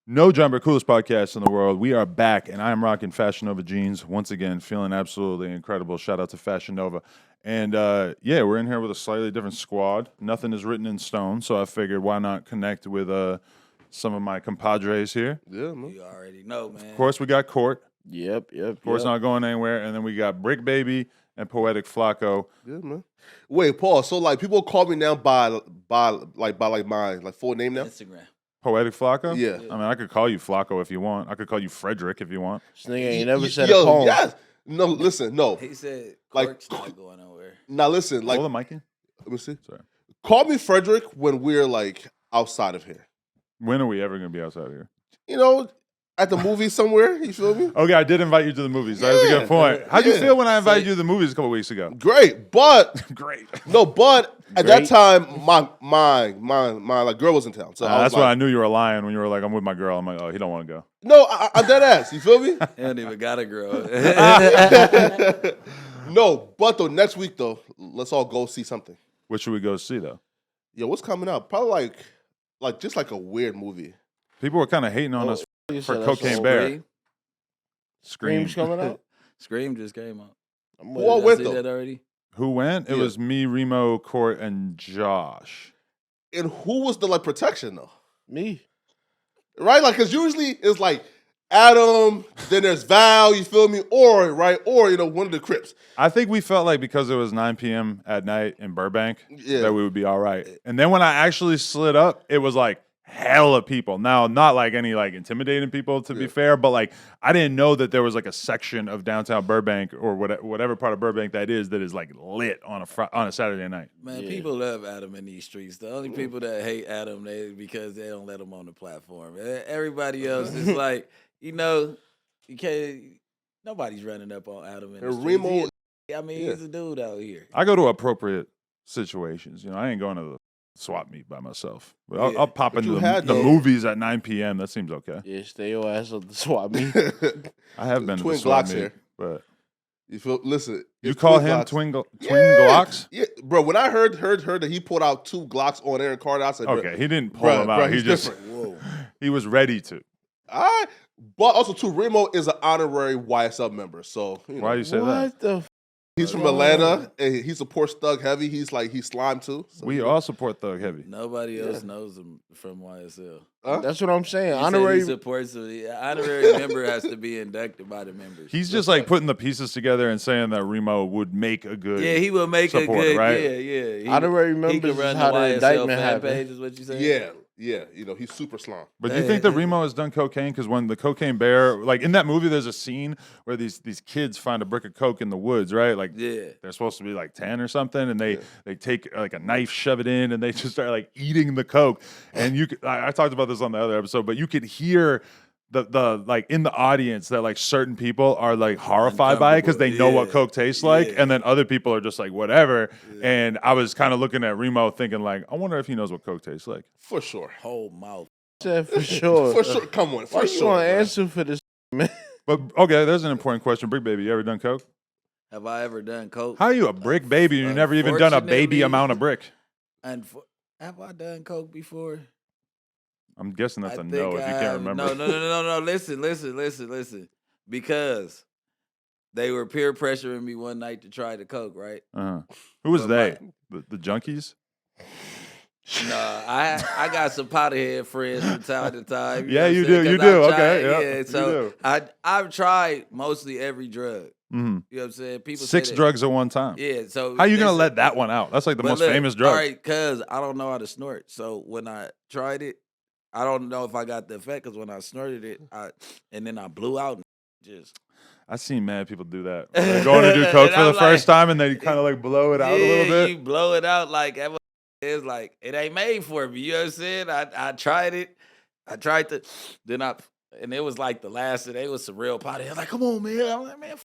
No Jumper, coolest podcast in the world. We are back, and I am rocking Fashion Nova jeans once again, feeling absolutely incredible. Shout out to Fashion Nova. And yeah, we're in here with a slightly different squad. Nothing is written in stone, so I figured why not connect with some of my compadres here. Yeah, man. You already know, man. Of course, we got Court. Yep. Of course, not going anywhere. And then we got Bricc Baby and Poetic Flakko. Yeah, man. Wait, Paul. So like, people call me now by my full name now. Instagram. Poetic Flakko? Yeah. I mean, I could call you Flakko if you want. I could call you Frederick if you want. This nigga ain't never said a poem. Yes. No, listen, no. He said, Like- "Cork's not going nowhere." Now listen, like, Hold the mic in. let me see. Sorry. Call me Frederick when we're like outside of here. When are we ever going to be outside of here? You know, at the movie somewhere. You feel me? Okay, I did invite you to the movies. That was a good point. How'd you Yeah. feel when I invited you to the movies a couple weeks ago? Great, but Great. no, but at that Great. time, my like girl was in town, so I was That's like, when I knew you were lying when you were like, "I'm with my girl." I'm like, "Oh, he don't want to go." no, I'm dead ass. You feel me? He don't even got a girl. No, but though next week though, let's all go see something. What should we go see though? Yo, what's coming up? Probably like just like a weird movie. People were kind of hating on us You for said that's Cocaine all- Bear. Scream. Scream's coming out. Scream just came out. I'm Who with all it. Did went I see though? that already? Who went? It Yeah. was me, Remo, Court, and Josh. And who was the like protection though? Me. Right? Like, cause usually it's like Adam, then there's Val, you feel me? Or one of the Crips. I think we felt like because it was 9 p.m. at night in Burbank Yeah. that we would be all right. And then when I actually slid up, it was like hella people. Now, not like any like intimidating people to be fair, but like I didn't know that there was like a section of downtown Burbank or whatever part of Burbank that is like lit on a Saturday night. Man, Yeah. people love Adam in these streets. The only people that hate Adam, because they don't let him on the platform. Everybody else is like, you can't. Nobody's running up on Adam in the And streets. Remo, He's a dude out here. I go to appropriate situations. I ain't going to the swap meet by myself. But Yeah. I'll pop But into you the had those. movies at 9 p.m. That seems okay. Yeah, stay your ass up the swap me. I have been to Twin the swap Glocks meet, here. but you feel? Listen, you it's call Twin him Glocks. twin Yeah. Glocks? Yeah, bro. When I heard that he pulled out 2 Glocks on Aaron Carter, I said, Okay, he didn't pull Bruh, them out. bruh, He he's just different. Whoa. he was ready to. all right. But also, too, Remo is an honorary YSL member, so Why do you say that? What the? he's from Atlanta and he supports Thug Heavy. He's slime too. So, We all support Thug Heavy. Nobody else knows him from YSL. Huh? That's what I'm saying. He said Honorary. he supports the honorary member has to be inducted by the members. He's just like putting the pieces together and saying that Remo would make a good. he will make supporter, a good right? Yeah. He, Honorary he members can is run how the the YSL indictment fan happened. page. Is what you saying? yeah. He's super slime. But do you think that Remo has done cocaine? Because when the Cocaine Bear, like in that movie, there's a scene where these kids find a brick of coke in the woods, right? Like Yeah. they're supposed to be like 10 or something, and they take like a knife, shove it in, and they just start like eating the coke. And I talked about this on the other episode, but you could hear the like in the audience that like certain people are like horrified by it because they know what coke tastes like, Yeah. and then other people are just like whatever. And I was kind of looking at Remo thinking like, I wonder if he knows what coke tastes like. For sure. Whole mouth. Said for sure. For sure. Come on. For Why you sure. want to bro. answer for this, man? But okay, there's an important question. Bricc Baby, you ever done coke? Have I ever done coke? How are you a brick baby and you never even done a baby Unfortunately- amount of brick? And have I done coke before? I'm guessing that's I a think no if you I can't have- remember. No. Listen. Because they were peer pressuring me one night to try the coke, right? Uh-huh. Who was But they? The junkies? No, I got some powderhead friends from time to time. Yeah, know what you I'm do, saying? you 'Cause I've do. tried- Okay, yeah, yeah. you So do. I've tried mostly every drug. hmm You know what I'm saying? People say 6 that- drugs at one time. Yeah. So How you gonna listen, let that one out? That's like the but most look, famous drug. All right, cause I don't know how to snort. So when I tried it, I don't know if I got the effect. Cause when I snorted it, and then I blew out. And just I've seen mad people do that. They're going to do coke And for the I'm first like- time and they kind of like blow it out a little bit. You blow it out like it's like it ain't made for me. You know what I'm saying? I tried it. I tried to. And it was like the last day. It was some real potty. I was like, come on, man. I'm like, man.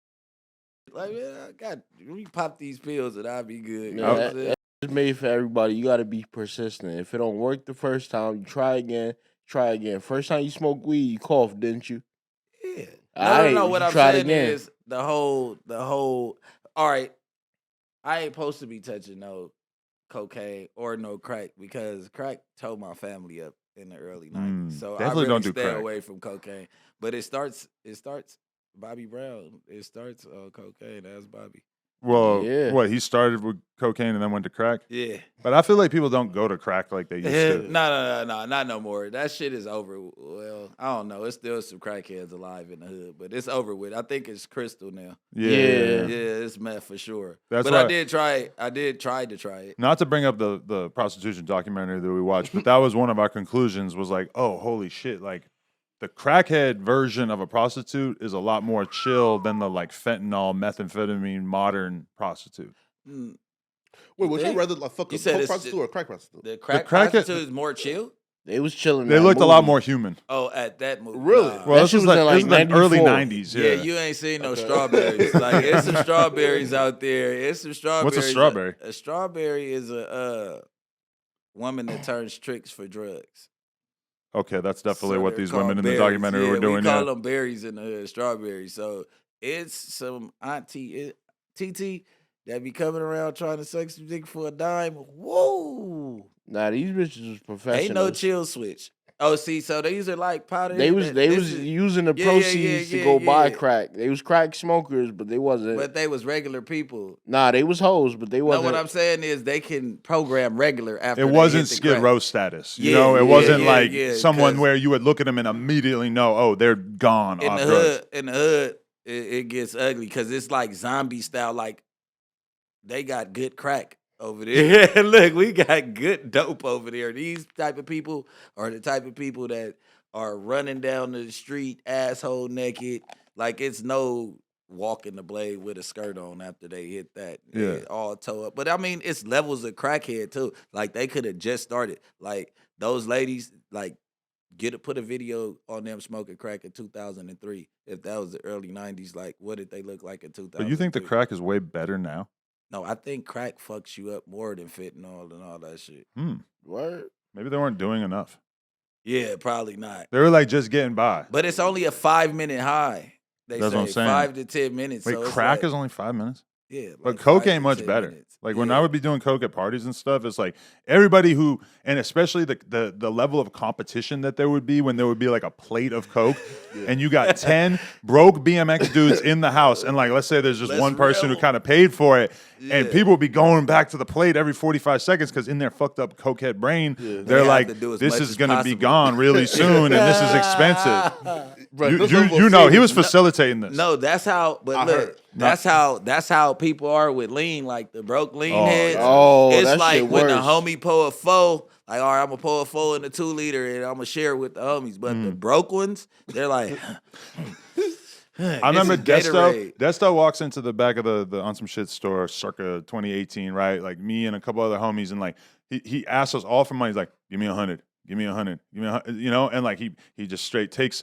Like, man, let me pop these pills and I'll be good. You know what I'm saying? It's made for everybody. You got to be persistent. If it don't work the first time, you try again. First time you smoked weed, you coughed, didn't you? Yeah. Alright, No. you What I'm tried saying again. is the whole. All right, I ain't supposed to be touching no cocaine or no crack because crack tore my family up in the early 90s. So I definitely really don't do stay crack. away from cocaine. But it starts Bobby Brown. It starts cocaine. That's Bobby. Well, Yeah. what, he started with cocaine and then went to crack? Yeah. But I feel like people don't go to crack like they used to. No, not no more. That shit is over. Well, I don't know. It's still some crackheads alive in the hood, but it's over with. I think it's crystal now. Yeah. Yeah, it's meth for sure. That's but why- I did try it. I did try to try it. Not to bring up the prostitution documentary that we watched, but that was one of our conclusions was like, oh, holy shit. Like, the crackhead version of a prostitute is a lot more chill than the like fentanyl, methamphetamine, modern prostitute. Mm. Wait, would you think? rather like fuck You a said coke it's- prostitute or a crack prostitute? The crack crackhead- prostitute is more chill. They was chilling. They that looked a lot movie. more human. Oh, at that movie. Really? Nah. Well, That this shit was was like, in, like, this was in the early 94. 90s. Yeah, Yeah. you ain't seen no Okay. strawberries. Like, it's some strawberries out there. It's some strawberries. strawberry? A strawberry is a woman that turns tricks for drugs. Okay, that's definitely So what they're these called women in the berries. documentary Yeah, were doing. We call Yeah. them berries in the hood, strawberries. So it's some auntie TT that be coming around trying to suck some dick for a dime. Whoa! Nah, these bitches was professionals. Ain't no chill switch. Oh, see, so these are like powder. They was using the proceeds to go buy crack. They was crack smokers, but they wasn't. But they was regular people. Nah, they was hoes, but they No, wasn't. what I'm saying is they can program regular after It they wasn't hit the Skid crack. Row status. You Yeah, know, it yeah, wasn't yeah, like yeah, someone 'cause- where you would look at them and immediately know, oh, they're gone In off the drugs. hood, it gets ugly because it's like zombie style. Like they got good crack over there. Look, we got good dope over there. These type of people are the type of people that are running down the street asshole naked. Like it's no walking the blade with a skirt on after they hit that. Yeah. They all toe up. But I mean, it's levels of crackhead too. Like they could have just started. Like those ladies, like put a video on them smoking crack in 2003. If that was the early 90s, like what did they look like in 2003? But you think the crack is way better now? No, I think crack fucks you up more than fentanyl and all that shit. Word. Maybe they weren't doing enough. Yeah, probably not. They were like just getting by. But it's only a 5-minute high. They That's say what I'm saying. 5 to 10 minutes. Wait, so it's crack like, is only 5 minutes? yeah, But like coke 5 ain't to much 10 better. minutes. Like when I Yeah. would be doing coke at parties and stuff, it's like everybody who, and especially the level of competition that there would be when there would be like a plate of coke, and you got 10 broke BMX dudes in the house, and like let's say there's just Let's one person who rebel. kind of paid for it, and Yeah. people would be going back to the plate every 45 seconds because in their fucked up cokehead brain, They they're have like, to do as this much is as going to be possible. gone really soon, and this is expensive. Bro, You, this you, level of you know, he savings- was facilitating this. No, that's how. But I look, heard. that's how people are with lean, like the broke lean Oh, heads. yeah. Oh, It's that like shit when worse. the homie pour a four, like, all right, I'm gonna pour a 4 in the 2-liter and I'm gonna share it with the homies. But the broke ones, they're like, I remember Gatorade. Desto walks into the back of the On Some Shit store circa 2018, right? Like me and a couple other homies, and like he asked us all for money. He's like, give me 100. Give me 100. Give me 100. You know, and like he just straight takes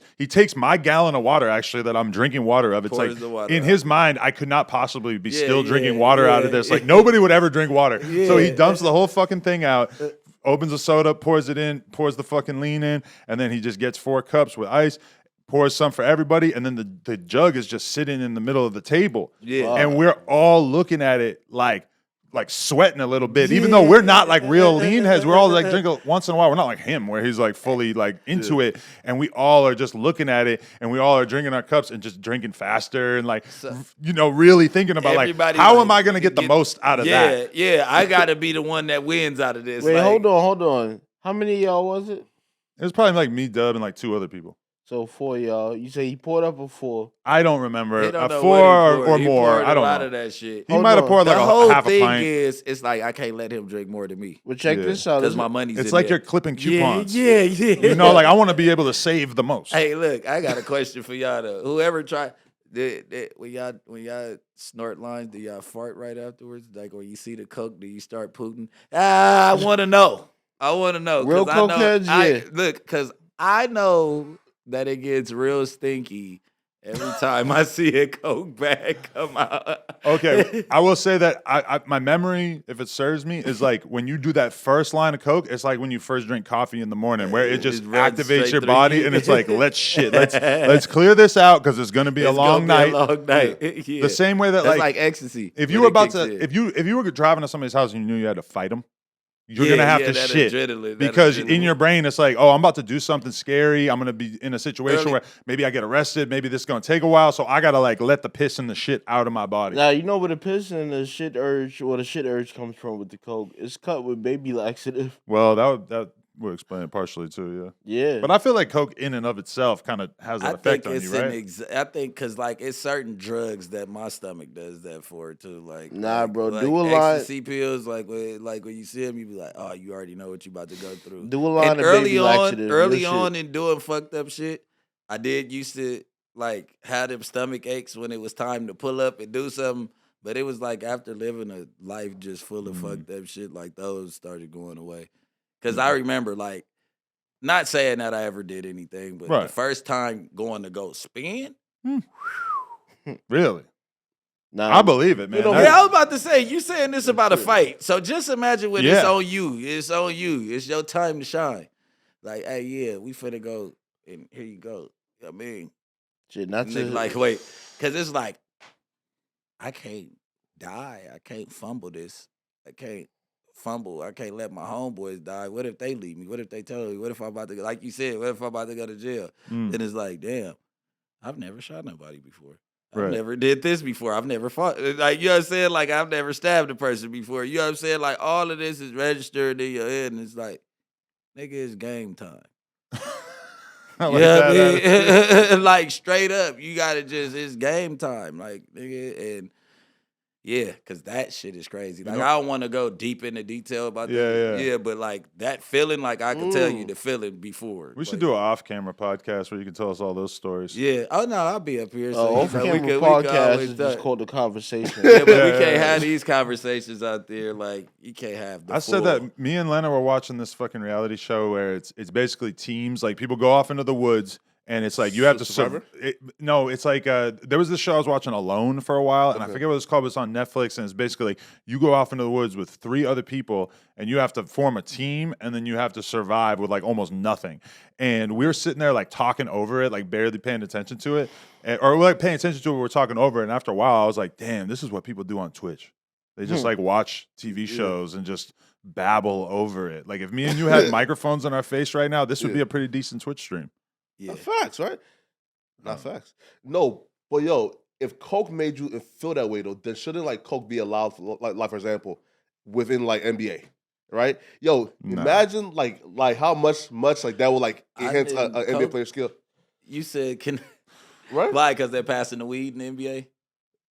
my gallon of water actually that I'm drinking water of. It's Pours like the water in out. his mind, I could not possibly be Yeah, still drinking yeah, water out of yeah, this. Like yeah. nobody would ever drink water. So he Yeah. dumps the whole fucking thing out. Opens a soda, pours it in, pours the fucking lean in, and then he just gets 4 cups with ice, pours some for everybody, and then the jug is just sitting in the middle of the table. Yeah. And we're all looking at it like sweating a little bit, even though we're not like real lean heads. We're all like drinking once in a while. We're not like him where he's like fully like into it. And we all are just looking at it and we all are drinking our cups and just drinking faster and like, you know, really thinking about like, Everybody how like, am I going to get the most out of yeah, that? Yeah, I gotta be the one that wins out of this. Wait, like, hold on. How many of y'all was it? It was probably like me, Dub, and like 2 other people. So 4 of y'all. You say he poured up a 4. I don't remember. They don't know 4 what he poured. or He more. poured I don't a lot know. of that shit. He Hold might have on. poured like The a whole half a thing pint. is, it's like I can't let him drink more than me But check Yeah. this out. because my money's It's in like there. you're clipping coupons. Yeah. You know, like I want to be able to save the most. Hey, look, I got a question for y'all though. Whoever tried, when y'all snort lines, do y'all fart right afterwards? Like when you see the coke, do you start pooting? I want to know. I want to know. 'cause Real I know- cokeheads, yeah. Look, because I know that it gets real stinky every time I see a coke bag come out. Okay, I will say that my memory, if it serves me, is like when you do that first line of coke, it's like when you first drink coffee in the morning, where it just It runs activates straight your through body, you. and it's like let's clear this out because it's going to be a It's long gonna be night. a long night. Yeah. The same way that That's like like ecstasy. if when you were it about kicks to in. if you were driving to somebody's house and you knew you had to fight them, you're gonna have to that shit adrenaline, because in your brain it's like, oh, I'm about to do something scary. I'm gonna be in a situation Early- where maybe I get arrested. Maybe this is gonna take a while, so I gotta like let the piss and the shit out of my body. Now you know where the piss and the shit urge, where the shit urge comes from with the coke. It's cut with baby laxative. Well, that would explain it partially too, yeah. Yeah, But I feel like coke in and of itself kind of has that I effect think on it's you, right? I think because like it's certain drugs that my stomach does that for too. Nah, bro, like do a line- ecstasy pills. Like when you see them, you be like, oh, you already know what you about to go through. do a line And of baby laxative. early Your on shit- in doing fucked up shit, I did used to like have them stomach aches when it was time to pull up and do something. But it was like after living a life just full of fucked up shit, like those started going away. Because I remember like. Not saying that I ever did anything, but the Right. first time going to go spin. Really? Nah, I believe it, man. know, That- Yeah, I was about to say, you saying this about a fight. So just imagine when it's Yeah. on you. It's on you. It's your time to shine. Like, hey, yeah, we finna go, and here you go. I mean, shit, not to nigga, like, wait, because it's like, I can't die. I can't fumble this. I can't fumble. I can't let my homeboys die. What if they leave me? What if they tell me? What if I'm about to go, like you said, what if I'm about to go to jail? Mm. Then it's like, damn, I've never shot nobody before. Right. I've never did this before. I've never fought. Like, you know what I'm saying? Like, I've never stabbed a person before. You know what I'm saying? Like, all of this is registered in your head, and it's like, nigga, it's game time. I like Yeah, that attitude. like straight up, you gotta it's game time, like nigga, and yeah, cause that shit is crazy. Like know- I don't want to go deep into detail about Yeah, that. yeah. But like that feeling, like I can tell you the feeling before. We should Like, do an off-camera podcast where you can tell us all those stories. Yeah. Oh no, I'll be up here. So off we camera could podcast always is just talk. called The Conversation. Yeah, but we Yeah, can't yeah. have these conversations out there. Like you can't have. The I said full- that me and Lena were watching this fucking reality show where it's basically teams. Like people go off into the woods and it's like you have to Survivor? no, it's like there was this show I was watching Alone for a while, and I forget what it's called, but it's on Netflix, and it's basically like you go off into the woods with 3 other people, and you have to form a team, and then you have to survive with like almost nothing. And we were sitting there like talking over it, like barely paying attention to it, or we're like paying attention to it, we're talking over it, and after a while, I was like, damn, this is what people do on Twitch. They just like watch TV shows and just babble over it. Like if me and you had microphones on our face right now, this would be a pretty decent Twitch stream. Yeah. Not facts, right? Not facts. No, but yo, if Coke made you feel that way though, then shouldn't like Coke be allowed, like for example, within like NBA, right? Yo, Nah. imagine like how much like that would like I enhance an think NBA Coke- player skill, You said can right? why? Because they're passing the weed in the NBA.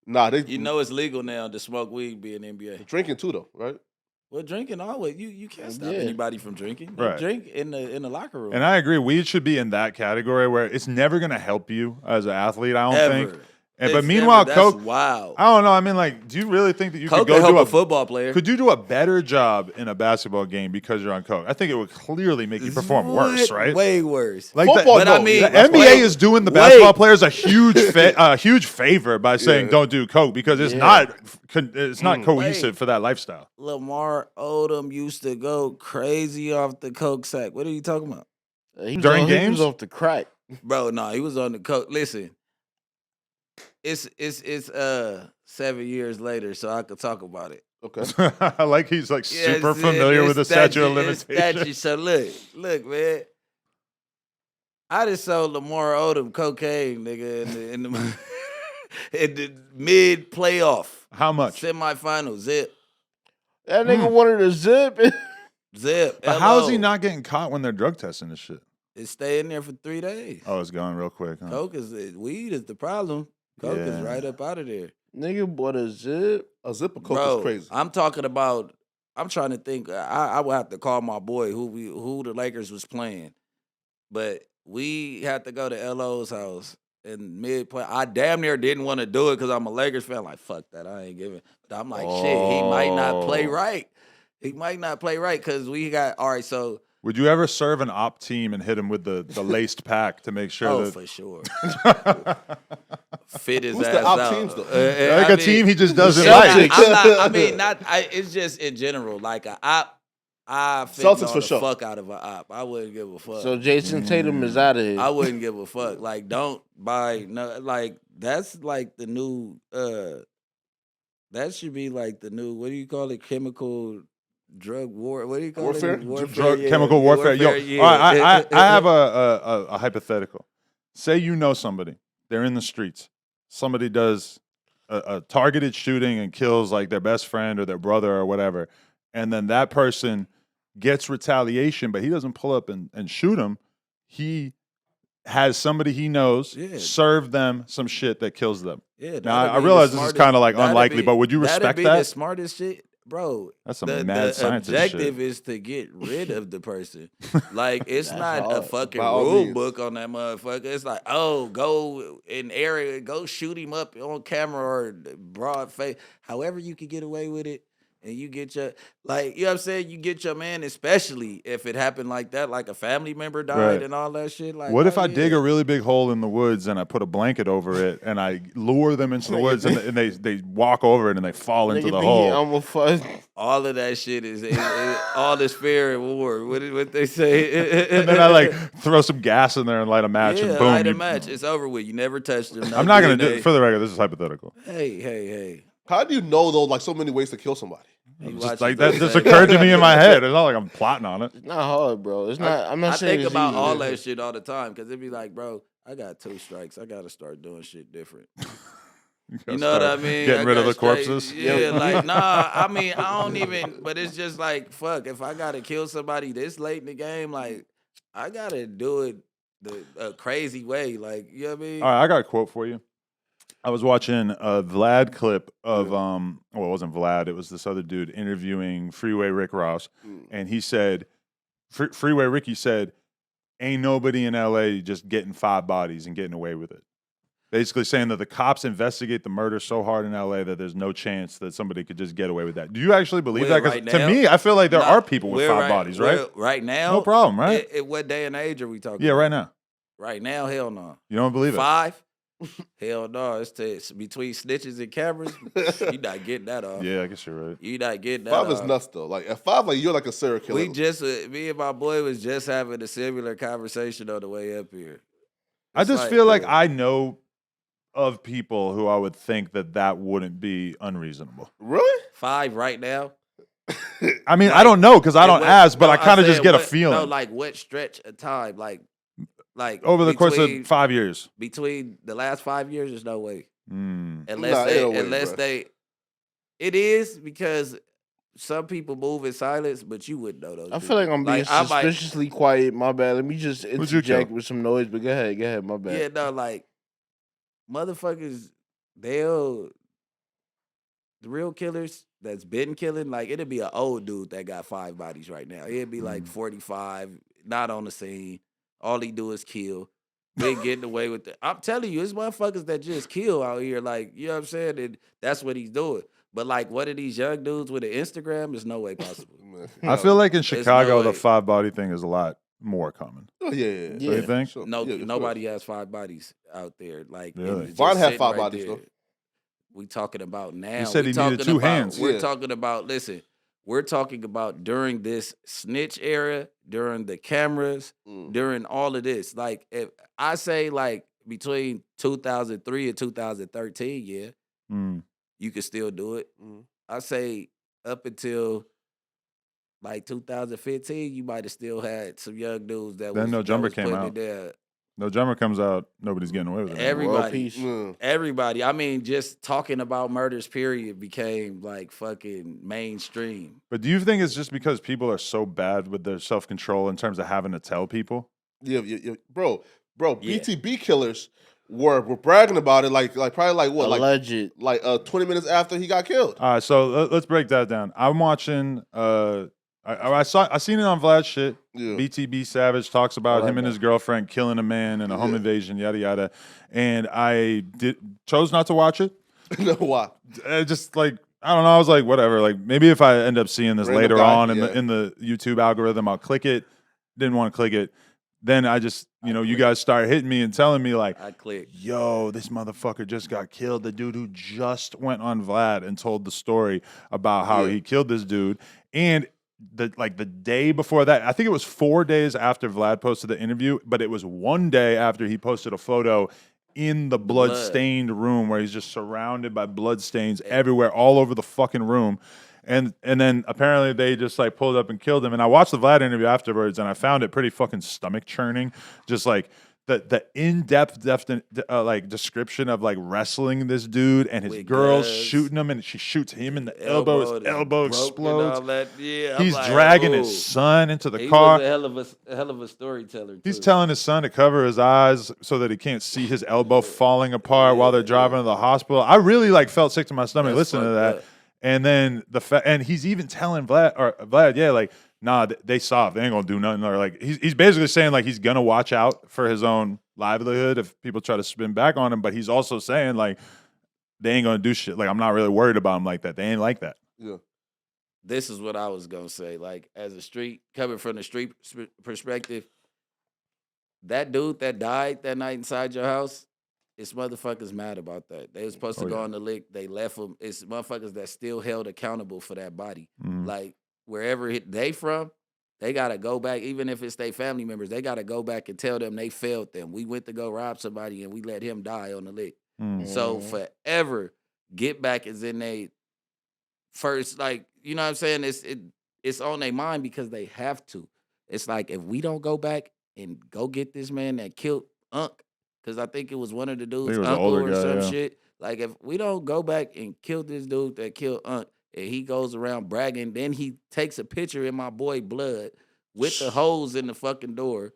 Nah, they You know it's legal now to smoke weed be in the NBA. drinking too though, right? Well, drinking always you can't stop Yeah. anybody from drinking. They Right. drink in the locker room. And I agree, weed should be in that category where it's never going to help you as an athlete, I don't Ever. think. And, but It's meanwhile, never- Coke, that's wild. I don't know. I mean, like, do you really think that you Coke could can go help do a football player. Could you do a better job in a basketball game because you're on Coke? I think it would clearly make you perform worse, What? right? Way worse. Like Football, But I no, mean- the that's NBA why- is doing the Wait. basketball players a huge favor by saying Yeah. don't do Coke because it's Yeah. not cohesive Wait. for that lifestyle. Lamar Odom used to go crazy off the Coke sack. What are you talking about? He was During on, He games? was off the crack. Bro, no, he was on the Coke. Listen. It's 7 years later, so I could talk about it. Okay. I like he's like Yeah, super it's- familiar it's with the statute of it's limitations. So look, man. I just sold Lamar Odom cocaine, nigga, in the in the mid playoff How much? semifinal. Zip. That nigga wanted to zip. But how is he LO. not getting caught when they're drug testing this shit? It's staying there for 3 days. Oh, it's going real quick. Huh? Coke is weed is the problem. Coke is Yeah. right up out of there. Nigga bought a zip. A zip of Coke Bro, is crazy. I'm talking about. I'm trying to think. I would have to call my boy who the Lakers was playing, but we had to go to LO's house in mid play. I damn near didn't want to do it because I'm a Lakers fan. Like fuck that, I ain't giving. But I'm like shit. He might not play Oh. right. He might not play right because we got all right. So Would you ever serve an op team and hit him with the laced pack to make sure oh that for sure, fit his Who's ass the op out. teams, though? like I a mean, team he just doesn't Celtics. like? I'm not, I mean, not. It's just in general. Like I fit Celtics all for the sure. fuck out of an op. I wouldn't give a fuck. So Jason Tatum is out of here. I wouldn't give a fuck. Like, don't buy no. Like, that's like the new. That should be like the new. What do you call it? Chemical drug war. What do you call Warfare? it? Drug, yeah, chemical warfare. Yo, yeah. all right, I have a hypothetical. Say you know somebody. They're in the streets. Somebody does a targeted shooting and kills like their best friend or their brother or whatever. And then that person gets retaliation, but he doesn't pull up and shoot him. He has somebody he knows serve them some shit that kills them. Yeah, now I realize this is kind of like unlikely, but would you respect that'd be that? the smartest shit, bro. That's some the mad scientist objective shit. is to get rid of the person. Like it's not a hard. fucking By all rule means. book on that motherfucker. It's like, oh, go in area, go shoot him up on camera or broad face. However you can get away with it. And you get your, like, you know what I'm saying? You get your man, especially if it happened like that, like a family member died Right. and all that shit. Like, What if oh, I yeah. dig a really big hole in the woods and I put a blanket over it and I lure them into the woods and they walk over it and they fall into the hole? I'm a fuck. All of that shit is all this fear and war. What they say? And then I like throw some gas in there and light a match yeah, and boom. light a you- match. It's over with. You never touched them. No I'm not going to do DNA. it. For the record, this is hypothetical. Hey. How do you know though? Like so many ways to kill somebody. You Just watch like it, that they just say- occurred to me in my head. It's not like I'm plotting on it. It's not hard, bro. It's not. I'm not I saying think it's about easy. all that shit all the time because it'd be like, bro, I got 2 strikes. I got to start doing shit different. You know what I mean? Getting I rid of got the corpses. Yeah, like, nah, I mean, I don't even, but it's just like, fuck, if I got to kill somebody this late in the game, like, I got to do it a crazy way. Like, you know what I mean? All right, I got a quote for you. I was watching a Vlad clip of well, it wasn't Vlad, it was this other dude interviewing Freeway Rick Ross, and he said, Freeway Ricky said, "Ain't nobody in LA just getting 5 bodies and getting away with it." Basically saying that the cops investigate the murder so hard in LA that there's no chance that somebody could just get away with that. Do you actually believe that? Well, Because right to now- me, I feel like there Nah, are people with we're 5 bodies, right? Right now, No problem, right? What day and age are we talking? Yeah, about? right now. Right now, hell no. You don't believe it? 5? Hell no. It's between snitches and cameras. You not getting that off. Yeah, I guess you're right. You not getting that 5 off. is nuts though. Like at 5, like you're like a serial killer. We just, me and my boy was just having a similar conversation on the way up here. I It's just feel like uh, I know of people who I would think that wouldn't be unreasonable. Really? 5 right now. I mean, I Like, don't know because I And don't what- ask, but no, I kind of said just get a what- feeling. No, like what stretch of time? Like Over the course between- of 5 years. between the last 5 years, there's no way. Mm. Unless Nah, they, ain't no way, unless bruh. they, it is because some people move in silence, but you wouldn't know those. I feel like I'm being I might- suspiciously quiet. My bad. Let me just Who'd you interject kill? with some noise. But go ahead. My bad. Yeah, no, like motherfuckers, the real killers that's been killing, like it'd be an old dude that got 5 bodies right now. It'd be like 45, not on the scene. All he do is kill. Been getting away with it. I'm telling you, it's motherfuckers that just kill out here. Like, you know what I'm saying? And that's what he's doing. But like one of these young dudes with an Instagram, there's no way possible. I feel like in no Chicago, the way. 5 body thing is a lot more common. Oh yeah. Yeah. You think? Sure. No, Yeah, nobody has 5 bodies out there. Like and Really? it's just Vaughn had sitting 5 right bodies, there. though. We talking about now. said We he needed talking 2 about- hands. We're Yeah. talking about. Listen, we're talking about during this snitch era, during the cameras, during all of this. Like if I say like between 2003 and 2013, yeah, Mm. you could still do it. Mhm. I say up until like 2015, you might have still had some young dudes that Then was No that Jumper was came putting out. it there. No Jumper comes out, nobody's getting away with it. anymore. World Everybody, peace. Mm. everybody. I mean, just talking about murders, period, became like fucking mainstream. But do you think it's just because people are so bad with their self control in terms of having to tell people? Yeah, bro. Yeah. BTB killers were bragging about it like probably like what Alleged. like 20 minutes after he got killed. All right, so let's break that down. I'm watching. I seen it on Vlad's shit. Yeah. BTB Savage talks about like him and that. his girlfriend killing a man in a home Yeah. invasion, yada yada. And I chose not to watch it. No, why? Just like I don't know. I was like, whatever. Like maybe if I end up seeing this Random later guy, on yeah. in the YouTube algorithm, I'll click it. Didn't want to click it. Then I just you guys start hitting me and telling me like, I clicked. yo, this motherfucker just got killed. The dude who just went on Vlad and told the story about how Yeah. he killed this dude. And the day before that, I think it was 4 days after Vlad posted the interview, but it was 1 day after he posted a photo in the blood-stained room where he's just surrounded by blood stains everywhere, all over the fucking room. And then apparently they just like pulled up and killed him. And I watched the Vlad interview afterwards, and I found it pretty fucking stomach churning. Just like the in-depth like description of like wrestling this dude and his With girls guns. shooting him, and she shoots him in the elbow. His is elbow broke and explodes. all that. Yeah, I'm He's like, dragging ooh. his son into the He car. was a hell of a storyteller. He's too. telling his son to cover his eyes so that he can't see his elbow falling apart while they're driving to the hospital. I really like felt sick to my stomach That's listening to that. fucked up. And then and he's even telling Vlad, yeah, like, nah, they soft. They ain't gonna do nothing. Or like he's basically saying like he's gonna watch out for his own livelihood if people try to spin back on him. But he's also saying like they ain't gonna do shit. Like I'm not really worried about him like that. They ain't like that. Yeah. This is what I was gonna say. Like, as a street, coming from the street perspective, that dude that died that night inside your house, it's motherfuckers mad about that. They was supposed to go on the lick. They left him. It's motherfuckers that still held accountable for that body. Mhm. Like, wherever they from, they gotta go back. Even if it's their family members, they gotta go back and tell them they failed them. We went to go rob somebody and we let him die on the lick. Mm. So forever, get back is in they first, like, you know what I'm saying? It's on their mind because they have to. It's like, if we don't go back and go get this man that killed Unc, because I think it was one of the dudes, it was an uncle older or guy, some yeah. shit. Like, if we don't go back and kill this dude that killed Unc, and he goes around bragging, then he takes a picture in my boy blood with the holes in the fucking door.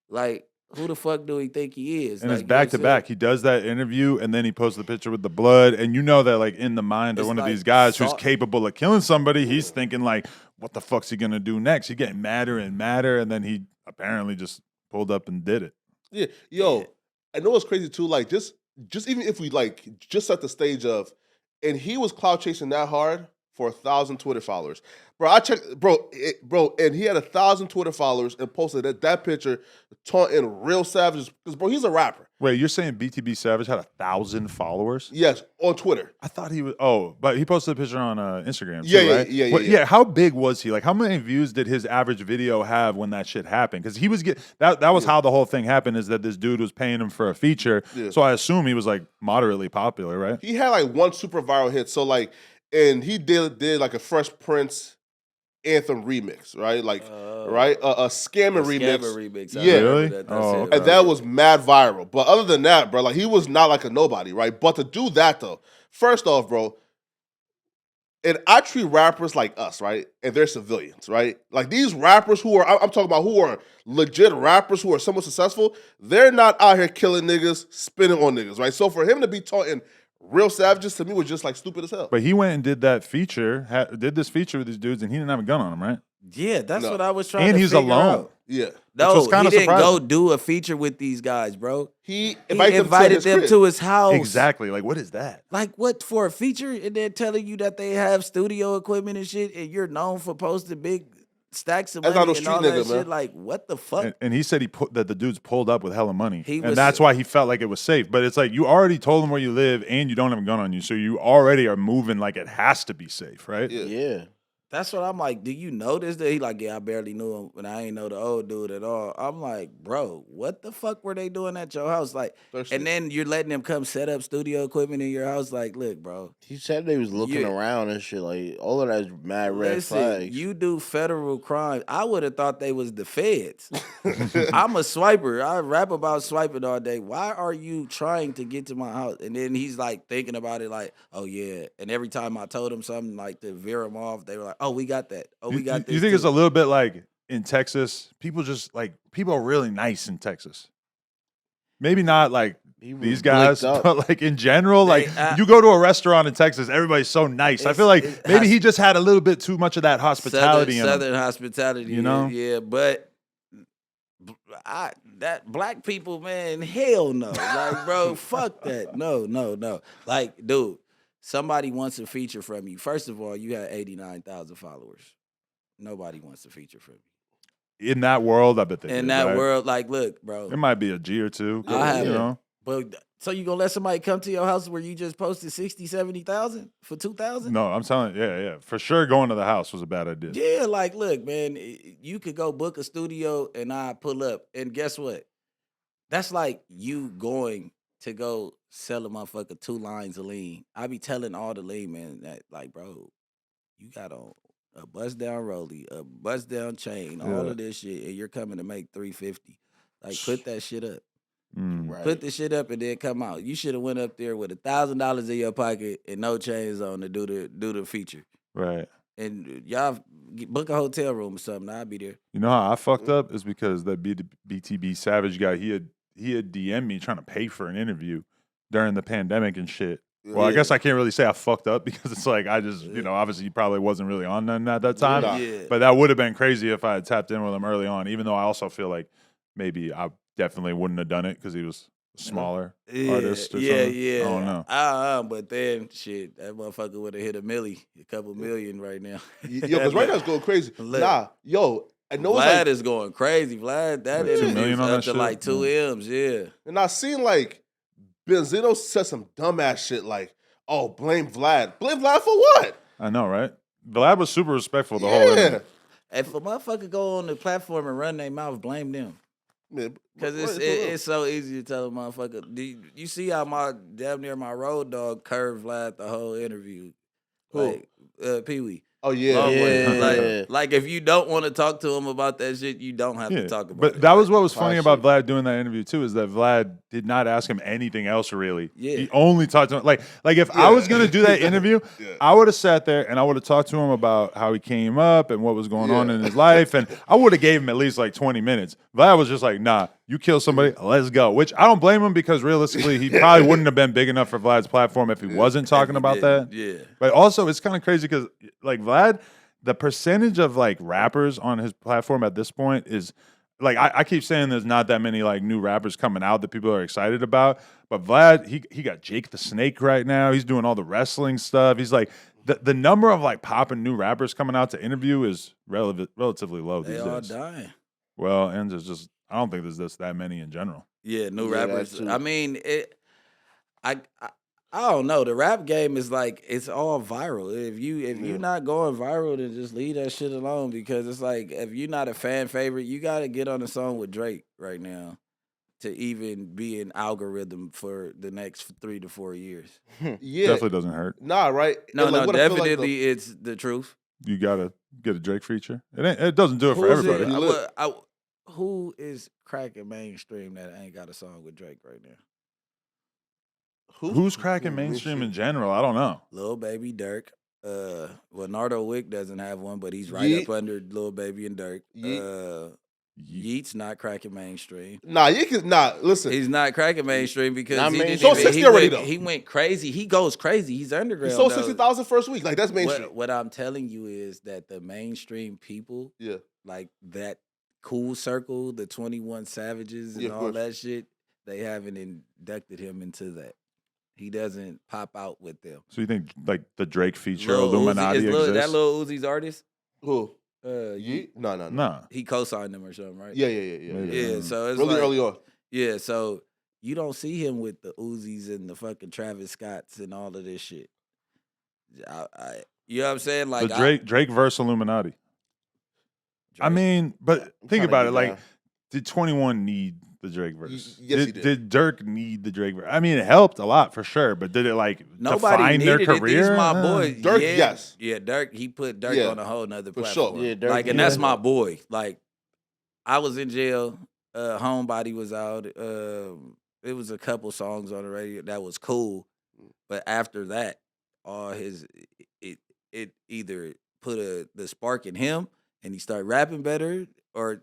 Like, who the fuck do he think he is? And like, it's you know what back I'm to saying? back. He does that interview, and then he posts the picture with the blood. And you know that, like, in the mind of It's one of like these guys who's salt- capable of killing somebody, he's thinking, like, what the fuck's he gonna do next? He's getting madder and madder, and then he apparently just pulled up and did it. Yeah, yo, Yeah. I know it's crazy too. Like, just even if we like just set the stage of, and he was cloud chasing that hard for 1,000 Twitter followers, bro. I checked, bro, and he had 1,000 Twitter followers and posted that picture taunting real savages because, bro, he's a rapper. Wait, you're saying BTB Savage had 1,000 followers? Yes, on Twitter. I thought he was. Oh, but he posted a picture on Instagram too, Yeah, right? yeah. Yeah. How big was he? Like, how many views did his average video have when that shit happened? Because he was that was how the whole thing happened. Is that this dude was paying him for a feature? Yeah. So I assume he was like moderately popular, right? He had like one super viral hit. So like, and he did like a Fresh Prince anthem remix, right? Like, right, a scammer remix. remix. I Yeah. remember Really? That's Oh, it, okay. And that was mad viral. But other than that, bro, like he was not like a nobody, right? But to do that though, first off, bro, and I treat rappers like us, right? And they're civilians, right? Like these rappers who are, I'm talking about who are legit rappers who are somewhat successful, they're not out here killing niggas, spinning on niggas, right? So for him to be taunting real savages to me was just like stupid as hell. But he went and did that feature, did this feature with these dudes, and he didn't have a gun on him, right? Yeah, that's No. what I was trying And to he's figure alone. out. Yeah. No, was he kinda didn't go surprising. do a feature with these guys, bro. He He invited, invited them crib. to his house. Exactly. Like, what is that? Like, what, for a feature? And then telling you that they have studio equipment and shit, and you're known for posting big stacks of That's money not no and all street that nigga, man. shit. Like, what the fuck? And he said that the dudes pulled up with hella money, He and was- that's why he felt like it was safe. But it's like you already told him where you live, and you don't have a gun on you, so you already are moving like it has to be safe, right? Yeah. Yeah. That's what I'm like. Do you know this dude? He like, yeah, I barely knew him, and I ain't know the old dude at all. I'm like, bro, what the fuck were they doing at your house? Like, Thirsty. and then you're letting them come set up studio equipment in your house. Like, look, bro, He said they was looking Yeah. around and shit. Like all of that is mad red listen, flags. you do federal crime. I would have thought they was the feds. I'm a swiper. I rap about swiping all day. Why are you trying to get to my house? And then he's like thinking about it, like, oh yeah. And every time I told him something like to veer him off, they were like, oh, we got that. Oh, we got this. You think it's too. a little bit like in Texas? People are really nice in Texas. Maybe not like He was these guys, blicked up. but like in general, They- like you go to a restaurant in Texas, everybody's so nice. I feel like It maybe has- he just had a little bit too much of that hospitality in him. Southern hospitality, You know? yeah, but that black people, man, hell no, like, bro, fuck that, no, like, dude, somebody wants a feature from you. First of all, you had 89,000 followers. Nobody wants a feature from you In that world, I bet they in did, that right? world. Like, look, bro, It might be a G or two. I have you it. know. but so you gonna let somebody come to your house where you just posted 60, 70,000 for 2,000? No, I'm telling you, yeah. For sure going to the house was a bad idea. Yeah, like, look, man, you could go book a studio and I pull up. And guess what? That's like you going to go sell a motherfucker 2 lines of lean. I be telling all the lean men that, like, bro, You got on a bust down rollie, a bust down chain, all Yeah. of this shit, and you're coming to make $350. Like, put that shit up. Right. Put the shit up and then come out. You should have went up there with $1,000 in your pocket and no chains on to do the feature. Right. And y'all book a hotel room or something. I'll be there. You know how I fucked up is because that BTB Savage guy, he had DM'd me trying to pay for an interview during the pandemic and shit. Well, I guess I can't really say I fucked up because it's like I just, obviously he probably wasn't really on none at that time. Yeah. But that would have been crazy if I had tapped in with him early on, even though I also feel like maybe I definitely wouldn't have done it because he was a smaller artist or something. I don't know. But then, shit, that motherfucker would have hit a couple million right now. Yo, because right now it's going crazy. Look. Nah, yo, I know Vlad like, is going crazy. Vlad, that Like 2 interview million on up that to shit? like 2 M's, yeah. and I seen like Benzino said some dumbass shit like, "Oh, blame Vlad. Blame Vlad for what?" I know, right? Vlad was super respectful the whole interview. If a motherfucker go on the platform and run their mouth, blame them. Man, Because it's so easy to tell a motherfucker. You see how damn near my road dog curved Vlad the whole interview. Who? Like, Pee Wee. Oh yeah, Long way. Yeah. Like if you don't want to talk to him about that shit, you don't have to talk about but it. that was what was funny Fire about Vlad doing that interview too, is that Vlad did not ask him anything else really. Yeah. He only talked to him. Like if I was gonna do that interview, I would have sat there and I would have talked to him about how he came up and what was going on in his life, and I would have gave him at least like 20 minutes. Vlad was just like, nah, you kill somebody, let's go. Which I don't blame him because realistically, he probably wouldn't have been big enough for Vlad's platform if he wasn't talking about that. Yeah. But also, it's kind of crazy because like Vlad, the percentage of like rappers on his platform at this point is like I keep saying there's not that many like new rappers coming out that people are excited about. But Vlad, he got Jake the Snake right now. He's doing all the wrestling stuff. He's like the number of like popping new rappers coming out to interview is relatively low They these all days. dying. Well, and there's just I don't think there's just that many in general. Yeah, new Yeah, rappers. that too. I mean, I don't know. The rap game is like it's all viral. If you're not going viral, then just leave that shit alone because it's like if you're not a fan favorite, you got to get on a song with Drake right now to even be an algorithm for the next 3 to 4 years. yeah. Definitely doesn't hurt. Nah, right? No, And, like, no, what I feel like, definitely it's the truth. You gotta get a Drake feature. It doesn't do it for Who is everybody. who is cracking mainstream that ain't got a song with Drake right now? Who's cracking mainstream in general? I don't know. Lil Baby, Dirk. Nardo Wick doesn't have one, but he's right up under Lil Baby and Dirk. Yeet's not cracking mainstream. Nah, you can listen. He's not cracking mainstream because Not he mainstream. didn't Sold even, 60 already, though. he went crazy. He goes crazy. He's underground. He sold though. 60,000 first week. Like that's mainstream. What I'm telling you is that the mainstream people, Yeah. like that cool circle, the 21 Savages and Yeah, of all course. that shit, they haven't inducted him into that. He doesn't pop out with them. So you think like the Drake feature Lil Illuminati Uzi, exists? that Lil Uzi's artist? Who? Yeet. No. Nah. He co-signed them or something, right? Yeah. Yeah, so it's Really like, early on. yeah, so you don't see him with the Uzis and the fucking Travis Scotts and all of this shit. You know what I'm saying? Like The Drake versus Illuminati. I mean, but I'm think trying to about get it. Like, down. did 21 need the Drake verse? Yes, he did. Did Dirk need the Drake verse? I mean, it helped a lot for sure, but did it like nobody define their needed career? it. These my boys. Dirk, yeah, yes. Yeah, Dirk, he put Dirk Yeah, on a whole nother for platform. sure. Yeah, Dirk, Like, and yeah. that's my boy. Like, I was in jail. Homebody was out. It was a couple songs on the radio that was cool, but after that, all his it either put the spark in him and he started rapping better, or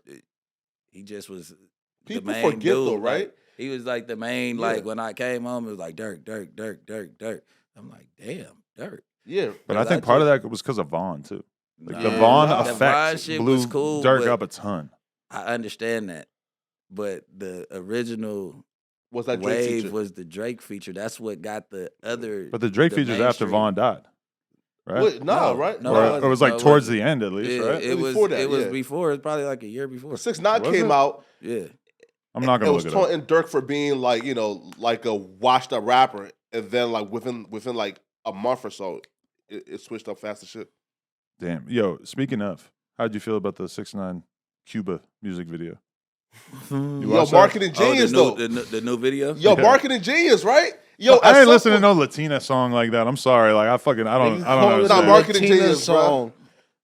he just was People the main forget dude. though, Like, right? he was like the main. Yeah. Like when I came home, it was like Dirk. I'm like, damn, Dirk. Yeah. But I think part of that was because of Vaughn too. Like the Nah, Vaughn nah. The effect Vaughn shit blew was cool, Dirk but up a ton. I understand that, but the original Was that Drake wave feature? was the Drake feature. That's what got the other. But the Drake features after mainstream. Vaughn died, right? Wait, No, right? no, or it was like no, it towards wasn't. the end at least, It, right? it was Before that, it was yeah. before. It's probably like a year before. 6ix9ine Was came it? out. Yeah, I'm not It gonna was look it up. taunting Dirk for being like, like a washed up rapper, and then like within like a month or so, it switched up fast as shit. Damn, yo. Speaking of, how'd you feel about the 6ix9ine Cuba music video? You Yo, watched that? marketing genius oh, though. the new video. Yo, Yeah. marketing genius, right? Yo, I at ain't some listening to point- no Latina song like that. I'm sorry. Like I don't Nigga I don't called it a understand. marketing Latina genius, bro. song.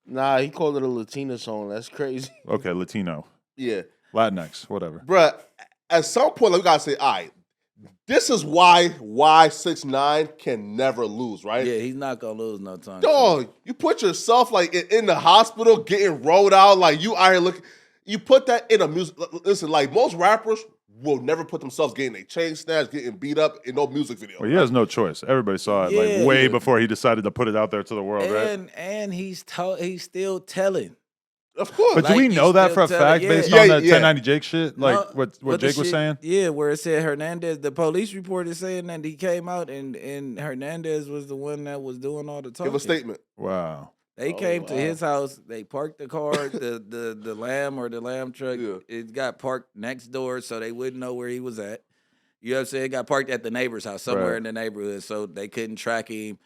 Nah, he called it a Latina song. That's crazy. Okay, Latino, Yeah, Latinx, whatever. bruh. At some point, like, we gotta say, all right, this is why 6ix9ine can never lose, right? Yeah, he's not gonna lose no time. Dog, you put yourself like in the hospital getting rolled out, like you out here looking. You put that in a music. Listen, like most rappers will never put themselves getting a chain snatched, getting beat up in no music video. Well, he has no choice. Everybody saw it Yeah. like way before he decided to put it out there to the world, right? And he's still telling. Of course. But do like, we you know that still for a tell it, fact yeah. based Yeah, on that yeah. 1090 Jake shit? Like No, what but the Jake was shit- saying? Yeah, where it said Hernandez, the police report is saying that he came out and Hernandez was the one that was doing all the talking. Give a statement. Wow. They Oh, came to wow. his house. They parked the car, the lamb truck. Yeah. It got parked next door, so they wouldn't know where he was at. You know what I'm saying? It got parked at the neighbor's house somewhere Right. in the neighborhood, so they couldn't track him.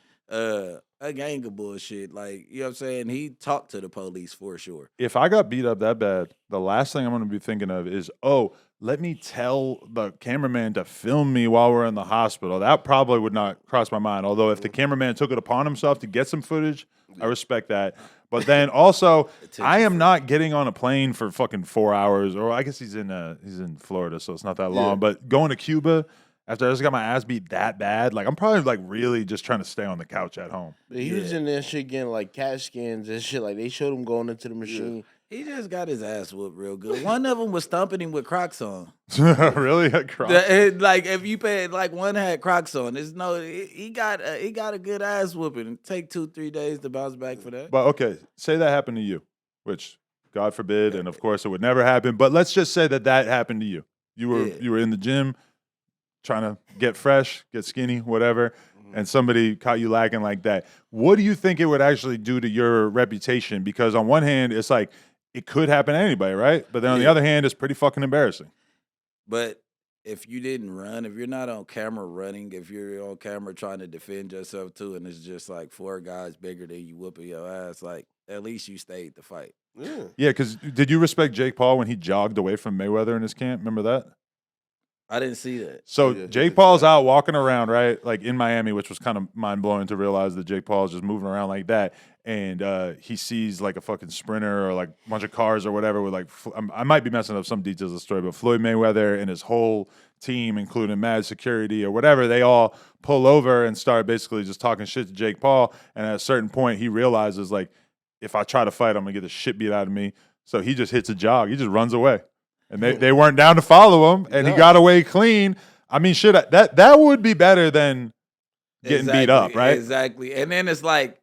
A gang of bullshit. Like, you know what I'm saying? He talked to the police for sure. If I got beat up that bad, the last thing I'm going to be thinking of is, oh, let me tell the cameraman to film me while we're in the hospital. That probably would not cross my mind. Although if the cameraman took it upon himself to get some footage, I respect that. But then also, I am not getting on a plane for fucking 4 hours. Or I guess he's in Florida, so it's not that long. Yeah. But going to Cuba after I just got my ass beat that bad, like I'm probably like really just trying to stay on the couch at home. But he was in there shit getting like CAT scans and shit. Like they showed him going into the machine. He just got his ass whooped real good. One of them was stomping him with Crocs on. Really? Crocs? Like if you paid, like one had Crocs on. There's no, he got a good ass whooping. Take 2-3 days to bounce back for that. But okay, say that happened to you, which God forbid, and of course it would never happen. But let's just say that happened to you. You were in the gym trying to get fresh, get skinny, whatever, and somebody caught you lacking like that. What do you think it would actually do to your reputation? Because on one hand, it's like it could happen to anybody, right? But then on the other hand, it's pretty fucking embarrassing. But if you didn't run, if you're not on camera running, if you're on camera trying to defend yourself too, and it's just like 4 guys bigger than you whooping your ass, like at least you stayed the fight. Yeah. Yeah, because did you respect Jake Paul when he jogged away from Mayweather in his camp? Remember that? I didn't see that. So Yeah, he Jake did Paul's that. out walking around, right? Like in Miami, which was kind of mind blowing to realize that Jake Paul's just moving around like that. And he sees like a fucking sprinter or like a bunch of cars or whatever with like, I might be messing up some details of the story, but Floyd Mayweather and his whole team, including Mad Security or whatever, they all pull over and start basically just talking shit to Jake Paul. And at a certain point, he realizes like, if I try to fight, I'm gonna get the shit beat out of me. So he just hits a jog. He just runs away. And they weren't down to follow him, and he got away clean. I mean, shit, that would be better than getting beat up, right? Exactly. And then it's like,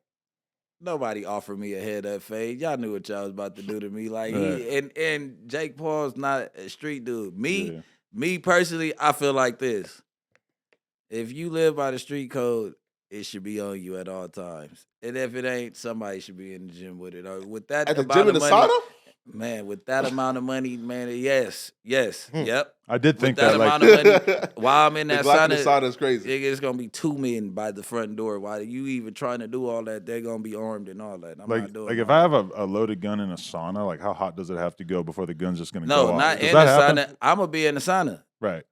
nobody offered me a head up fade. Y'all knew what y'all was about to do to me. Like and Jake Paul's not a street dude. Me personally, I feel like this. If you live by the street code, it should be on you at all times. And if it ain't, somebody should be in the gym with it. Or with that At the amount gym in of the money, sauna? man, with that amount of money, man, yes, yep. I did With think that that, like, amount of money, while I'm in The that Glock in the sauna, sauna is crazy. it's gonna be 2 men by the front door. While you even trying to do all that, they're gonna be armed and all that. I'm not doing like if all I that. have a loaded gun in a sauna, like how hot does it have to go before the gun's just gonna go No, off? not Does in the that happen? sauna. I'm gonna be in the sauna. Right,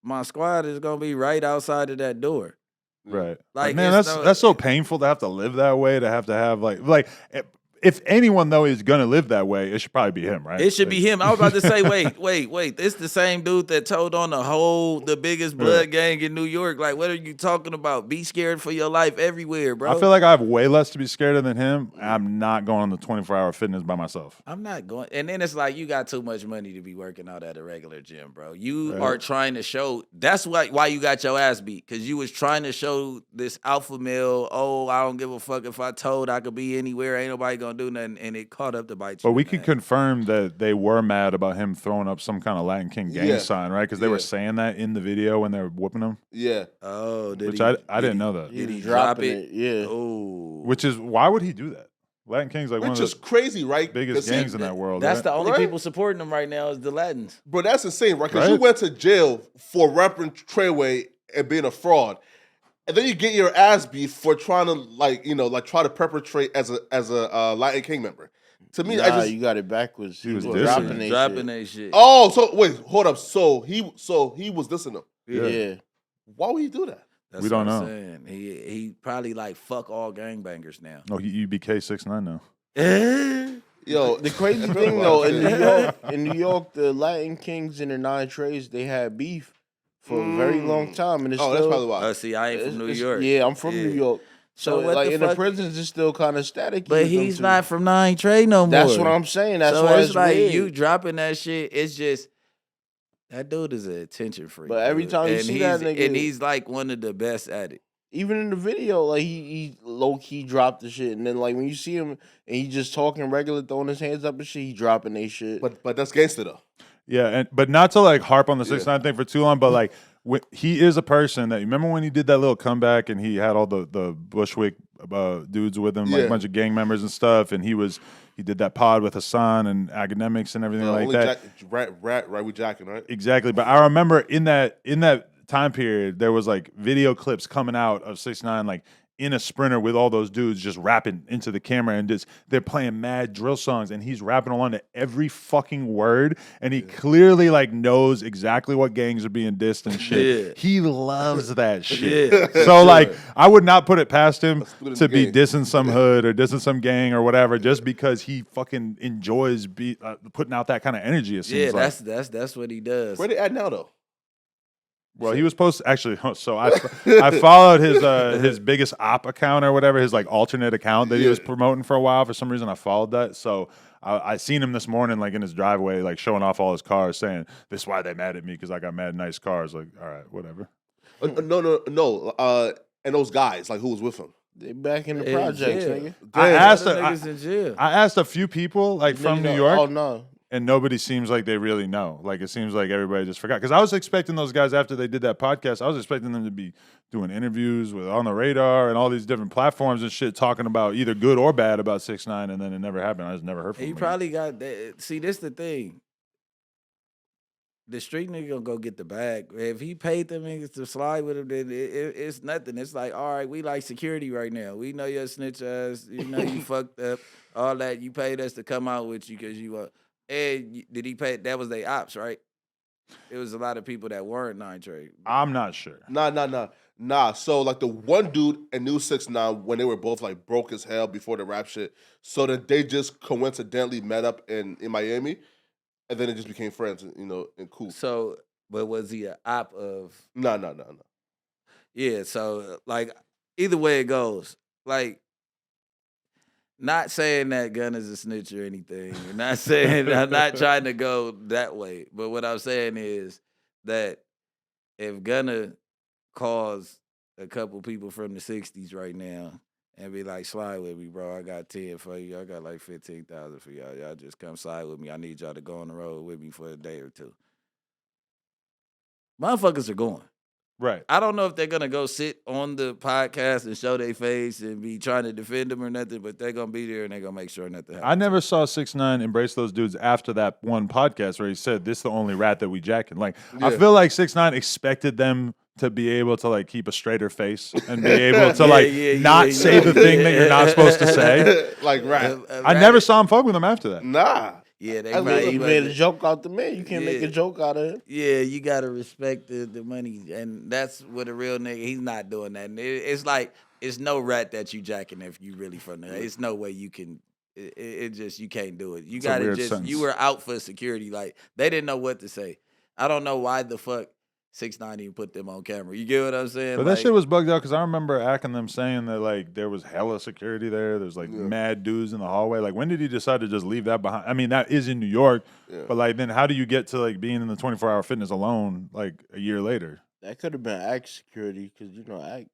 My squad is gonna be right outside of that door. right. Like, Man, it's that's so painful to have to live that way. To have like if anyone though is gonna live that way, it should probably be him, right? It should Like, be him. I was about to say, wait. This the same dude that told on the biggest blood gang in New York. Like, what are you talking about? Be scared for your life everywhere, bro. I feel like I have way less to be scared of than him. I'm not going on the 24-hour fitness by myself. I'm not going. And then it's like you got too much money to be working out at a regular gym, bro. You Right. are trying to show. That's why you got your ass beat, because you was trying to show this alpha male. Oh, I don't give a fuck if I told I could be anywhere. Ain't nobody gonna do nothing, and it caught up to bite you. But we in could the ass. confirm that they were mad about him throwing up some kind of Latin King gang Yeah. sign, right? Because they were saying that in the video when they were whooping him. Yeah. Oh, did Which he, I didn't know that. He Did was he drop dropping it? Yeah. Oh, Which is why would he do that? Latin King's like one Which of is the crazy, right? biggest 'Cause gangs in that world. that's right? the only Right? people supporting him right now is the Latins. Bro, that's insane, right? Because you Right? went to jail for repping Treyway and being a fraud. And then you get your ass beat for trying to try to perpetrate as a Latin King member. To me, Nah, you got it backwards. He was dropping dissing. they Dropping shit. that shit. Oh, so wait, hold up. So he was dissing them. Yeah. Why would he do that? That's We don't what I'm know. saying. He probably like fuck all gangbangers now. No, he UBK 6ix9ine now. Yo, The crazy thing though, in New York, the Latin Kings and the Nine Trades, they had beef for a very long time, and it's that's still. probably why. See, I ain't from New York. Yeah, I'm from New York. So what like the in fuck? the prisons, it's still kind of static. But he's not from Nine Trade no more. That's what I'm saying. That's so why it's like weird. you dropping that shit. It's just that dude is an attention freak. But every dude. time you and see he's, that nigga- and he's like one of the best at it. Even in the video, like he low key dropped the shit, and then like when you see him and he just talking regular, throwing his hands up and shit, he dropping they shit. But that's gangster though. Yeah, but not to like harp on the 6ix9ine thing for too long, but like he is a person that, remember when he did that little comeback and he had all the Bushwick dudes with him, like a bunch of gang members and stuff, and he did that pod with Hassan and academics and everything like that. Right with jacking, right? Exactly, but I remember in that time period there was like video clips coming out of 6ix9ine like in a Sprinter with all those dudes just rapping into the camera, and just they're playing mad drill songs and he's rapping along to every fucking word, and he clearly like knows exactly what gangs are being dissed and shit. Yeah. He loves that shit. Yeah. So like I would not put it past him to be gang. dissing some hood or dissing some gang or whatever just because he fucking enjoys putting out that kind of energy, it seems like. That's what he does. Where they at now though? Well, he was supposed to actually. So I followed his biggest op account or whatever, his like alternate account that he was promoting for a while. For some reason, I followed that. So I seen him this morning, like in his driveway, like showing off all his cars, saying this is why they mad at me because I got mad nice cars. Like, all right, whatever. No. And those guys, like who was with him? They back in the In projects, jail. nigga. I asked Niggas in jail. I asked a few people like from New York. Oh no. And nobody seems like they really know. Like, it seems like everybody just forgot. Because I was expecting those guys after they did that podcast, I was expecting them to be doing interviews with On the Radar and all these different platforms and shit, talking about either good or bad about 6ix9ine, and then it never happened. I just never heard from He him. probably got that. See, this the thing. The street nigga gonna go get the bag. If he paid them niggas to slide with him, then it's nothing. It's like, all right, we like security right now. We know you're a snitch ass. You know you fucked up. All that. You paid us to come out with you because you and did he pay? That was their ops, right? It was a lot of people that weren't Nine Trade. I'm not sure. Nah. So like the one dude and New 6ix9ine when they were both like broke as hell before the rap shit, so that they just coincidentally met up in Miami, and then it just became friends, and cool. So, but was he an op of? No. Yeah. So like, either way it goes, like. Not saying that Gunna's a snitch or anything. Not saying I'm not trying to go that way. But what I'm saying is that if Gunna calls a couple people from the 60s right now and be like, slide with me, bro. I got 10 for you. I got like 15,000 for y'all. Y'all just come slide with me. I need y'all to go on the road with me for a day or two. Motherfuckers are going. Right. I don't know if they're going to go sit on the podcast and show their face and be trying to defend them or nothing, but they're going to be there and they're going to make sure nothing happens. I never saw 6ix9ine embrace those dudes after that one podcast where he said, this is the only rat that we jacking. Like, I feel like 6ix9ine expected them to be able to, like, keep a straighter face and be able to, not say the thing that you're not supposed to say. Like rat. I never saw him fuck with them after that. Nah. Yeah, they I might. He made a joke out the man. You can't make a joke out of it. Yeah, you gotta respect the money, and that's what a real nigga. He's not doing that. And it's like it's no rat that you jacking if you really from there. It's no way you can. It just you can't do it. You gotta just. sentence. You were out for security. Like they didn't know what to say. I don't know why the fuck 6ix9ine even put them on camera. You get what I'm saying? But like, that shit was bugged out because I remember acting them saying that like there was hella security there. There's like mad dudes in the hallway. Like when did he decide to just leave that behind? I mean that is in New York, but like then how do you get to like being in the 24-hour fitness alone like a year later? That could have been Act security because Act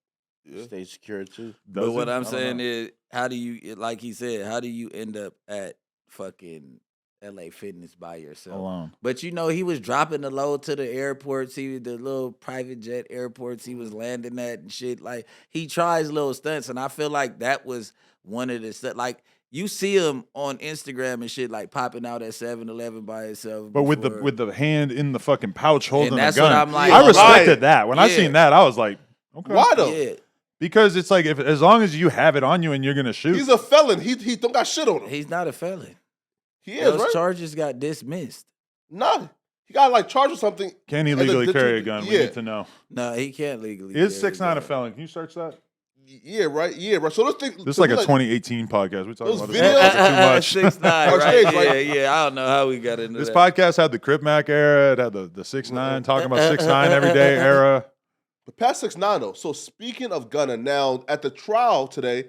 stay secure too. But what I'm saying is, how do you, like he said, how do you end up at fucking LA Fitness by yourself? Alone. But he was dropping the load to the airports. The little private jet airports he was landing at and shit. Like he tries little stunts, and I feel like that was one of the stuff. Like you see him on Instagram and shit, like popping out at 7-Eleven by himself. But with the hand in the fucking pouch holding And that's the gun. what I'm like, I respected right. that. When I seen that, I was like, okay. Why though? Yeah. Because it's like as long as you have it on you and you're gonna shoot. He's a felon. He don't got shit on him. He's not a felon. He is, Those right? charges got dismissed. Nah. He got like charged with something. Can he and the legally carry a district- gun? We Yeah. need to know. No, he can't legally. Is carry 6ix9ine a gun. felon? Can you search that? Yeah, right. Yeah, right. So let's think. This is so like we a 2018 podcast. We're talking those about this videos- motherfucker too much. 6ix9ine, That's right? crazy, Yeah, right? yeah. I don't know how we got into This that. podcast had the Crip Mac era. It had the 6ix9ine talking about 6ix9ine every day era. But past 6ix9ine though. So speaking of Gunna, now at the trial today,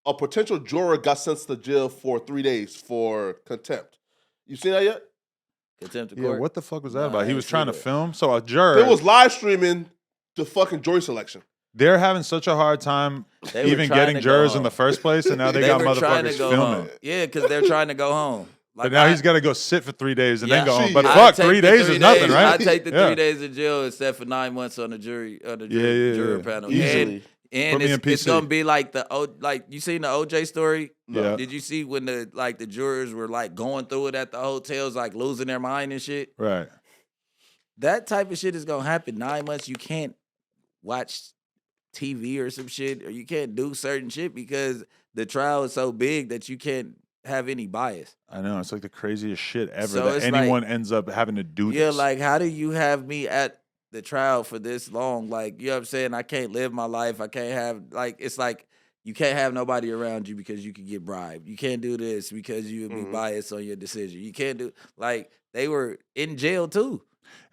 a potential juror got sentenced to jail for 3 days for contempt. You seen that yet? Contempt of Yeah, court. what the fuck was that Nah, about? I He ain't was see trying to that. film. So a juror. They was live streaming the fucking jury selection. They're having such a hard time They were even trying getting to go jurors in home. the first place, and now they They got were trying to motherfuckers go filming. home. Yeah, because they're trying to go home. But now he's got to go sit for 3 days and Yeah. then go home. Shit. But I'd fuck, take 3 the days 3 is nothing, days. right? I take the Yeah. 3 days in jail instead for 9 months on the jury Yeah. juror panel. Easily. And Put me in it's PC. gonna be like you seen the OJ story? Yeah. Did you see when the jurors were like going through it at the hotels, like losing their mind and shit? Right. That type of shit is gonna happen. 9 months you can't watch TV or some shit, or you can't do certain shit because the trial is so big that you can't have any bias. I know. It's like the craziest shit ever So that it's anyone ends up having to do Yeah, this. like how do you have me at the trial for this long? Like, you know what I'm saying? I can't live my life. I can't have it's like you can't have nobody around you because you could get bribed. You can't do this because you would be biased on your decision. You can't do they were in jail too.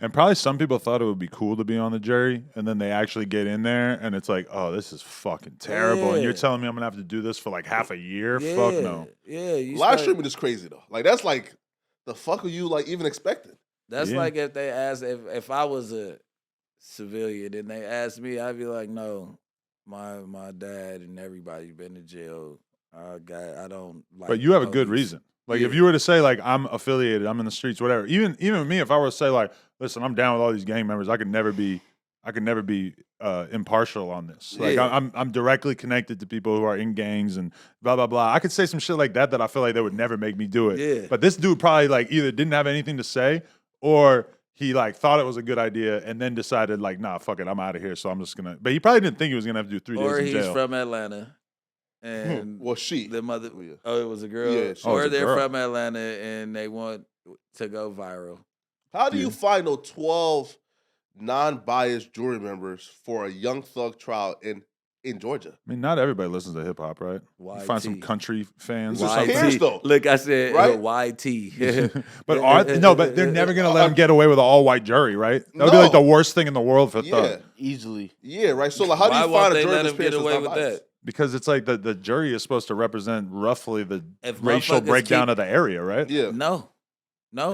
And probably some people thought it would be cool to be on the jury, and then they actually get in there, and it's like, oh, this is fucking terrible. And you're Yeah. telling me I'm going to have to do this for like half a year? Yeah, Fuck no. Yeah, you Live start- streaming is crazy though. Like that's like the fuck are you like even expecting? That's Yeah. like if they asked if I was a civilian and they asked me, I'd be like, no, my dad and everybody's been to jail. I don't like. But you have a good police. reason. Like if Yeah. you were to say like I'm affiliated, I'm in the streets, whatever. Even with me, if I were to say like, listen, I'm down with all these gang members, I could never be impartial on this. Like Yeah. I'm directly connected to people who are in gangs and blah blah blah. I could say some shit like that I feel like they would never make me do it. Yeah. But this dude probably like either didn't have anything to say or he like thought it was a good idea and then decided like, nah, fuck it, I'm out of here. So I'm just gonna. But he probably didn't think he was gonna have to do 3 Or days in he's jail. from Atlanta, and Well, she. the mother. Oh, yeah. Oh, it was a girl. Yeah, she was or a they're girl. from Atlanta and they want to go viral. How do Yeah. you find those 12 non-biased jury members for a Young Thug trial in Georgia? I mean, not everybody listens to hip hop, right? You find some YT. country fans This or is something. cares, though. Look, I said Right? YT. But they're never gonna let him get away with an all-white jury, right? That would be like No. the worst thing in the world for Yeah, Thug, Easily. yeah, right. So like, how do Why you won't find a they jury let that's him get away with that? because it's like the jury is supposed to represent roughly the If racial motherfuckers breakdown keep- of the area, right? Yeah, No.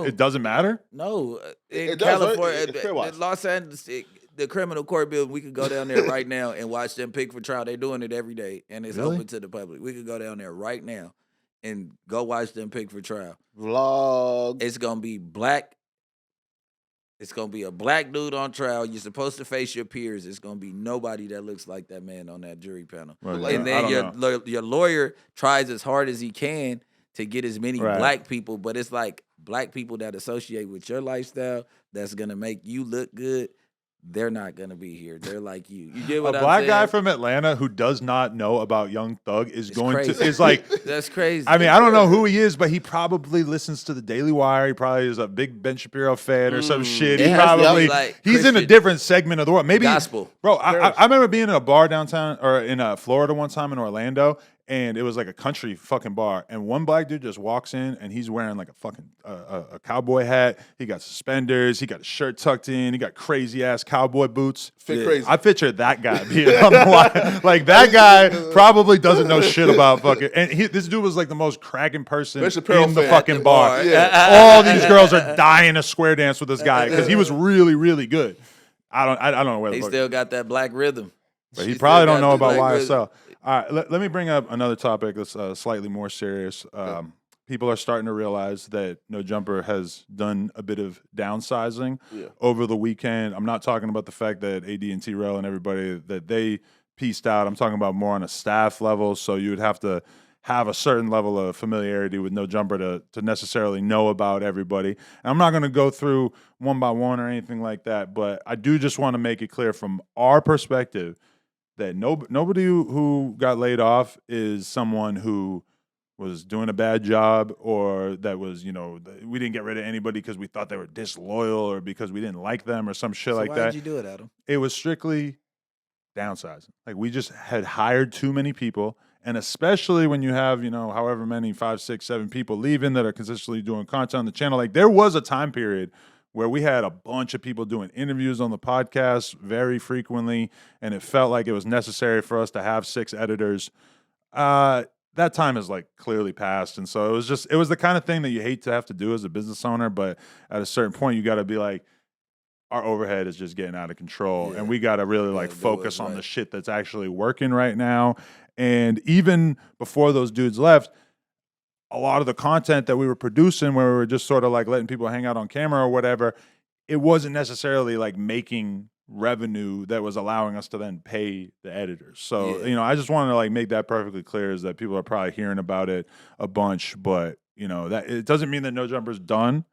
It doesn't matter. No, in It does, right? California, It's fair watch. in Los Angeles, the criminal court building, we could go down there right now and watch them pick for trial. They're doing it every day, and it's Really? open to the public. We could go down there right now and go watch them pick for trial. vlog. It's gonna be black. It's gonna be a black dude on trial. You're supposed to face your peers. It's gonna be nobody that looks like that man on that jury panel. Right, Like- And I then don't know. your lawyer tries as hard as he can to get as many Right. black people, but it's like black people that associate with your lifestyle that's gonna make you look good. They're not gonna be here. They're like you. You get A what I'm black saying? guy from Atlanta who does not know about Young Thug is It's going crazy. to is like. That's crazy. I mean, I don't know who he is, but he probably listens to the Daily Wire. He probably is a big Ben Shapiro fan or some shit. He It has to be probably like he's in a Christian. different segment of the world. Maybe Gospel. Bro, I remember being in a bar downtown or in Florida one time in Orlando, and it was like a country fucking bar, and one black dude just walks in and he's wearing like a fucking a cowboy hat. He got suspenders. He got his shirt tucked in. He got crazy ass cowboy boots. Fit Yeah. crazy. I picture that guy being on the line. Like that guy probably doesn't know shit about fucking. And this dude was like the most cracking person Ben Shapiro in the fan. fucking At the bar. bar. Yeah. All these girls are dying to square dance with this guy because he was really, really good. I don't know where the He fuck. still got that black rhythm. But he He probably still don't got know the about black YSL. All right, let me bring up another topic that's slightly more serious. People are starting to realize that No Jumper has done a bit of downsizing Yeah. over the weekend. I'm not talking about the fact that AD and T-Rail and everybody that they pieced out. I'm talking about more on a staff level. So you would have to have a certain level of familiarity with No Jumper to necessarily know about everybody. And I'm not going to go through one by one or anything like that, but I do just want to make it clear from our perspective that nobody who got laid off is someone who was doing a bad job, or that was, we didn't get rid of anybody because we thought they were disloyal or because we didn't like them or some shit like why that. did you do it, Adam? It was strictly downsizing. Like, we just had hired too many people. And especially when you have, however many, 5, 6, 7 people leaving that are consistently doing content on the channel. Like, there was a time period where we had a bunch of people doing interviews on the podcast very frequently, and it felt like it was necessary for us to have 6 editors. That time is like clearly passed. And so it was the kind of thing that you hate to have to do as a business owner, but at a certain point you got to be like, our overhead is just getting out of control, and we got to really focus on the shit that's actually working right now. And even before those dudes left, a lot of the content that we were producing, where we were just sort of like letting people hang out on camera or whatever, it wasn't necessarily like making revenue that was allowing us to then pay the editors. So, I just wanted to like make that perfectly clear, is that people are probably hearing about it a bunch, but that it doesn't mean that No Jumper's done.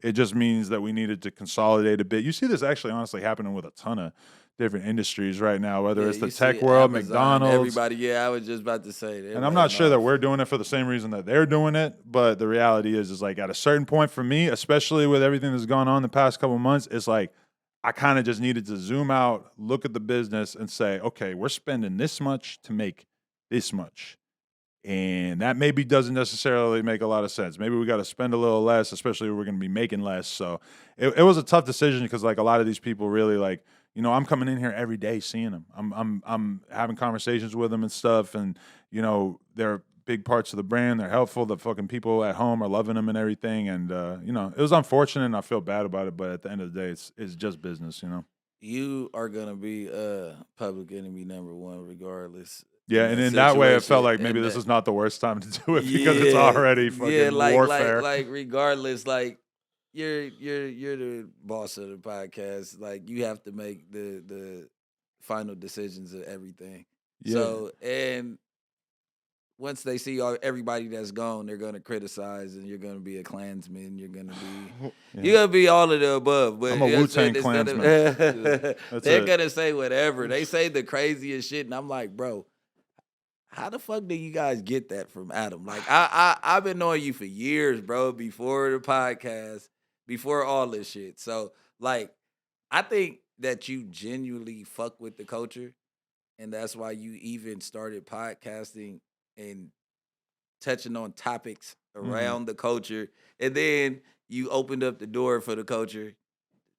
It just means that we needed to consolidate a bit. You see this actually honestly happening with a ton of different industries right now, whether it's the tech world, Amazon, McDonald's. Everybody, I was just about to say. And I'm not sure that we're doing it for the same reason that they're doing it, but the reality is like at a certain point for me, especially with everything that's gone on the past couple of months, it's like I kind of just needed to zoom out, look at the business and say, okay, we're spending this much to make this much. And that maybe doesn't necessarily make a lot of sense. Maybe we got to spend a little less, especially if we're going to be making less. So it was a tough decision, because like a lot of these people really like, I'm coming in here every day seeing them. I'm having conversations with them and stuff. And, they're big parts of the brand. They're helpful. The fucking people at home are loving them and everything. And, it was unfortunate and I feel bad about it. But at the end of the day, it's just business, You are going to be public enemy number 1 regardless. Yeah, and in that way, it felt like maybe this is not the worst time to do it, because it's already fucking warfare. Like regardless, like you're the boss of the podcast. Like, you have to make the final decisions of everything. Yeah. So, and once they see everybody that's gone, they're gonna criticize, and you're gonna be a Klansman. You're gonna be all of the above. But I'm a Wu-Tang Klansman. They're gonna say whatever. They say the craziest shit, and I'm like, bro, how the fuck do you guys get that from Adam? Like, I've been knowing you for years, bro, before the podcast, before all this shit. So, like, I think that you genuinely fuck with the culture, and that's why you even started podcasting and touching on topics around the culture. And then you opened up the door for the culture,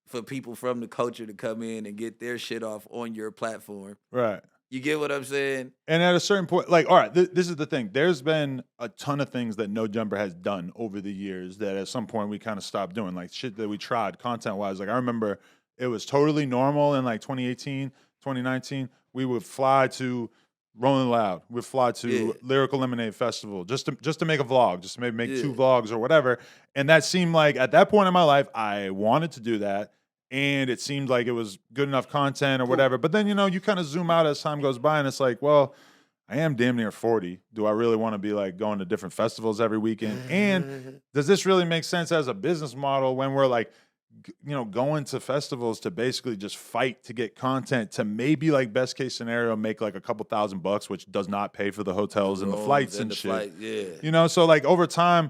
for people from the culture to come in and get their shit off on your platform. Right. You get what I'm saying? And at a certain point, like, all right, this is the thing. There's been a ton of things that No Jumper has done over the years that at some point we kind of stopped doing, like shit that we tried content-wise. Like, I remember it was totally normal in like 2018, 2019. We would fly to Rolling Loud. We'd fly to Lyrical Lemonade Festival just to make a vlog, just to maybe make 2 vlogs or whatever. And that seemed like, at that point in my life, I wanted to do that. And it seemed like it was good enough content or whatever. But then, you kind of zoom out as time goes by, and it's like, well, I am damn near 40. Do I really want to be like going to different festivals every weekend? And does this really make sense as a business model when we're like, going to festivals to basically just fight to get content to maybe, like, best case scenario, make like a couple $1,000, which does not pay for the hotels and the flights and shit. So like over time,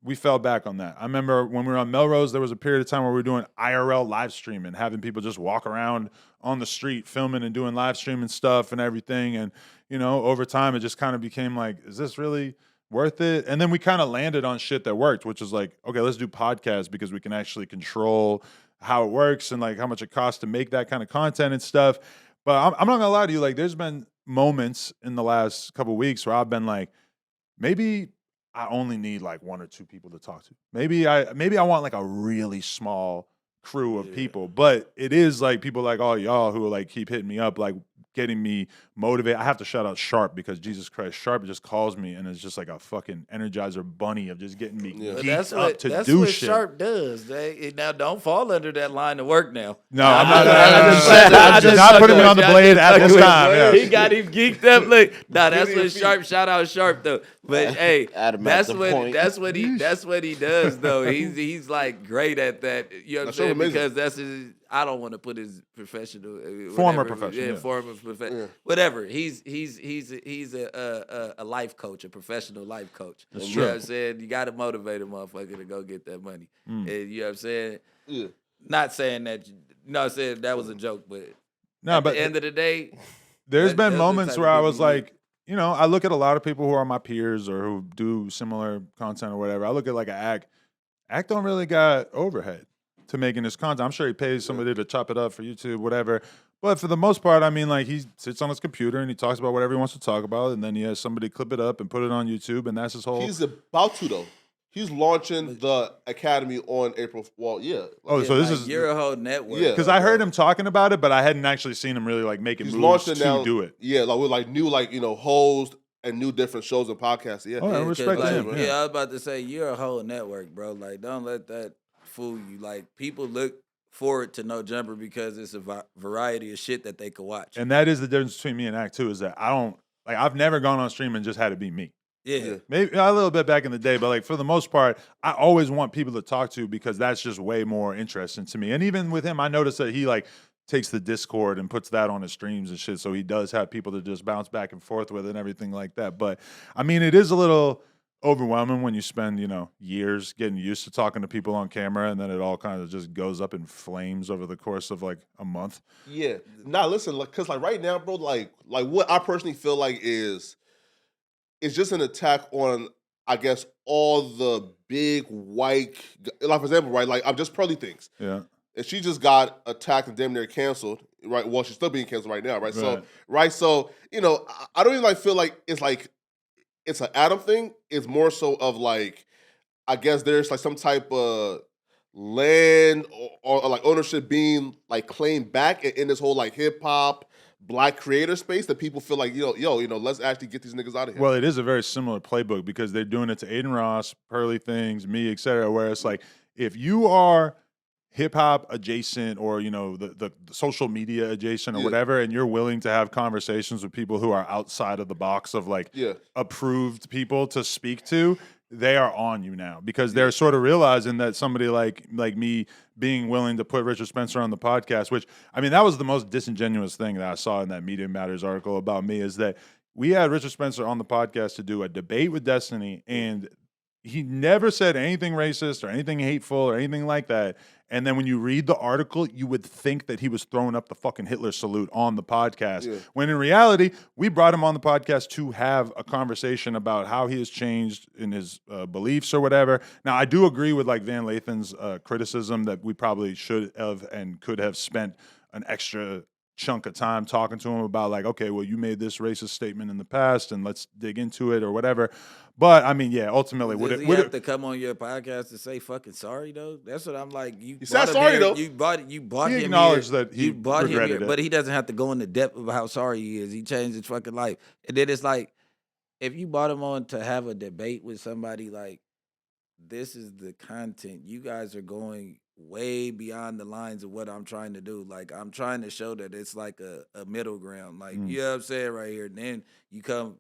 we fell back on that. I remember when we were on Melrose, there was a period of time where we were doing IRL live streaming, having people just walk around on the street filming and doing live streaming stuff and everything. And, over time, it just kind of became like, is this really worth it? And then we kind of landed on shit that worked, which is like, okay, let's do podcasts because we can actually control how it works and like how much it costs to make that kind of content and stuff. But I'm not gonna lie to you, like, there's been moments in the last couple of weeks where I've been like, maybe I only need like 1 or 2 people to talk to. Maybe I want like a really small crew of people, but it is like people like all y'all who like keep hitting me up, like getting me motivated. I have to shout out Sharp, because Jesus Christ, Sharp just calls me and it's just like a fucking Energizer bunny of just getting me geeked up to do shit. That's what Sharp does. Now don't fall under that line of work now. No, I'm not. I'm just not putting me on the blade at this time. Yeah. He got him geeked up. Look, that's what Sharp. Shout out Sharp though. But hey, that's what he does though. He's like great at that. You know what I'm saying? Because that's his. I don't want to put his professional Former whatever, professional, yeah. former professional, Yeah. whatever. He's a life coach, a professional life coach. That's You true. know what I'm saying? You got to motivate a motherfucker to go get that money. And you know what I'm saying? Yeah. Not saying that, I'm saying that was a joke, but No, at but the end of the day, there's those been the moments type where of I people was you get. like, I look at a lot of people who are my peers or who do similar content or whatever. I look at like an Act. Act don't really got overhead to making his content. I'm sure he pays somebody to chop it up for YouTube, whatever. But for the most part, I mean, like, he sits on his computer and he talks about whatever he wants to talk about, and then he has somebody clip it up and put it on YouTube, and that's his whole. He's about to though. He's launching the academy on April. Well, yeah. Oh, so this is your whole network. Yeah. because I heard him talking about it, but I hadn't actually seen him really like making He's moves launched it to now. do it. Yeah, like with like new hosts and new different shows and podcasts. Yeah. Oh, I 'cause, respect like, him. Yeah. I was about to say you're a whole network, bro. Like, don't let that fool you. Like, people look forward to No Jumper because it's a variety of shit that they could watch. And that is the difference between me and Act too, is that I don't like I've never gone on stream and just had it be me. Yeah. Maybe a little bit back in the day, but like for the most part, I always want people to talk to because that's just way more interesting to me. And even with him, I noticed that he like takes the Discord and puts that on his streams and shit. So he does have people to just bounce back and forth with and everything like that. But I mean, it is a little overwhelming when you spend, years getting used to talking to people on camera and then it all kind of just goes up in flames over the course of like a month. Yeah. Nah, listen, because like right now, bro, like what I personally feel like is just an attack on, I guess, all the big white, like for example, right? Like I'm just Pearly Things. Yeah. And she just got attacked and damn near canceled, right? Well, she's still being canceled right now, right? So, I don't even feel like it's an Adam thing. It's more so of like, I guess there's like some type of land or like ownership being like claimed back in this whole like hip hop Black creator space that people feel like, let's actually get these niggas out of here. Well, it is a very similar playbook because they're doing it to Aiden Ross, Pearly Things, me, et cetera, where it's like, if you are hip hop adjacent or, the social media adjacent or whatever, and you're willing to have conversations with people who are outside of the box of like approved people to speak to, they are on you now because they're sort of realizing that somebody like me being willing to put Richard Spencer on the podcast, which, I mean, that was the most disingenuous thing that I saw in that Media Matters article about me, is that we had Richard Spencer on the podcast to do a debate with Destiny, and he never said anything racist or anything hateful or anything like that. And then when you read the article, you would think that he was throwing up the fucking Hitler salute on the podcast. Yeah. When in reality, we brought him on the podcast to have a conversation about how he has changed in his beliefs or whatever. Now, I do agree with like Van Lathan's criticism that we probably should have and could have spent an extra chunk of time talking to him about like, okay, well, you made this racist statement in the past and let's dig into it or whatever. But I mean, yeah, ultimately, Does he have to come on your podcast to say fucking sorry though? That's what I'm like. You said sorry though. You bought he him. acknowledged here. that he you bought him regretted here, it. but he doesn't have to go into depth of how sorry he is. He changed his fucking life, and then it's like, if you brought him on to have a debate with somebody, like, this is the content. You guys are going way beyond the lines of what I'm trying to do. Like, I'm trying to show that it's like a middle ground. Like, you know what I'm saying right here. And then you come,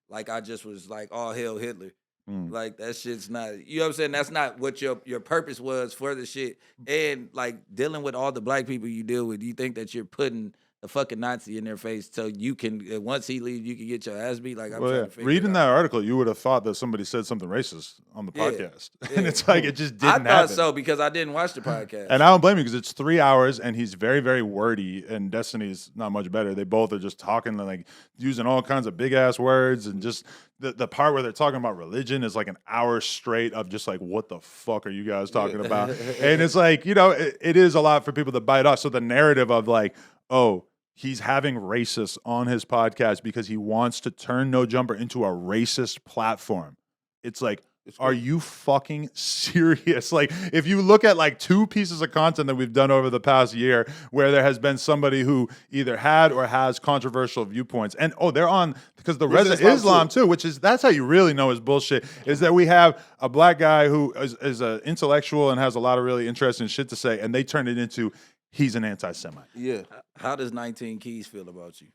like I just was like, all hell Hitler. Like, that shit's not, you know what I'm saying? That's not what your purpose was for the shit. And like dealing with all the Black people you deal with, you think that you're putting a fucking Nazi in their face so you can, once he leaves, you can get your ass beat. Like, I'm trying to figure reading it that out. article, you would have thought that somebody said something racist on the podcast. Yeah. And it's like, it just didn't happen. I thought so because I didn't watch the podcast. And I don't blame you because it's 3 hours and he's very, very wordy, and Destiny's not much better. They both are just talking and like using all kinds of big ass words, and just the part where they're talking about religion is like an hour straight of just like, what the fuck are you guys talking about? And it's like, it is a lot for people to bite off. So the narrative of like, oh, he's having racists on his podcast because he wants to turn No Jumper into a racist platform. It's like, are you fucking serious? Like, if you look at like 2 pieces of content that we've done over the past year where there has been somebody who either had or has controversial viewpoints, and they're on, because the Reza Islam too, that's how you really know is bullshit, is that we have a Black guy who is an intellectual and has a lot of really interesting shit to say, and they turn it into, he's an anti-Semite. Yeah. How does 19 Keys feel about you?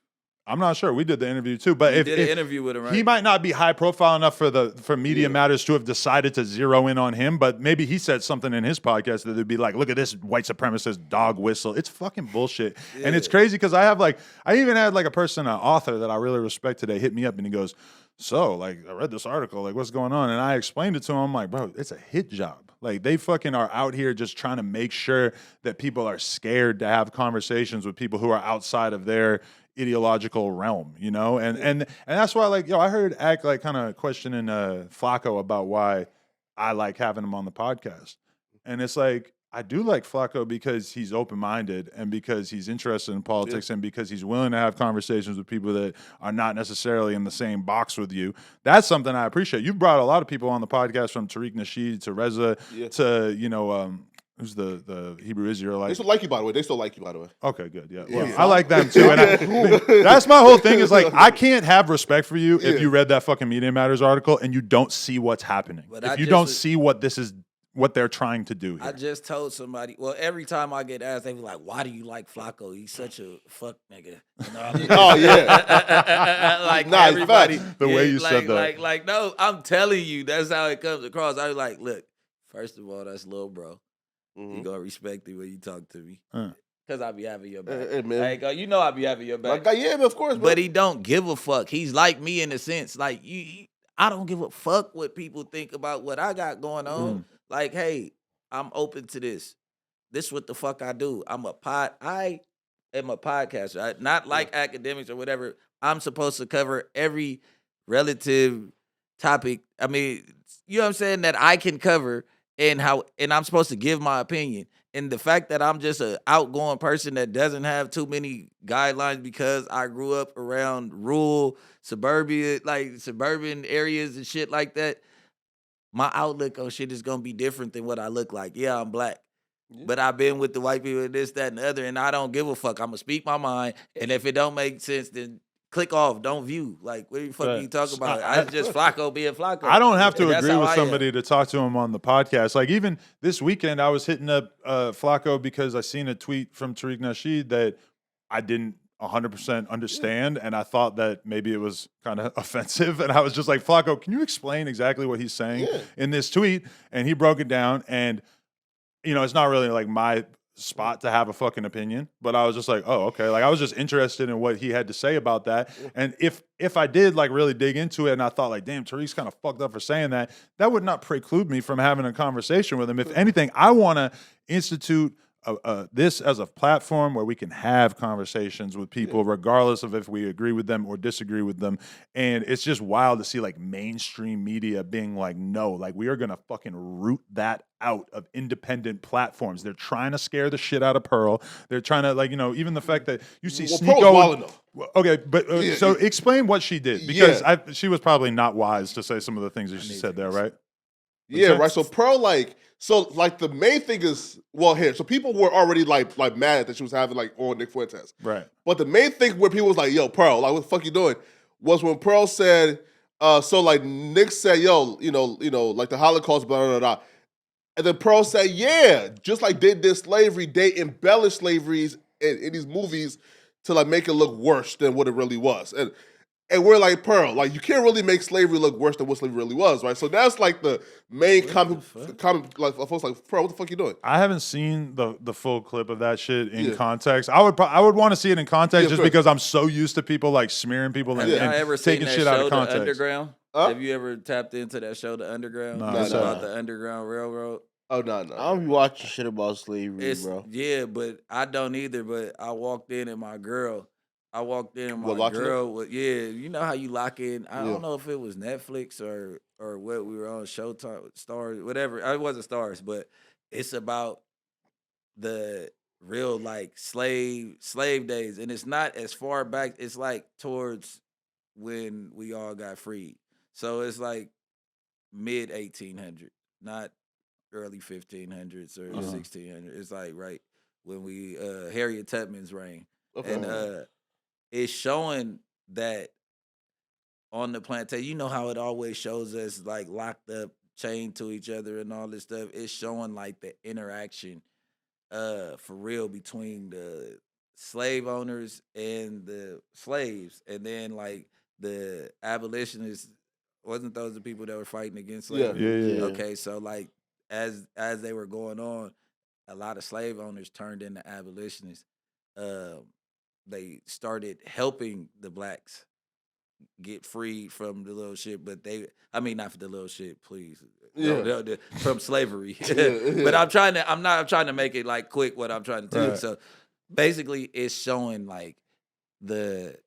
I'm not sure. We did the interview too, but You if did an interview with him, right? he might not be high profile enough for Media Matters to have decided to zero in on him, but maybe he said something in his podcast that would be like, look at this white supremacist dog whistle. It's fucking bullshit. And it's crazy because I even had like a person, an author that I really respect today, hit me up and he goes, so like I read this article, like what's going on? And I explained it to him. I'm like, bro, it's a hit job. Like they fucking are out here just trying to make sure that people are scared to have conversations with people who are outside of their ideological realm, you know? And that's why, like, I heard Ack like kind of questioning Flakko about why I like having him on the podcast. And it's like, I do like Flakko because he's open-minded and because he's interested in politics and because he's willing to have conversations with people that are not necessarily in the same box with you. That's something I appreciate. You've brought a lot of people on the podcast, from Tariq Nasheed to Reza to, who's the Hebrew Israelite. They still like you, by the way. They still like you, by the way. Okay, good. Yeah. Well, I like them too. And that's my whole thing is like, I can't have respect for you if you read that fucking Media Matters article and you don't see what's happening. But if you don't see what they're trying to do here. I just told somebody. Well, every time I get asked, they be like, "Why do you like Flakko? He's such a fuck nigga." Oh yeah, like nah, everybody. The way you said that. Like, no, I'm telling you, that's how it comes across. I was like, look, first of all, that's little bro. You gonna respect me when you talk to me, cause I be having your back. Hey, man. Like, you know I be having your back. Like, yeah, of course. But he don't give a fuck. He's like me in a sense. Like I don't give a fuck what people think about what I got going on. Like, hey, I'm open to this. This what the fuck I do. I am a podcaster. Not like academics or whatever. I'm supposed to cover every relative topic. I mean, you know what I'm saying, that I can cover, and I'm supposed to give my opinion. And the fact that I'm just an outgoing person that doesn't have too many guidelines because I grew up around rural, suburban areas and shit like that, my outlook on shit is going to be different than what I look like. Yeah, I'm black. But I've been with the white people and this, that, and the other, and I don't give a fuck. I'm going to speak my mind, and if it don't make sense, then click off, don't view. Like, what the fuck are you talking about? I just Flakko being Flakko. I don't have to And agree with somebody to talk to him on the podcast. Like, even this weekend, I was hitting up Flakko because I seen a tweet from Tariq Nasheed that I didn't 100% understand, and I thought that maybe it was kind of offensive, and I was just like, Flakko, can you explain exactly what he's saying in this tweet? And he broke it down, and it's not really like my spot to have a fucking opinion, but I was just like, oh, okay. Like, I was just interested in what he had to say about that. And if I did like really dig into it and I thought like, damn, Tariq's kind of fucked up for saying that, that would not preclude me from having a conversation with him. If anything, I want to institute this as a platform where we can have conversations with people, regardless of if we agree with them or disagree with them. And it's just wild to see like mainstream media being like, no, like we are going to fucking root that out of independent platforms. They're trying to scare the shit out of Pearl. They're trying to even the fact that you see Sneeko. Okay, but so explain what she did, because she was probably not wise to say some of the things that she said there, right? Right. So Pearl, the main thing is, so people were already like mad that she was having like on Nick Fuentes. Right. But the main thing where people was like, yo, Pearl, like, what the fuck you doing? Was when Pearl said, Nick said, yo, like the Holocaust, blah, blah, blah. And then Pearl said, yeah, just like they did slavery, they embellished slaveries in these movies to like make it look worse than what it really was. And we're like, Pearl, like, you can't really make slavery look worse than what slavery really was, right? So that's like the main comment, like, folks like, Pearl, what the fuck you doing? I haven't seen the full clip of that shit in context. I would want to see it in context just because I'm so used to people like smearing people and taking shit out of context. Underground? Have you ever tapped into that show, The Underground? No, It's about the Underground Railroad. Oh, no. I don't be watching shit about slavery, bro. Yeah, but I don't either. But I walked in and my girl. You know how you lock in. I don't know if it was Netflix or what we were on, Showtime, Stars, whatever. It wasn't Stars, but it's about the real like slave days, and it's not as far back. It's like towards when we all got freed. So it's like mid 1800s, not early 1500s or 1600s. It's like right when we Harriet Tubman's reign, and it's showing that on the plantation. You know how it always shows us like locked up, chained to each other, and all this stuff. It's showing like the interaction, for real, between the slave owners and the slaves, and then like the abolitionists. Wasn't those the people that were fighting against Yeah. slavery? Yeah. Okay, so like as they were going on, a lot of slave owners turned into abolitionists. They started helping the blacks get freed from the little shit, but I mean not for the little shit, please. From slavery. But I'm trying to make it like quick what I'm trying to tell you. Right. So basically it's showing like the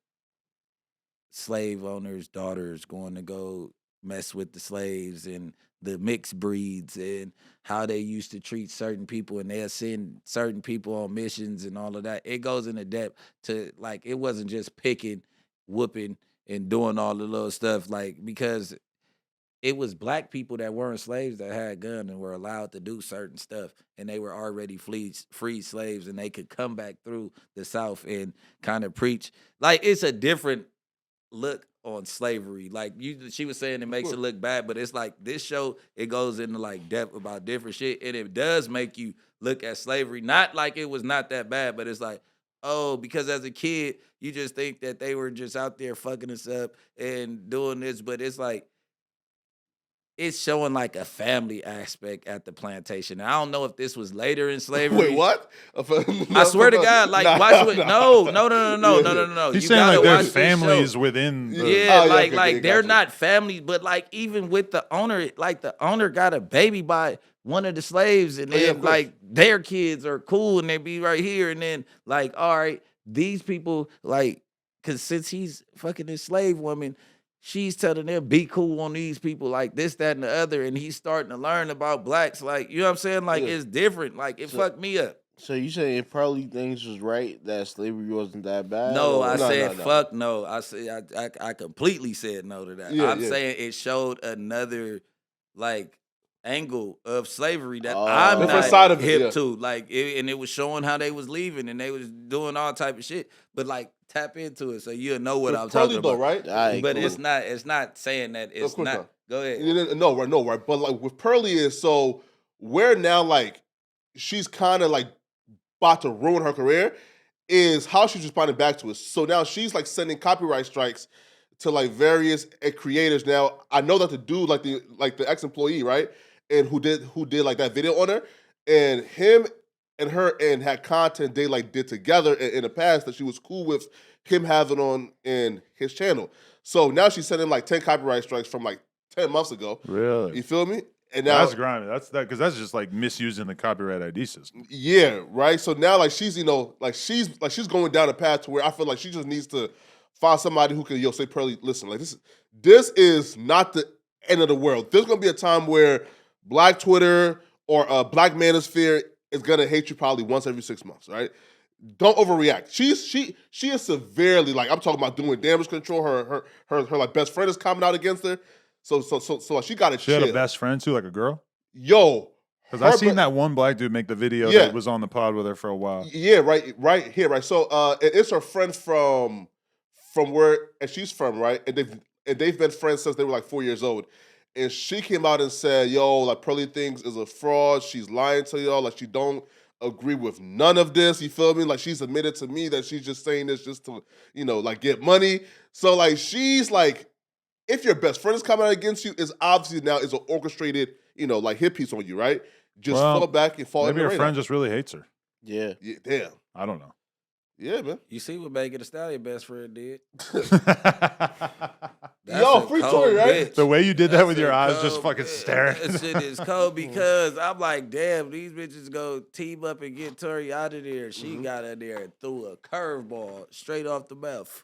slave owners' daughters going to go mess with the slaves and the mixed breeds and how they used to treat certain people, and they'll send certain people on missions and all of that. It goes into depth to like it wasn't just picking, whooping, and doing all the little stuff, like because it was black people that weren't slaves that had guns and were allowed to do certain stuff, and they were already free slaves, and they could come back through the South and kind of preach. Like it's a different look on slavery. Like she was saying, it makes it look bad, but it's like this show, it goes into like depth about different shit, and it does make you look at slavery not like it was not that bad, but it's like, oh, because as a kid you just think that they were just out there fucking us up and doing this, but it's like it's showing like a family aspect at the plantation. And I don't know if this was later in slavery. Wait, what? I swear to God, like watch it. No. He's You saying gotta like their watch this families show. within. The, Yeah, okay, like they're gotcha. not families, but like even with the owner, like the owner got a baby by one of the slaves, and Oh, yeah, then of course. like their kids are cool and they be right here, and then like all right, these people like, cause since he's fucking this slave woman, she's telling them be cool on these people, like this, that, and the other, and he's starting to learn about blacks, like you know what I'm saying, like Yeah. it's different, like it fucked me up. So you saying Pearly Things was right that slavery wasn't that bad? No, or- I No, said no. fuck no. I said I completely said no to that. Yeah, I'm yeah. saying it showed another like angle of slavery that Oh. I'm Different not side of it, hip yeah. to. Like, and it was showing how they was leaving and they was doing all type of shit. But like tap into it so you'll know what With I'm Pearly talking though, about. right? Alright, But cool. it's not saying that it's course not. not. Go ahead. No, right. But like with Pearly is so we're now like she's kind of like about to ruin her career is how she's responding back to us. So now she's like sending copyright strikes to like various creators. Now I know that the dude like the ex-employee, right? And who did like that video on her, and him and her and had content they like did together in the past that she was cool with him having on in his channel. So now she's sending like 10 copyright strikes from like 10 months ago. really? You feel me? And now That's grimy. That's that because that's just like misusing the copyright ID system. yeah, right. So now like she's she's going down a path to where I feel like she just needs to find somebody who can say Pearly, listen, like this is not the end of the world. There's gonna be a time where Black Twitter or Black Manosphere is gonna hate you probably once every 6 months, right? Don't overreact. She is severely like I'm talking about doing damage control. Her like best friend is coming out against her. So like she got to She chill. had a best friend too, like a girl. Yo, Because I her seen be- that one black dude make the video Yeah. that was on the pod with her for a while. Yeah, right here, right. So it's her friend from where and she's from, right? And they've been friends since they were like 4 years old. And she came out and said, "Yo, like Pearly Things is a fraud. She's lying to y'all. Like she don't agree with none of this. You feel me? Like she's admitted to me that she's just saying this just to like get money. So like she's like, if your best friend is coming out against you, is obviously now is an orchestrated like hit piece on you, right? Just Well, fall back and fall. Maybe in the her radar. friend just really hates her. Yeah. Yeah, damn. I don't know. Yeah, man. You see what Megan Thee Stallion best friend did? Yo, free Tory, right? The way you did that That's with your a eyes, just cold fucking bitch. staring. That shit is cold because I'm like, damn, these bitches go team up and get Tory out of there. She got in there and threw a curveball straight off the mouth.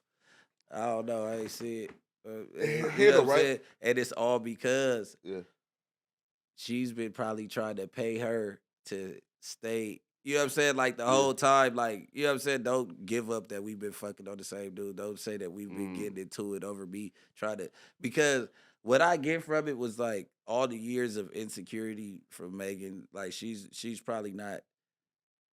I don't know. I ain't see it. You Hit know her, what I'm right? saying? And it's all because Yeah. she's been probably trying to pay her to stay. You know what I'm saying? Like the whole time, like, you know what I'm saying? Don't give up that we've been fucking on the same dude. Don't say that we've been getting into it over me trying to, because what I get from it was like all the years of insecurity from Megan. Like she's probably not,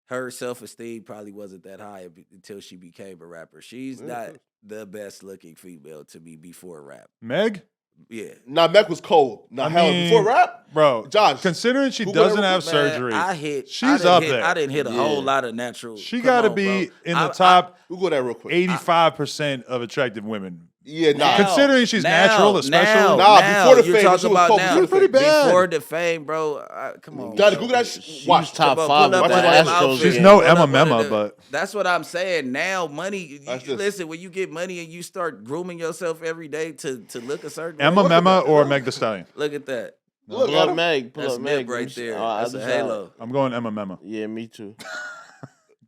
her self-esteem probably wasn't that high until she became a rapper. She's Yeah, of not course. the best looking female to me before rap. Meg? Yeah. Now Meg was cold. Now I hell, mean, before rap, bro, Josh, considering she Google that doesn't real have quick. surgery, She's up there. I didn't hit a whole Yeah. lot of natural. She Come got to on, be bro. in the top Google that real quick. 85% of attractive women. Yeah, nah. Considering she's natural, especially. Before the you're fame, talking she was about cold. now. She was pretty bad. Before the fame, bro. Come on, Johnny, bro. Google that She Watch. was top Come on, 5 pull up with one that of them Astros outfits. She's game. no Pull up Emma one of Memma, the- but that's what I'm saying. Now, money. Watch this. Listen, when you get money and you start grooming yourself every day to look a certain Emma way, Memma or Meg Thee Stallion? look at that. Look Pull at up him. Meg. Pull That's up Meg. Nip right there. Oh, That's a other side. halo. I'm going Emma Memma. Yeah, me too.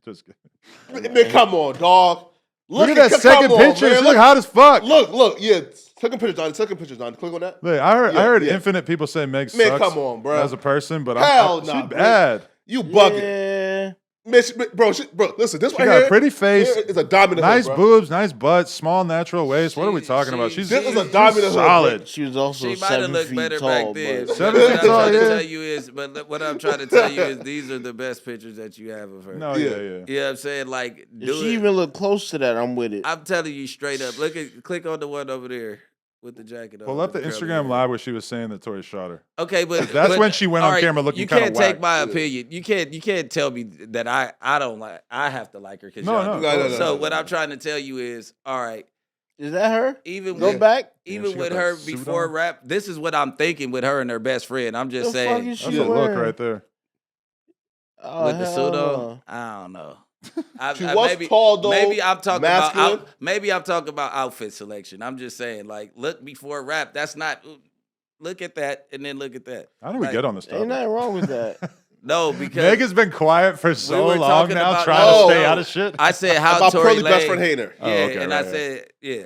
Just kidding. Man, come on, dog. Look at that second come picture. On, man. She look hot as fuck. Look. Yeah, second picture, Johnny. Second picture, Johnny. Click on that. Look, I Yeah, heard yeah. infinite people say Meg Man, sucks come on, bro. as a person, but Hell she's nah, bro. bad. You bugging. Yeah. Man, bro, listen, this She right got here a pretty face, here is a dime in the nice hood, bro. boobs, nice butt, small natural waist. What are we She- talking about? she- She's This is a dime in the hood, bro. solid. She was also She might have 7 looked feet better tall, back then. but But 7 what feet I'm tall, trying to yeah. tell you is, but what I'm trying to tell you is, these are the best pictures that you have of her. No, Yeah. yeah. You know what I'm saying? Like, if do she it. even look close to that, I'm with it. I'm telling you straight up. Click on the one over there with the jacket on. Pull up the with curly Instagram hair. live where she was saying that Tori shot her. Okay, but That's but- when she went all on right, camera looking You kinda can't take whack. my Yeah. opinion. You can't tell me that I don't like. I have to like her because No, no. No, no, So no, what no. I'm trying to tell you is, all right. Is that her? Even Go with back. even she got with that her suit before on. rap, this is what I'm thinking with her and her best friend. I'm just The fuck saying is she That's a look wearing? right there. Oh, with the suit hell on. I don't know. She was tall, though, Maybe I'm talking masculine. about maybe I'm talking about outfit selection. I'm just saying, like, look before rap. That's not. Look at that, and then look at that. How do we Like, get on this Ain't topic? nothing wrong with that. No, because Meg has been quiet for so were long talking now, about- trying Oh. to stay out of shit. I said how About Tory Pearly best Lanez- friend hater. Oh, Yeah, okay, and right, I said yeah.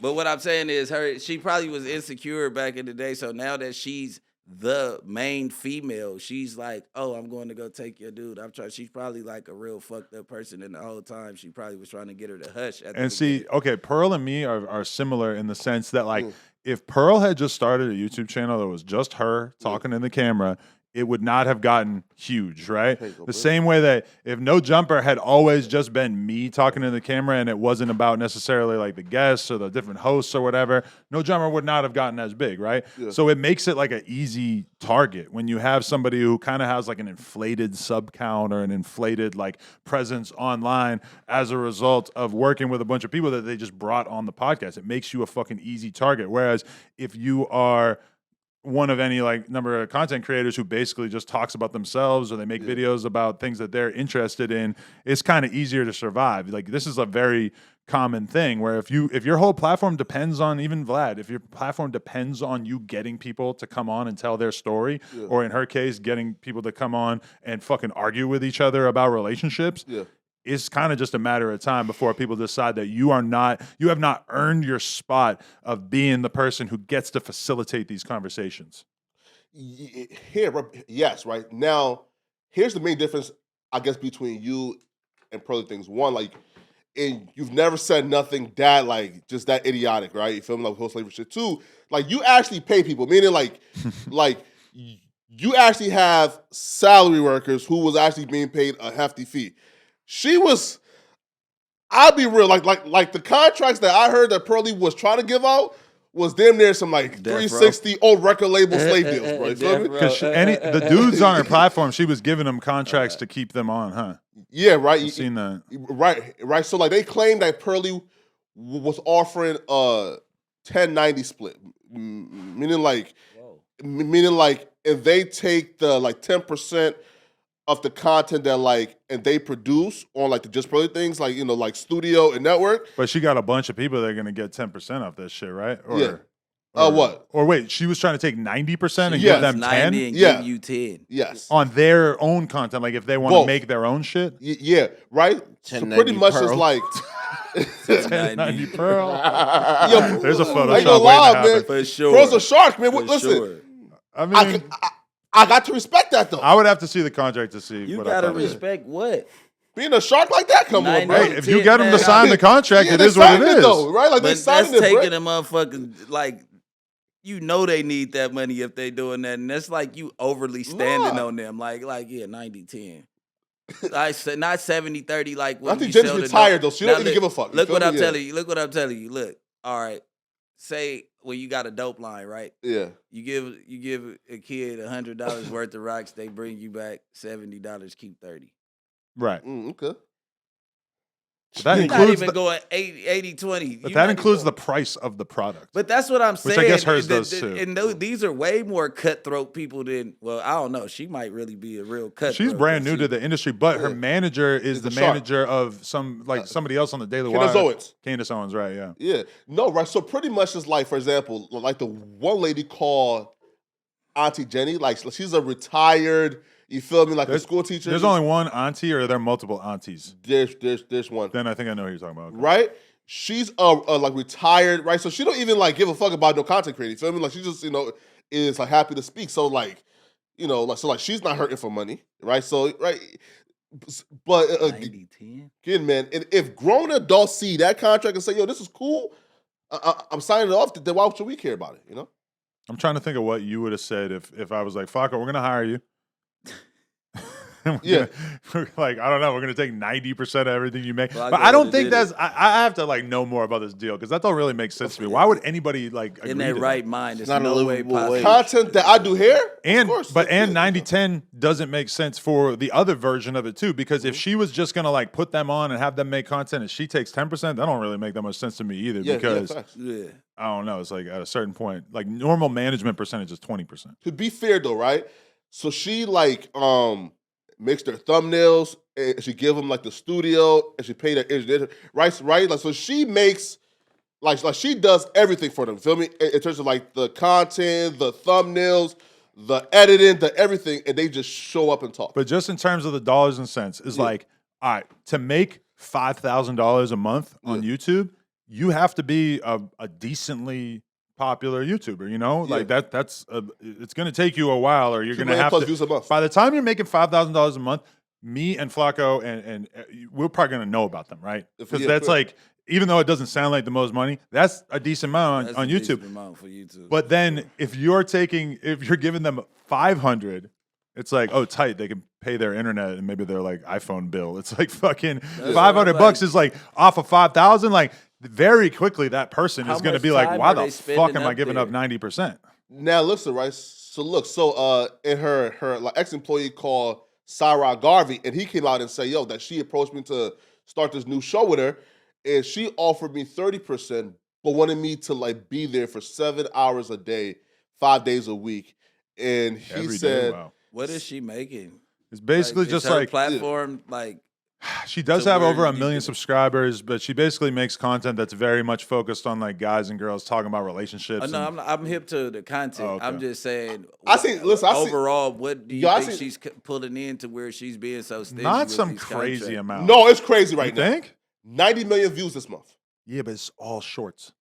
But what I'm saying is she probably was insecure back in the day. So now that she's the main female, she's like, oh, I'm going to go take your dude. She's probably like a real fucked up person, and the whole time she probably was trying to get her to hush. At the And see, beginning. okay, Pearl and me are similar in the sense that, like, if Pearl had just started a YouTube channel that was just her talking in the camera, it would not have gotten huge, right? The same way that if No Jumper had always just been me talking in the camera and it wasn't about necessarily like the guests or the different hosts or whatever, No Jumper would not have gotten as big, right? Yeah. So it makes it like an easy target when you have somebody who kind of has like an inflated sub count or an inflated like presence online as a result of working with a bunch of people that they just brought on the podcast. It makes you a fucking easy target. Whereas if you are one of any like number of content creators who basically just talks about themselves or they make videos about things that they're interested in, it's kind of easier to survive. Like this is a very common thing where if your whole platform depends on, even Vlad, if your platform depends on you getting people to come on and tell their story, or in her case, getting people to come on and fucking argue with each other about relationships, it's kind of just a matter of time before people decide that you have not earned your spot of being the person who gets to facilitate these conversations. Yes, right. Now, here's the main difference, I guess, between you and Pearly things. One, like, and you've never said nothing that, like, just that idiotic, right? You feel me? Like, whole slavery shit. Two, like, you actually pay people, meaning, like, you actually have salary workers who was actually being paid a hefty fee. She was, I'll be real, like the contracts that I heard that Pearly was trying to give out was damn near some like Death row. 360 old record label slave deals, bro. You feel me? Because the dudes on her platform, she was giving them contracts to keep them on, huh? Yeah, right. I've seen that. Right. So like they claimed that Pearly was offering a 10-90 split, meaning like, if they take the like 10% of the content that like and they produce on like the Just Pearly things, like like studio and network. But she got a bunch of people that are gonna get 10% off this shit, right? Or, Yeah. What? Or wait, she was trying to take 90% and Yes. give them 10 90 and Yeah. give you 10. Yes. on their own content, like if they want to Both. make their own shit. Yeah. Right. So 1090 pretty much Pearl. it's like. 1090 Pearl. Yo, There's a I ain't Photoshop gonna waiting to lie, happen. man. For sure. Pearl's a shark, man. For Listen, sure. I mean, I got to respect that though. I would have to see the contract to see. You what I gotta thought it was. respect what? Being a shark like that, come on, bro. Hey, if you get them to sign the contract, Yeah, it they is what it signed is. though, right? Like they But signed that's it, taking bro. a motherfucking like. You know they need that money if they doing that, and that's like you overly standing Nah. on them. Like yeah, 90-10. I said not 70-30 like when I think you Jen's sell the retired dope. though. She don't Now even look- give a fuck. Look what I'm Yeah. telling you. Look what I'm telling you. Look, all right. say when you got a dope line, right? Yeah. You give a kid $100 worth of rocks, they bring you back $70, keep 30. Right. Okay. But that You're not includes even the, going 80-20. but that includes the price of the product. But that's what I'm saying. Which I guess hers does too. And these are way more cutthroat people than. Well, I don't know. She might really be a real cutthroat. She's brand new to the industry, but her manager is the manager of somebody else on the Daily Wire. Candace Owens, right? Yeah. Yeah. No, right. So pretty much it's like, for example, like the one lady called Auntie Jenny, like she's a retired. You feel me? Like a school teacher. There's only one auntie, or are there multiple aunties? There's one. Then I think I know who you're talking about. Okay. Right? She's like retired, right? So she don't even like give a fuck about no content creating. You feel me? Like she just, is like happy to speak. So like, she's not hurting for money, right? So right, but 90-10. again, man, and if grown adults see that contract and say, "Yo, this is cool," I'm signing it off. Then why should we care about it? I'm trying to think of what you would have said if I was like, Flakko, we're gonna hire you. Yeah. We're like, I don't know, we're gonna take 90% of everything you make. Well, but I don't think that's I have to like know more about this deal because that don't really make sense to me. Why would anybody like agree In their to right that? mind, it's not a no way livable possible. wage. Content that I do here, And of course, but yeah. 90-10 doesn't make sense for the other version of it too, because if she was just gonna like put them on and have them make content and she takes 10%, that don't really make that much sense to me either. Because Yeah. I don't know, it's like at a certain point, like normal management percentage is 20%. To be fair though, right? So she like makes their thumbnails and she give them like the studio and she pay their engineer, right? Like so she makes like she does everything for them. Feel me? In terms of like the content, the thumbnails, the editing, the everything, and they just show up and talk. But just in terms of the dollars and cents, is like, all right, to make $5,000 a month on YouTube, you have to be a decently popular YouTuber, like that's it's going to take you a while, or you're going to have to. Views a month. By the time you're making $5,000 a month, me and Flakko and we're probably going to know about them, right? Because that's like, even though it doesn't sound like the most money, that's a decent amount on YouTube. Decent amount for YouTube. But then if you're giving them 500, it's like, oh, tight, they can pay their internet and maybe their like iPhone bill. It's like fucking $500 is like off of 5,000, like. Very quickly, that person is going to be like, why the fuck am I giving up 90%? Now, listen, right? So, and her like ex-employee called Sarah Garvey, and he came out and said, yo, that she approached me to start this new show with her, and she offered me 30%, but wanted me to like be there for 7 hours a day, 5 days a week. And he said, wow. What is she making? It's basically just her like platform, like. She does have over 1 million subscribers, but she basically makes content that's very much focused on like guys and girls talking about relationships. No, I'm hip to the content. Oh, okay. I'm just saying. Overall, what do you think she's pulling in to where she's being so stingy? Not with some these crazy contracts? amount. No, it's crazy right now. Think? 90 million views this month. Yeah, but it's all shorts.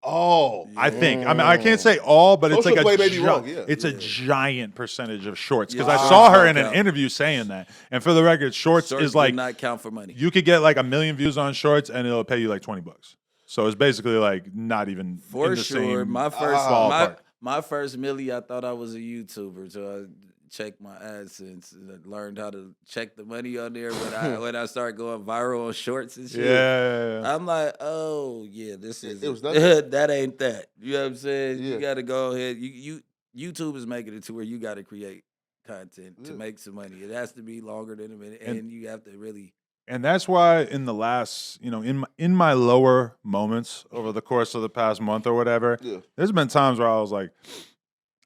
Oh, I think. I mean, I can't say all, but Social it's like Blade may be wrong, it's a giant percentage of shorts. Because Yeah, I saw her shorts in an count. interview saying that. And for the record, shorts is do like not count for money. you could get like 1 million views on shorts, and it'll pay you like $20. So it's basically like not even For in the sure. same My first ballpark. my first milli, I thought I was a YouTuber, so I checked my AdSense and learned how to check the money on there when I started going viral on shorts and shit. Yeah. I'm like, oh yeah, this is It was nothing. that ain't that. You know what I'm saying? Yeah. You got to go ahead. YouTube is making it to where you got to create content to Yeah. make some money. It has to be longer than a minute, and you have to really. And that's why in the last, in my lower moments over the course of the past month or whatever, there's been times where I was like,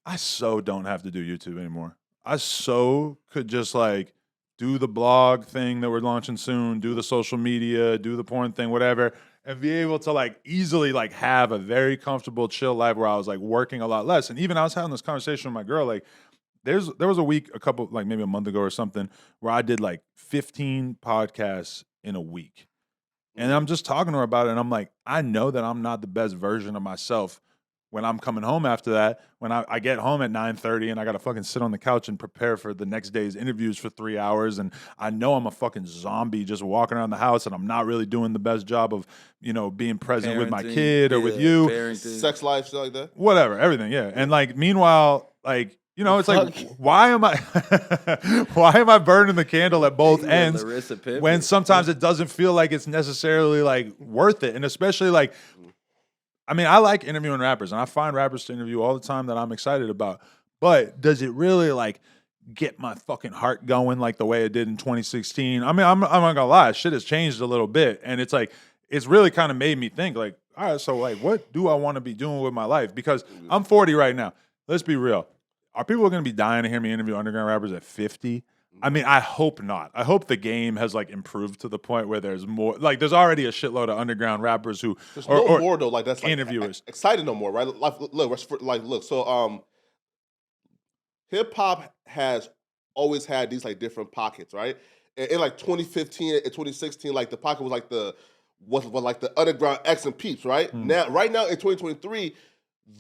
I so don't have to do YouTube anymore. I so could just like do the blog thing that we're launching soon, do the social media, do the porn thing, whatever, and be able to like easily like have a very comfortable, chill life where I was like working a lot less. And even I was having this conversation with my girl, like there was a week, like maybe a month ago or something, where I did like 15 podcasts in a week. And I'm just talking to her about it, and I'm like, I know that I'm not the best version of myself when I'm coming home after that, when I get home at 9:30 and I got to fucking sit on the couch and prepare for the next day's interviews for 3 hours. And I know I'm a fucking zombie just walking around the house, and I'm not really doing the best job of, being present with my kid or with you. Parenting. Sex life, shit like that. Whatever, everything, yeah. And like, meanwhile, like, it's like, why am I why am I burning the candle at both ends when sometimes it doesn't feel like it's necessarily like worth it? And especially like, I mean, I like interviewing rappers, and I find rappers to interview all the time that I'm excited about. But does it really like get my fucking heart going like the way it did in 2016? I mean, I'm not gonna lie, shit has changed a little bit, and it's like it's really kind of made me think like, all right, so like, what do I want to be doing with my life? Because I'm 40 right now. Let's be real. Are people going to be dying to hear me interview underground rappers at 50? I mean, I hope not. I hope the game has like improved to the point where there's more. Like, there's already a shitload of underground rappers who There's or, no or more though. Like that's like interviewers. excited no more, right? Look. So hip hop has always had these like different pockets, right? In like 2015 and 2016, like the pocket was like the was like the underground X and Peeps, right? Right now in 2023,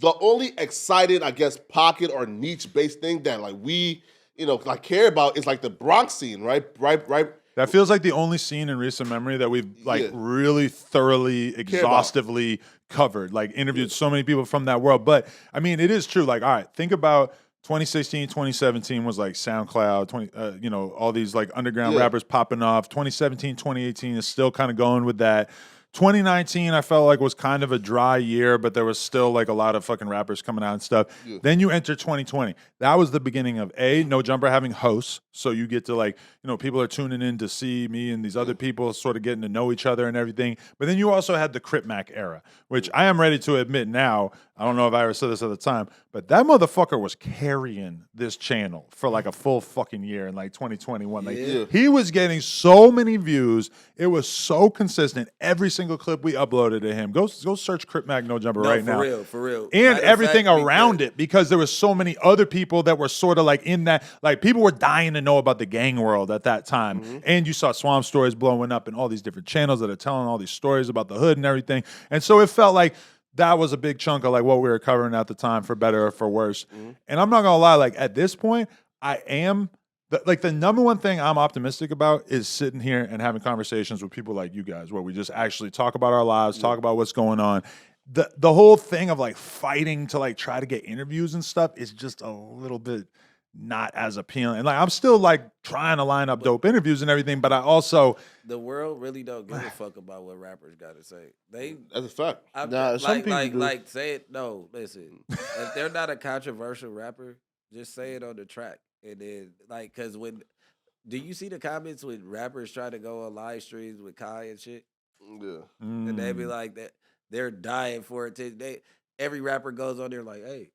the only excited, I guess, pocket or niche based thing that like we like care about is like the Bronx scene, right? Right. That feels like the only scene in recent memory that we've like really thoroughly, exhaustively covered. Like interviewed so many people from that world. But I mean, it is true. Like, all right, think about 2016, 2017 was like SoundCloud, all these like underground rappers popping off. 2017, 2018 is still kind of going with that. 2019, I felt like was kind of a dry year, but there was still like a lot of fucking rappers coming out and stuff. Yeah. Then you enter 2020. That was the beginning of No Jumper having hosts. So you get to like, people are tuning in to see me and these other people sort of getting to know each other and everything. But then you also had the Crip Mac era, which I am ready to admit now. I don't know if I ever said this at the time, but that motherfucker was carrying this channel for like a full fucking year in like 2021. Like he was getting so many views. It was so consistent. Every single clip we uploaded to him. Go search Crip Mac No Jumper right now. For real. And everything around it, because there was so many other people that were sort of like in that, like people were dying to know about the gang world at that time. Mm-hmm. And you saw Swamp Stories blowing up and all these different channels that are telling all these stories about the hood and everything. And so it felt like that was a big chunk of like what we were covering at the time, for better or for worse. Mm-hmm. And I'm not gonna lie, like at this point, I am the number one thing I'm optimistic about is sitting here and having conversations with people like you guys, where we just actually talk about our lives, talk about what's going on. The whole thing of like fighting to like try to get interviews and stuff is just a little bit not as appealing. And like I'm still like trying to line up dope interviews and everything, but I also the world really don't give a fuck about what rappers got to say. That's a fact. Some people do. Like say it. No, listen. If they're not a controversial rapper, just say it on the track. And then like, cause do you see the comments when rappers try to go on live streams with Kai and shit? Yeah. And they be like that. They're dying for it. Every rapper goes on there like, hey,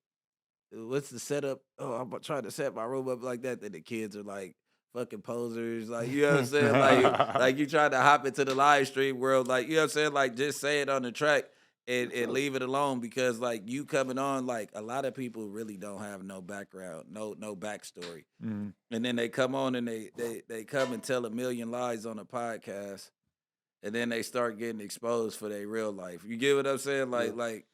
what's the setup? Oh, I'm trying to set my room up like that. Then the kids are like fucking posers. Like, you know what I'm saying? Like you trying to hop into the live stream world. Like, you know what I'm saying? Like, just say it on the track and leave it alone, because like you coming on, like a lot of people really don't have no background, no backstory. Mm-hmm. And then they come on and they come and tell a million lies on a podcast, and then they start getting exposed for their real life. You get what I'm saying? Like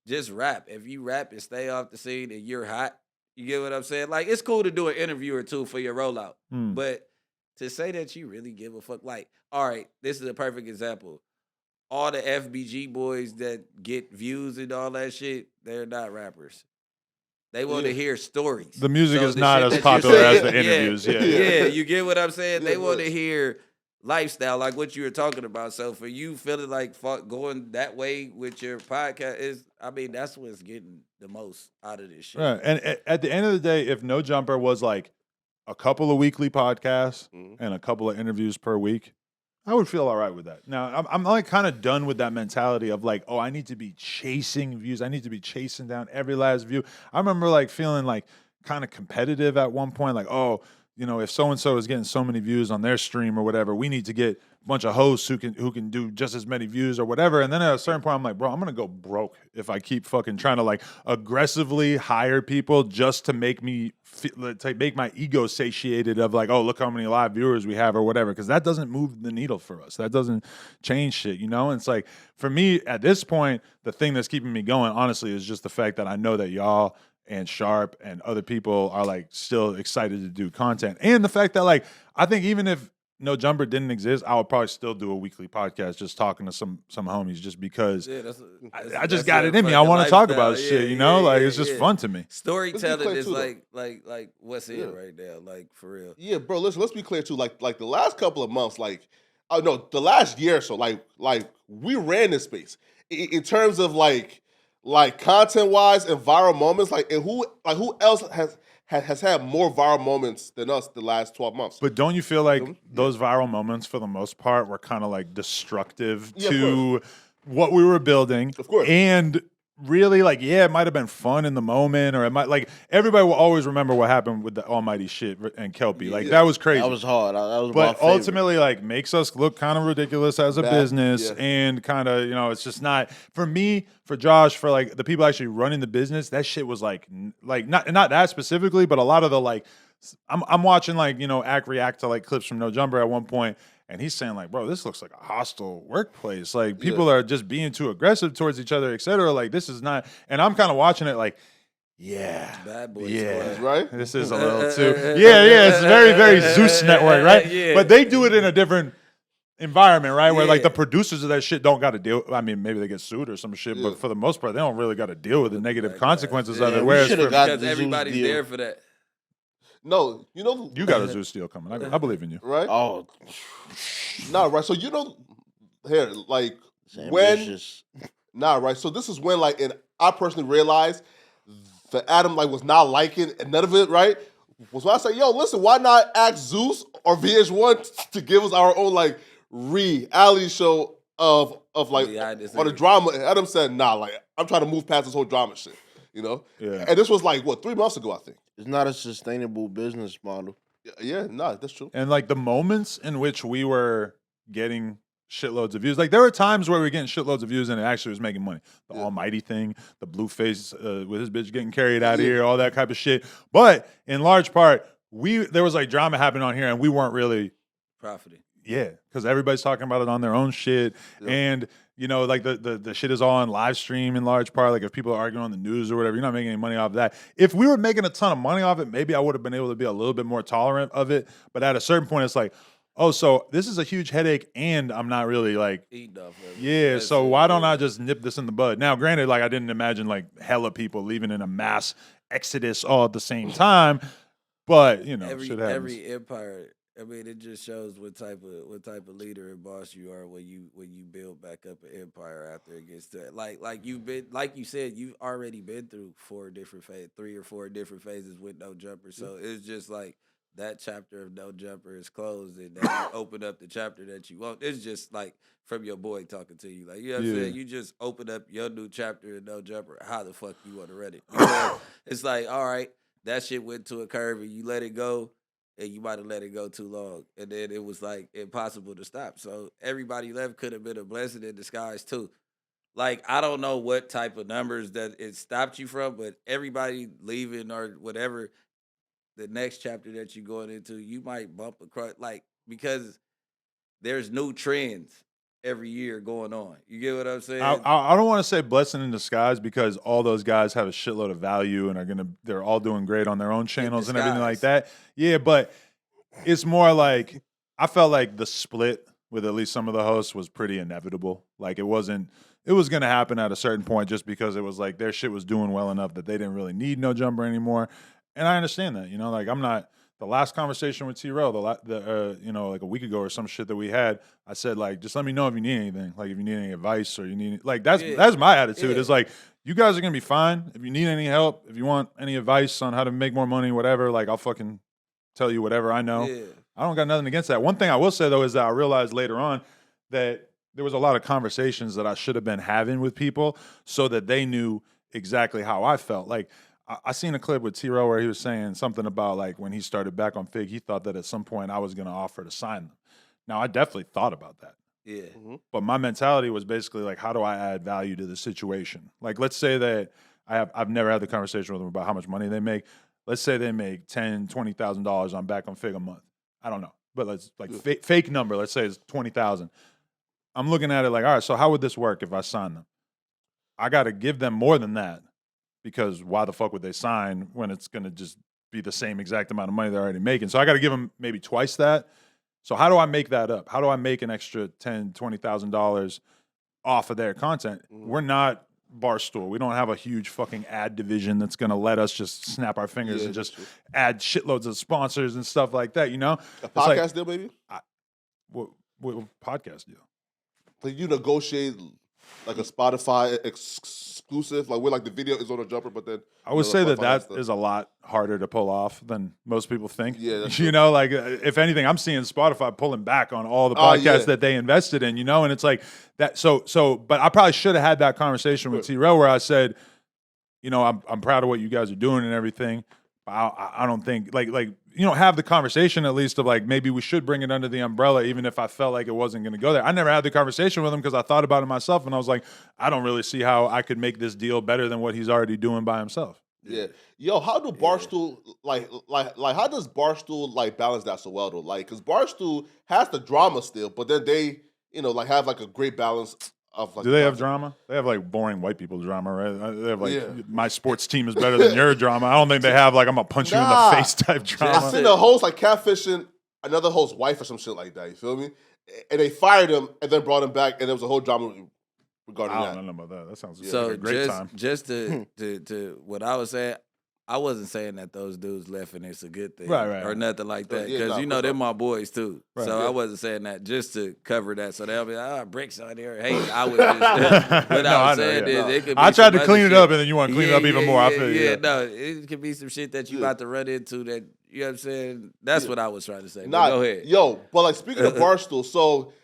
just rap. If you rap and stay off the scene and you're hot, you get what I'm saying? Like, it's cool to do an interview or two for your rollout. But to say that you really give a fuck, like, all right, this is a perfect example. All the FBG boys that get views and all that shit, they're not rappers. They want to hear stories. The music is not as popular as the interviews. Yeah, you get what I'm saying? They want to hear lifestyle, like what you were talking about. So for you feeling like going that way with your podcast that's what's getting the most out of this shit. Right. And at the end of the day, if No Jumper was like a couple of weekly podcasts and a couple of interviews per week, I would feel all right with that. Now, I'm like kind of done with that mentality of like, oh, I need to be chasing views. I need to be chasing down every last view. I remember like feeling like kind of competitive at one point, like, oh, if so-and-so is getting so many views on their stream or whatever, we need to get a bunch of hosts who can do just as many views or whatever. And then at a certain point, I'm like, bro, I'm going to go broke if I keep fucking trying to like aggressively hire people just to make me make my ego satiated of like, oh, look how many live viewers we have or whatever. Because that doesn't move the needle for us. That doesn't change shit, And it's like, for me at this point, the thing that's keeping me going, honestly, is just the fact that I know that y'all and Sharp and other people are like still excited to do content. And the fact that like, I think even if No Jumper didn't exist, I would probably still do a weekly podcast just talking to some homies, just because I just got it in me. I want to talk about shit, it's just fun to me. Storytelling is like what's in right now, like for real. Yeah, bro, listen, let's be clear too. Like the last couple of months, the last year or so, like we ran this space. in terms of like content wise and viral moments, like and who else has had more viral moments than us the last 12 months? But don't you feel like Mhm. those viral moments, for the most part, were kind of like destructive Yeah, of to what we were building? Of course. And really, like, yeah, it might have been fun in the moment, or it might, like, everybody will always remember what happened with the almighty shit and Kelpie. Like, that was crazy. That was hard. That was my But favorite. ultimately, like, makes us look kind of ridiculous as a Bad, business, yeah. and kind of, you know, it's just not for me, for Josh, for like the people actually running the business. That shit was like not that specifically, but a lot of the like, I'm watching like, you know, Act react to like clips from No Jumper at one point, and he's saying like, bro, this looks like a hostile workplace. Like people are just being too aggressive towards each other, et cetera. Like this is not, and I'm kind of watching it like, yeah, Bad boys, yeah, right? this is a little too, yeah. It's very, very Zeus Network, right? Yeah. But they do it in a different environment, right? Where like Yeah. the producers of that shit don't got to deal. I mean, maybe they get sued or some shit, but for the most part, they don't really got to deal with the negative consequences of Yeah, it. we Whereas shoulda for, got Because the Zeus everybody's deal. there for that. No, you know, you got a Zeus deal coming, I believe in you. right? Oh, Nah, right. So you know, here, like it's when, ambitious. nah, right. So this is when, like, and I personally realized that Adam like was not liking none of it. Right? Was when I say, yo, listen, why not ask Zeus or VH1 to give us our own like reality show of like Behind the on the scenes. drama? And Adam said, nah, like I'm trying to move past this whole drama shit. You know? Yeah. And this was like what 3 months ago, I think. It's not a sustainable business model. Yeah, nah, that's true. And like the moments in which we were getting shitloads of views, like there were times where we were getting shitloads of views and it actually was making money. The almighty thing, the blue face with his bitch getting carried out of here, all that type of shit. But in large part, there was like drama happening on here and we weren't really Profiting. Yeah, because everybody's talking about it on their own shit, and you know, like the shit is all on live stream in large part. Like if people are arguing on the news or whatever, you're not making any money off of that. If we were making a ton of money off it, maybe I would have been able to be a little bit more tolerant of it. But at a certain point, it's like, oh, so this is a huge headache, and I'm not really like, Eating off of it. yeah. That's So it, why don't yeah. I just nip this in the bud? Now, granted, like I didn't imagine like hella people leaving in a mass exodus all at the same time, but you know, shit happens. every empire. I mean, it just shows what type of leader and boss you are when you build back up an empire after it gets to it. Like you said, you've already been through 3 or 4 different phases with No Jumper. So it's just like that chapter of No Jumper is closed, and then you open up the chapter that you want. It's just like from your boy talking to you, like you know what I'm saying. You just open up your new chapter in No Jumper. How the fuck you want to run it? Because it's like, all right, that shit went to a curve, and you let it go. And you might have let it go too long. And then it was like impossible to stop. So everybody left could have been a blessing in disguise too. Like, I don't know what type of numbers that it stopped you from, but everybody leaving or whatever, the next chapter that you're going into, you might bump across, like, because there's new trends every year going on. You get what I'm saying? I don't want to say blessing in disguise because all those guys have a shitload of value and they're all doing great on their own channels and everything like that. Yeah, but it's more like I felt like the split with at least some of the hosts was pretty inevitable. Like it was going to happen at a certain point just because it was like their shit was doing well enough that they didn't really need No Jumper anymore. And I understand that, you know, like I'm not. The last conversation with T-Rail, you know, like a week ago or some shit that we had, I said like, just let me know if you need anything, like if you need any advice or you need like that's my attitude. It's like you guys are gonna be fine. If you need any help, if you want any advice on how to make more money, whatever, like I'll fucking tell you whatever I know. Yeah. I don't got nothing against that. One thing I will say though is that I realized later on that there was a lot of conversations that I should have been having with people so that they knew exactly how I felt. Like. I seen a clip with T-Rail where he was saying something about like when he started back on Fig, he thought that at some point I was going to offer to sign them. Now, I definitely thought about that. Yeah. But my mentality was basically like, how do I add value to the situation? Like, let's say that I've never had the conversation with them about how much money they make. Let's say they make $10,000, $20,000 on back on Fig a month. I don't know, but let's like fake number. Let's say it's 20,000. I'm looking at it like, all right, so how would this work if I sign them? I got to give them more than that. Because why the fuck would they sign when it's going to just be the same exact amount of money they're already making? So I got to give them maybe twice that. So how do I make that up? How do I make an extra $10,000, $20,000 off of their content? We're not Barstool. We don't have a huge fucking ad division that's going to let us just snap our fingers and just add shitloads of sponsors and stuff like that, you know? A podcast deal, baby? What podcast deal? Like you negotiate like a Spotify exclusive, like where like the video is on a jumper, but then I would say the that Spotify is a lot harder to pull off than most people think. Yeah, that's you true. know, like if anything, I'm seeing Spotify pulling back on all the Oh, podcasts yeah. that they invested in. You know, and it's like that. So, but I probably should have had that conversation with T-Rail where I said, you know, I'm proud of what you guys are doing and everything. I don't think like you know, have the conversation at least of like maybe we should bring it under the umbrella, even if I felt like it wasn't going to go there. I never had the conversation with him because I thought about it myself and I was like, I don't really see how I could make this deal better than what he's already doing by himself. Yeah, yo, how do Barstool like how does Barstool like balance that so well though? Like, because Barstool has the drama still, but then they like have like a great balance of like. Do they have drama? They have like boring white people drama, right? They have like Yeah. my sports team is better than your drama. I don't think they have like I'm gonna punch you in Nah. the face type I drama. seen a host like catfishing another host's wife or some shit like that. You feel me? And they fired him and then brought him back, and there was a whole drama regarding I that. don't know about that. That sounds So like a great time. just to what I was saying, I wasn't saying that those dudes left and it's a good thing, Right, or nothing like that, Yeah, because nah, you know for they're sure. my boys too. Right. So Yeah. I wasn't saying that just to cover that. So they'll be like, Brick's on there. Hey, I was just what No, I I was know, saying yeah. is it could be I tried to some clean other it up, shit. and then you want to clean it up even more. I feel you. Yeah, no, it could be some shit that you about to run into that. You know what I'm saying? That's what I was trying to say. But Nah, go ahead. yo, but like speaking of Barstool, so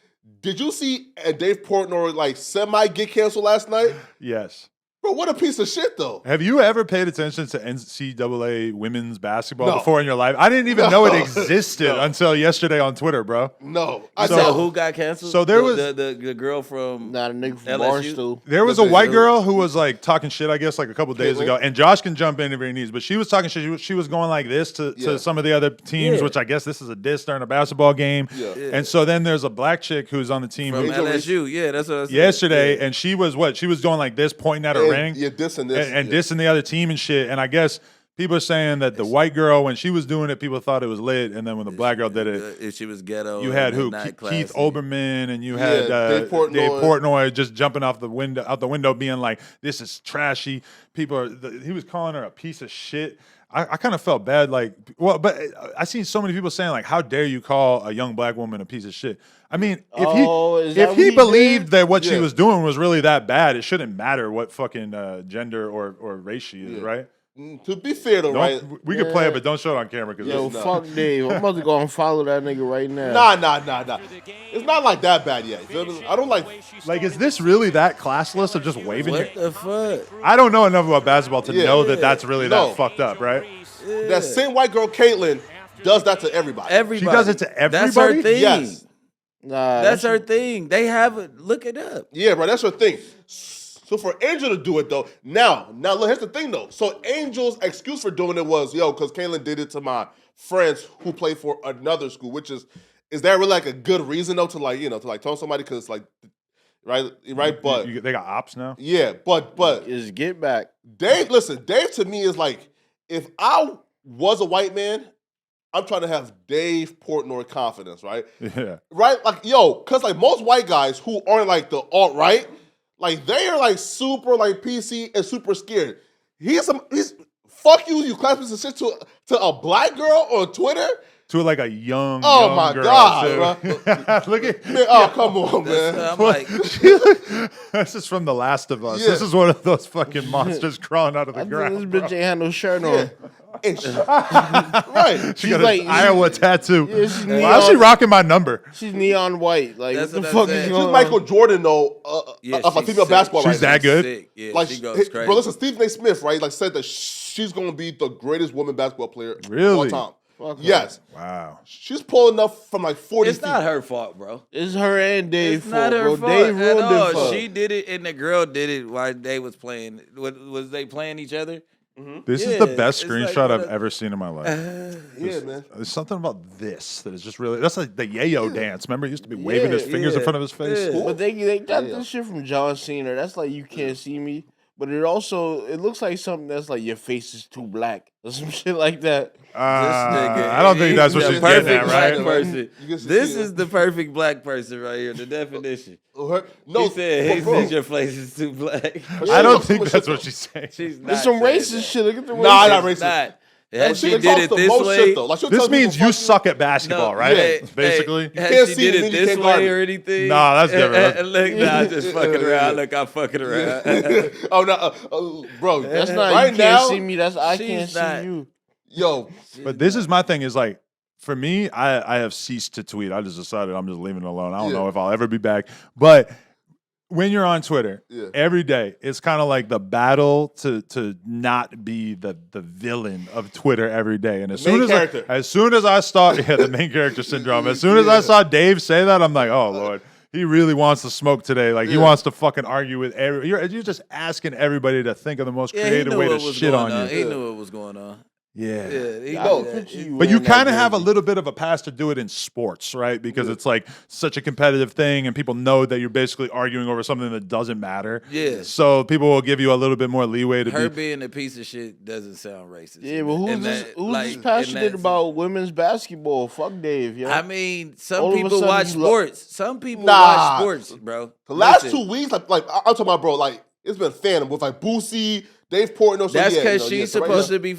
did you see Dave Portnoy like semi get canceled last night? Yes. Bro, what a piece of shit though. Have you ever paid attention to NCAA women's basketball No. before in your life? I didn't even know it No. existed No. until yesterday on Twitter, bro. No, So who got canceled? so there The- was- the girl from Not a nigga from LSU? Barstool. There was a Listen, white girl who was like talking shit, I guess, like a couple days Caitlin? ago. And Josh can jump in if he needs, but she was talking shit. She was going like this to Yeah. some of the other teams, Yeah. which I guess this is a diss during a basketball game. Yeah. And so then there's a black chick who's on the team from who, Angel LSU. Yeah, that's what I said. yesterday, Yeah. and she was what? She was doing like this, pointing at her ring. Yeah, this and this. and yeah. dissing the other team and shit. And I guess people are saying that the white girl, when she was doing it, people thought it was lit, and then when the black girl did it, If she was ghetto, you had and who? not Keith classy. Oberman, and you Yeah, had Dave Portnoy. Dave Portnoy just jumping out the window, being like, "This is trashy." He was calling her a piece of shit. I kind of felt bad, like, well, but I seen so many people saying like, "How dare you call a young black woman a piece of shit?" I mean, Is that if what he he believed did? that what she Yeah. was doing was really that bad, it shouldn't matter what fucking gender or race she is, Yeah. right? To be fair though, right? We could play Yeah. it, but don't show it on camera because Yo, No. fuck Dave. I'm about to go and follow that nigga right now. Nah. It's not like that bad yet. You feel me? I don't like. like, is this really that classless of just waving your? What the fuck? I don't know enough about basketball to Yeah. know that that's really No. that fucked up, right? That same white girl, Caitlyn, does that to everybody. Everybody. She does it to That's her everybody? thing. Yes. Nah, That's her thing. They have it. Look it up. Yeah, bro, that's her thing. So for Angel to do it though, now look, here's the thing though. So Angel's excuse for doing it was, because Caitlyn did it to my friends who play for another school, which is that really like a good reason though to tell somebody because like, right, but They got ops now. yeah, but is get back. Dave to me is like, if I was a white man, I'm trying to have Dave Portnoy confidence, right? Yeah. Right? Like, because like most white guys who aren't like the alt-right, like they are like super like PC and super scared. He's fuck you clap piece of shit to a black girl on Twitter. To like a young, Oh young my girl, God, too. Look at Man, oh, come on, man. I'm like, this is from The Last of Us. Yeah. This is one of those fucking monsters crawling out of the I think ground. this bro. bitch ain't had no shirt on. And right. She She's got like- an Iowa tattoo. Yeah, she's Why is she neon. rocking my number? She's neon white. Like, That's what the what fuck I'm is saying. going She's on? Michael Jordan though, of a she's female sick. basketball She's right that good? Sick. Yeah, Like, she goes crazy. bro, listen, Stephen A. Smith, right? Like said that she's gonna be the greatest woman basketball player Really? of all time. Fuck her. Yes. Wow. She's pulling up from like 40 It's feet. not her fault, bro. It's her and Dave It's not her bro. fault Dave at ruined all. it for her. She did it, and the girl did it while they was playing. Was they playing each other? This is Yeah, the best it's like screenshot one I've of- ever seen in my life. Yeah, man. There's something about this that is just really. That's like the yayo dance. Remember, he used to be waving his Yeah, fingers in yeah, front of his face. yeah. But they got Yeah. this shit from John Cena. That's like you can't see me. But it looks like something that's like your face is too black or some shit like that. I don't think that's what the she's perfect getting at, black right? person. You can see This it. is the perfect black person right here. The definition. No, He said, bro. your face is too black. I don't She think looks that's so what she's saying. She's not There's some saying racist that. shit. Look at the Nah, racist. not It's racist. Had She she talks did it the this most way, shit though. Like she'll This tell means people, you fuck suck at basketball, right? hey, Basically. Had can't she see did it, it then you this can't guard way it. or anything? Nah, that's different. Look, nah, just fucking around. Look, I'm fucking around. Oh no, bro. That's not right you can't now. see me. That's I she's can't not- see you. Yo, But this is my thing is like, for me, I have ceased to tweet. I just decided I'm just leaving it alone. I don't know if I'll ever be back. But when you're on Twitter every day, it's kind of like the battle to not be the villain of Twitter every day. And as soon as I saw the main character syndrome, as soon as I saw Dave say that, I'm like, oh Lord. He really wants to smoke today. Like, he wants to fucking argue with you're just asking everybody to think of the most creative way to shit on you. He knew what was going on. Yeah. But you kind of have a little bit of a pass to do it in sports, right? Because it's like such a competitive thing and people know that you're basically arguing over something that doesn't matter. Yeah. So people will give you a little bit more leeway to Her be. being a piece of shit doesn't sound racist. Yeah, but who's this passionate about women's basketball? Fuck Dave, yo. I mean, some All of a people sudden watch you sports. Some people watch sports, bro. The last 2 weeks, like I'm talking about, bro. Like it's been phantom with like Boosie, Dave Portnoy. That's because she's supposed to be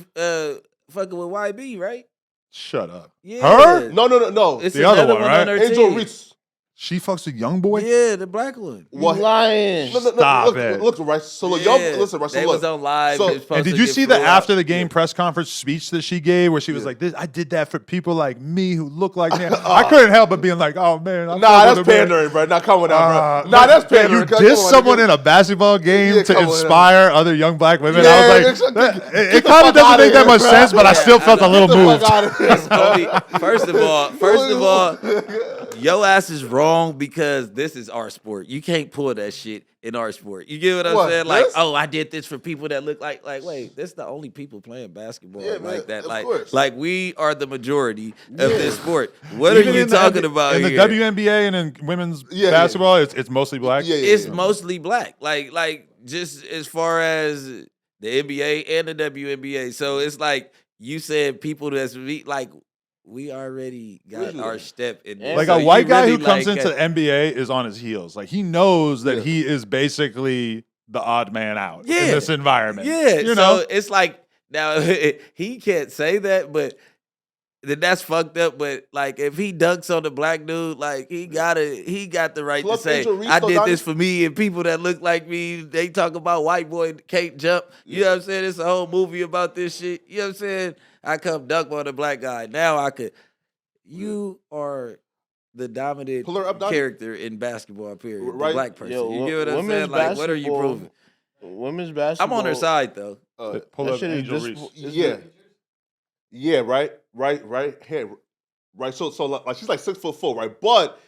fucking with YB, right? Shut up. Yeah. Her? No. It's The other another one, right? on her Angel team. Reese. She fucks a young boy? Yeah, the black one. You lying. No, Stop it. Look, right. So look, Yeah, listen, right. So they look. was on live. So- They was supposed And did to you get see the flew after out. the game press conference speech that she gave where she was like, "This, I did that for people like me who look like me." I couldn't help but being like, "Oh man, Nah, that's pandering, bro. Not coming out, bro. Nah, that's man, pandering. you Come diss on, someone nigga. in a basketball game Yeah, to come on, inspire other young black women. Yeah, I was like, it kind of doesn't make that much sense, but I still felt a little Get the moved. fuck out of here, bro. First of all, your ass is wrong because this is our sport. You can't pull that shit in our sport. You get what I'm saying? Like, this? oh, I did this for people that look like wait, that's the only people playing basketball Yeah, like man, that. of course. Like we are the majority of this sport. What are Even you in the talking NBA about in the here? WNBA and in women's basketball? It's mostly black. It's mostly black. Like just as far as the NBA and the WNBA. So it's like you said, people that's like we already got our step in. Like so a white you guy really who comes like into the NBA is on his heels. Like he knows that Yeah. he is basically the odd man out in Yeah. this environment. Yeah, you so know. it's like now he can't say that, but then that's fucked up. But like if he dunks on the black dude, like he got the right Plus to say, Angel Reese, I though, did Donnie- this for me and people that look like me. They talk about white boy can't jump. You know what I'm saying? It's a whole movie about this shit. You know what I'm saying? I come dunk on the black guy. Now I could. You are the dominant Pull her up, Donnie. character in basketball. Period. The Right. black person. Yo, you get what I'm women's saying? Like, what are you basketball- proving? Women's basketball. I'm on her side though. Pull that up shit is Angel dis- Reese. Yeah, right here, right. So like she's like 6'4", right? But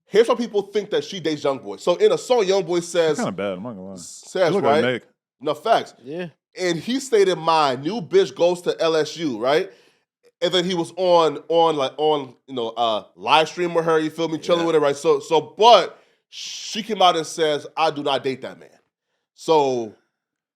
here's why people think that she dates YoungBoy. So in a song, YoungBoy says, Kind of bad. I'm not gonna lie. says Look at right, Meg. no facts, Yeah. and he stated, "My new bitch goes to LSU," right? And then he was on live stream with her. You feel me, chilling with her, right? So but she came out and says, "I do not date that man." So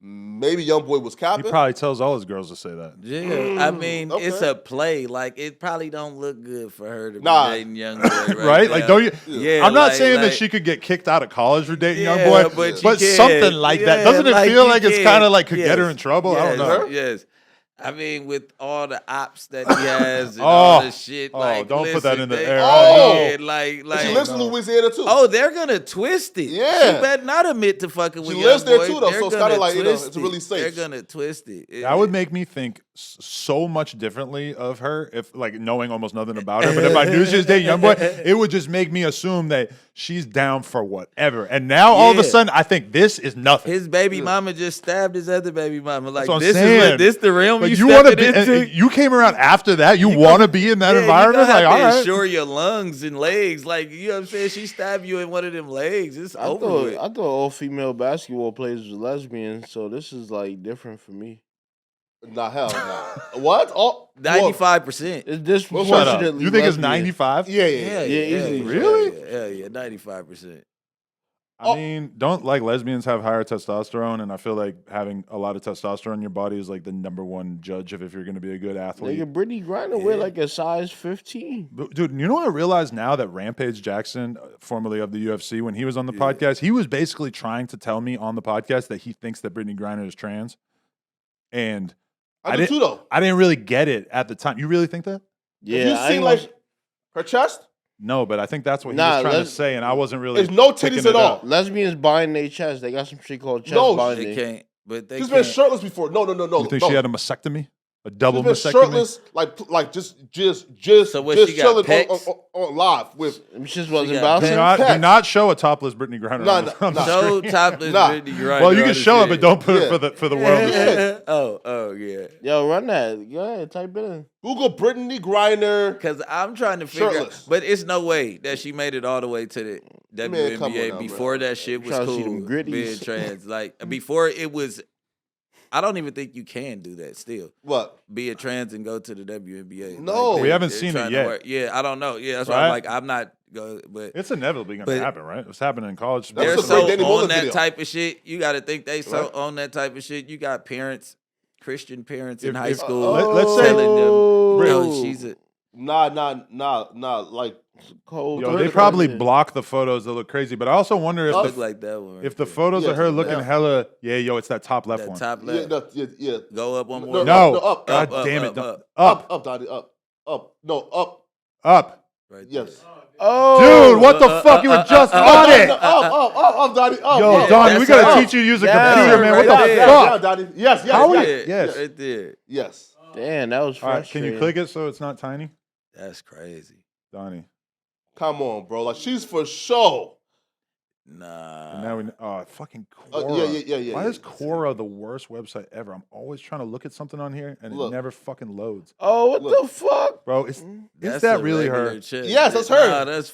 maybe YoungBoy was He capping. probably tells all his girls to say that. Yeah, I mean, it's okay. a play. Like, it probably don't look good for her to Nah. be dating young boy right, Right? Like, now. don't you? Yeah, I'm not like- saying that like- she could get kicked out of college for dating Yeah, young boy, but you but can. something like that. Yeah, Doesn't it like feel you like it's can. kind of like could get Yes. her in trouble? I don't know. Yes. I mean, with all the ops that he has and all the shit, like, don't put that listen, in the they- air. Oh. like, And she lives in Louisiana too. oh, they're gonna twist it. Yeah. She better not admit to fucking with She lives young there boy. too, though, They're so it's gonna kinda like, twist it's really it. safe. They're gonna twist it. That would make me think so much differently of her if, like, knowing almost nothing about her. But if I knew she was dating young boy, it would just make me assume that she's down for whatever. And now all of a Yeah. sudden, I think this is nothing. His baby mama just stabbed his other baby mama. Like, That's what I'm this saying. is what this the realm Like, you wanna stepping be, into. and you came around after that. You want to be in that environment? You Like, all have to right. insure your lungs and legs. Like, you know what I'm saying? She stabbed you in one of them legs. It's over with. I thought all female basketball players were lesbians, so this is like different for me. Nah, hell no. What? Oh, 95%. It's Shut up. disproportionately. You think it's lesbian. 95? Yeah. Yeah, easily. Really? Yeah, 95%. I mean, don't like lesbians have higher testosterone? And I feel like having a lot of testosterone in your body is like the number one judge of if you're going to be a good athlete. Nigga, Brittany Griner wear like a size 15. But, dude, you know what I realized now that Rampage Jackson, formerly of the UFC, when he was on the podcast, he was basically trying to tell me on the podcast that he thinks that Brittany Griner is trans. And I do too, though. I didn't really get it at the time. You really think that? Yeah, you I seen ain't like gonna- her chest? No, but I think that's what he Nah, was trying to let's- say, and I wasn't really. There's no picking titties it at all. up. lesbians buying their chest. They got some shit called chest No, They binding. can't. But they She's can't. been shirtless before. No. You think she had a mastectomy? A She's double been mastectomy? shirtless, like just So what, she got chilling pecs? on live with. It just wasn't got bouncing. pecs. Do not show a topless Brittany Griner. Nah, on the- on the Show screen. topless Nah. Brittany Griner. Well, you on can the show it, shit. but don't put Yeah. it for the world to see. Yeah. Oh, yeah. Yo, run that. Go ahead, type it in. Google Brittany Griner. Because I'm trying to figure Shirtless. out, but it's no way that she made it all the way to the Man, come on WNBA now, before bro. that shit was Trying to see cool. them gritties. Being trans, like before it was. I don't even think you can do that still. What? Be a trans and go to the WNBA. No. Like, We haven't they're seen it trying to yet. work. Yeah, I don't know. Yeah, that's why Right? I'm like, I'm not go, but It's inevitably going But- to happen, right? It's happening in college. That's they're a sports. so great Danny on Mullen that video. type of shit. You got to think they so Right. on that type of shit. You got parents, Christian parents in If- high if- school. let's say- telling them, Bro, "Yo, she's a." Nah. Like, Cold. Yo, they probably block the photos that look crazy, but I also wonder if Look the, like that one. if the photos Yeah, of her looking yeah. hella, it's that top left that one. top yeah, left. no, yeah. Go up one No, more. No, up, God up, damn up, it, don't- up. Up, Daddy, up. No, up. Up. Right Yes. Oh, Dude, what the fuck? You were just on it. Up, Daddy, up. Yo, up. Donnie, we that's gotta up. teach you to use a Down, computer, man. right What the there. fuck? Daddy. Yes. How Yeah, is- yes. right there. Yes. damn, that was All right, can frustrating. you click it so it's not tiny? That's crazy. Donnie. Come on, bro. Like, she's for sure. Nah. And now we fucking Quora. Yeah. Why is Quora the worst website ever? I'm always trying to look at something on here and Look. it never fucking loads. Oh, what Look. the fuck? Bro, is That's that a really regular her? chick. Yes, that's her. Nah, that's